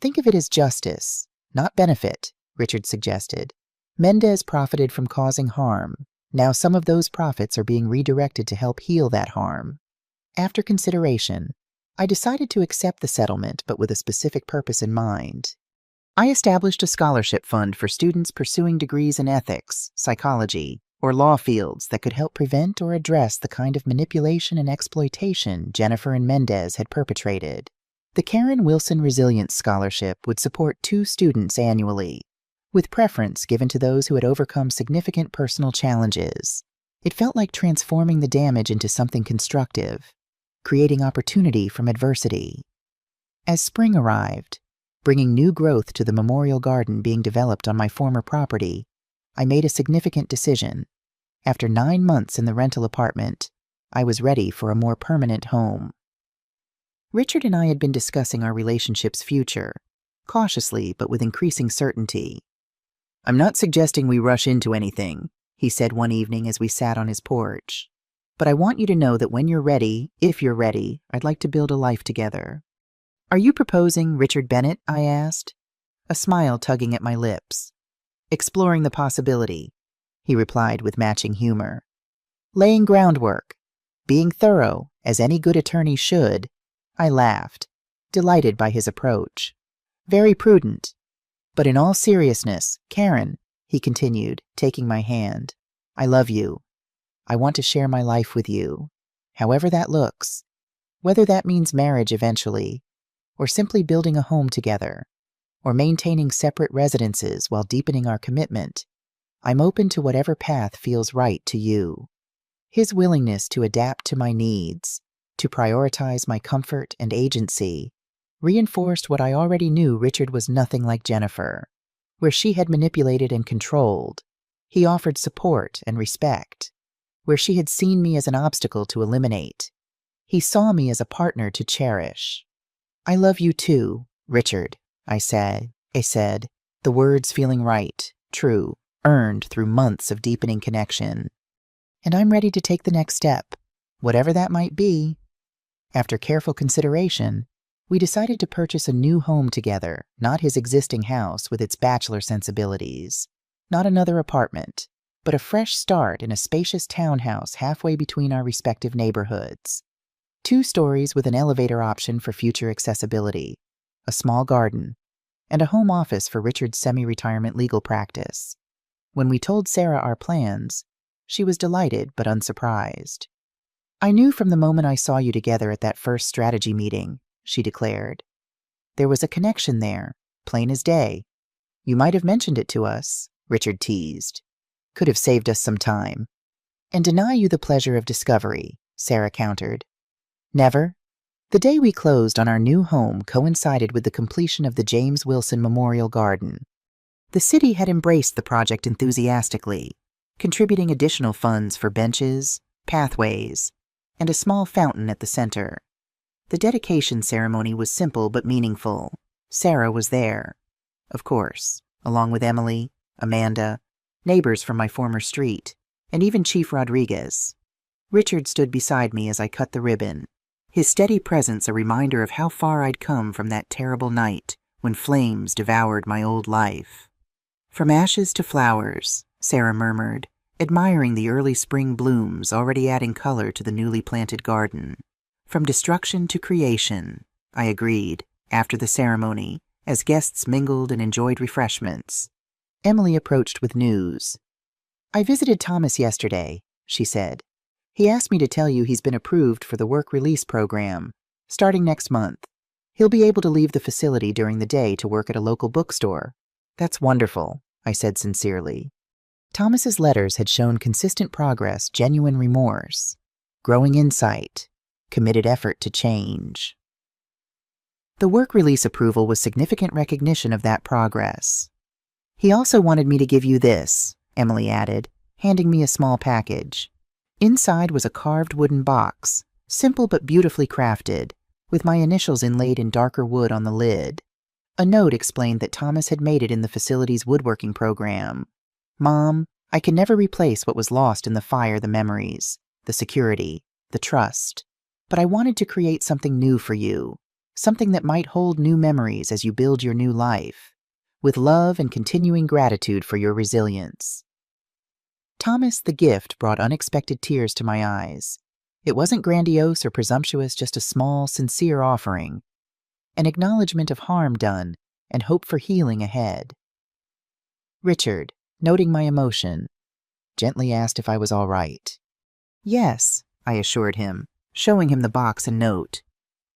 S1: Think of it as justice, not benefit, Richard suggested. Mendez profited from causing harm. Now some of those profits are being redirected to help heal that harm. After consideration, I decided to accept the settlement, but with a specific purpose in mind. I established a scholarship fund for students pursuing degrees in ethics, psychology, or law fields that could help prevent or address the kind of manipulation and exploitation Jennifer and Mendez had perpetrated. The Karen Wilson Resilience Scholarship would support 2 students annually, with preference given to those who had overcome significant personal challenges. It felt like transforming the damage into something constructive, creating opportunity from adversity. As spring arrived, bringing new growth to the memorial garden being developed on my former property, I made a significant decision. After 9 months in the rental apartment, I was ready for a more permanent home. Richard and I had been discussing our relationship's future, cautiously but with increasing certainty. I'm not suggesting we rush into anything, he said one evening as we sat on his porch. But I want you to know that when you're ready, if you're ready, I'd like to build a life together. Are you proposing Richard Bennett? I asked, a smile tugging at my lips. Exploring the possibility, he replied with matching humor. Laying groundwork, being thorough, as any good attorney should. I laughed, delighted by his approach. Very prudent. But in all seriousness, Karen, he continued, taking my hand, I love you. I want to share my life with you, however that looks, whether that means marriage eventually, or simply building a home together, or maintaining separate residences while deepening our commitment. I'm open to whatever path feels right to you. His willingness to adapt to my needs, to prioritize my comfort and agency, reinforced what I already knew. Richard was nothing like Jennifer. Where she had manipulated and controlled, He offered support and respect. Where she had seen me as an obstacle to eliminate, he saw me as a partner to cherish. "I love you too, Richard," I said, the words feeling right, true, earned through months of deepening connection. "And I'm ready to take the next step, whatever that might be." After careful consideration, we decided to purchase a new home together, not his existing house with its bachelor sensibilities, not another apartment, but a fresh start in a spacious townhouse halfway between our respective neighborhoods. 2 stories with an elevator option for future accessibility, a small garden, and a home office for Richard's semi-retirement legal practice. When we told Sarah our plans, she was delighted but unsurprised. "I knew from the moment I saw you together at that first strategy meeting," she declared. "There was a connection there, plain as day. You might have mentioned it to us," Richard teased. "Could have saved us some time." "And deny you the pleasure of discovery," Sarah countered. "Never." The day we closed on our new home coincided with the completion of the James Wilson Memorial Garden. The city had embraced the project enthusiastically, contributing additional funds for benches, pathways, and a small fountain at the center. The dedication ceremony was simple but meaningful. Sarah was there, of course, along with Emily, Amanda, neighbors from my former street, and even Chief Rodriguez. Richard stood beside me as I cut the ribbon, his steady presence a reminder of how far I'd come from that terrible night when flames devoured my old life. "From ashes to flowers," Sarah murmured, admiring the early spring blooms already adding color to the newly planted garden. "From destruction to creation," I agreed, after the ceremony, as guests mingled and enjoyed refreshments. Emily approached with news. "I visited Thomas yesterday," she said. "He asked me to tell you he's been approved for the work release program, starting next month. He'll be able to leave the facility during the day to work at a local bookstore." "That's wonderful," I said sincerely. Thomas's letters had shown consistent progress, genuine remorse, growing insight, committed effort to change. The work release approval was significant recognition of that progress. "He also wanted me to give you this," Emily added, handing me a small package. Inside was a carved wooden box, simple but beautifully crafted, with my initials inlaid in darker wood on the lid. A note explained that Thomas had made it in the facility's woodworking program. "Mom, I can never replace what was lost in the fire, the memories, the security, the trust. But I wanted to create something new for you, something that might hold new memories as you build your new life, with love and continuing gratitude for your resilience." Thomas, the gift, brought unexpected tears to my eyes. It wasn't grandiose or presumptuous, just a small, sincere offering, an acknowledgement of harm done and hope for healing ahead. Richard, noting my emotion, gently asked if I was all right. "Yes," I assured him, showing him the box and note.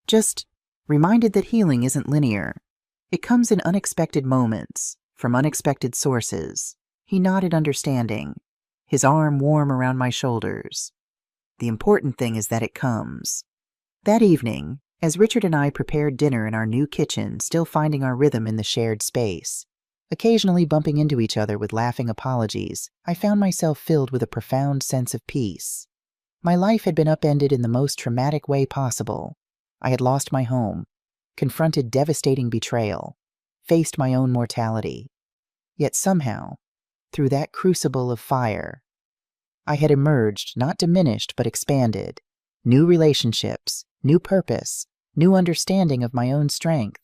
S1: "Just reminded that healing isn't linear. It comes in unexpected moments, from unexpected sources." He nodded understanding, his arm warm around my shoulders. "The important thing is that it comes." That evening, as Richard and I prepared dinner in our new kitchen, still finding our rhythm in the shared space, occasionally bumping into each other with laughing apologies, I found myself filled with a profound sense of peace. My life had been upended in the most traumatic way possible. I had lost my home, confronted devastating betrayal, faced my own mortality. Yet somehow, through that crucible of fire, I had emerged, not diminished, but expanded. New relationships, new purpose, new understanding of my own strength.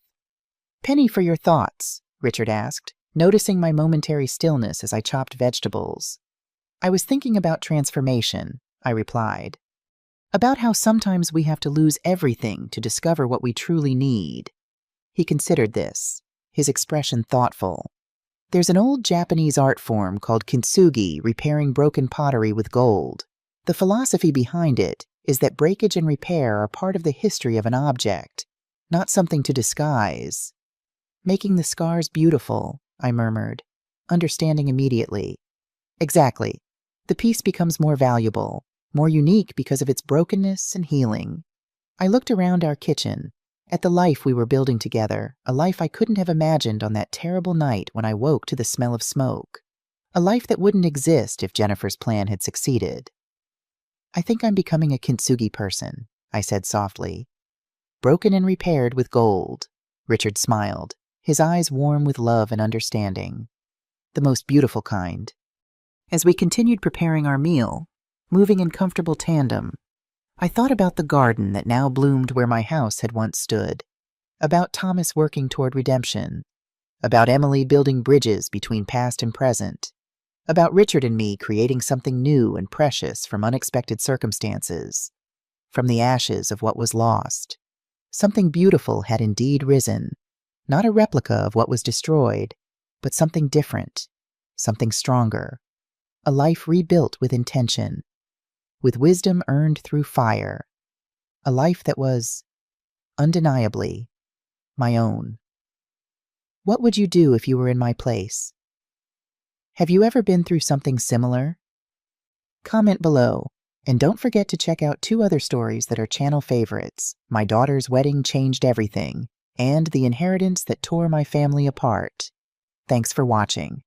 S1: "Penny, for your thoughts," Richard asked, noticing my momentary stillness as I chopped vegetables. "I was thinking about transformation," I replied. "About how sometimes we have to lose everything to discover what we truly need." He considered this, his expression thoughtful. "There's an old Japanese art form called kintsugi, repairing broken pottery with gold. The philosophy behind it is that breakage and repair are part of the history of an object, not something to disguise." "Making the scars beautiful," I murmured, understanding immediately. "Exactly. The piece becomes more valuable, more unique because of its brokenness and healing." I looked around our kitchen, at the life we were building together, a life I couldn't have imagined on that terrible night when I woke to the smell of smoke. A life that wouldn't exist if Jennifer's plan had succeeded. I think I'm becoming a kintsugi person, I said softly. Broken and repaired with gold. Richard smiled, his eyes warm with love and understanding. The most beautiful kind. As we continued preparing our meal, moving in comfortable tandem, I thought about the garden that now bloomed where my house had once stood, about Thomas working toward redemption, about Emily building bridges between past and present, about Richard and me creating something new and precious from unexpected circumstances, from the ashes of what was lost. Something beautiful had indeed risen, not a replica of what was destroyed, but something different, something stronger, a life rebuilt with intention, with wisdom earned through fire, a life that was, undeniably, my own. What would you do if you were in my place? Have you ever been through something similar? Comment below, and don't forget to check out 2 other stories that are channel favorites, My Daughter's Wedding Changed Everything, and The Inheritance That Tore My Family Apart. Thanks for watching.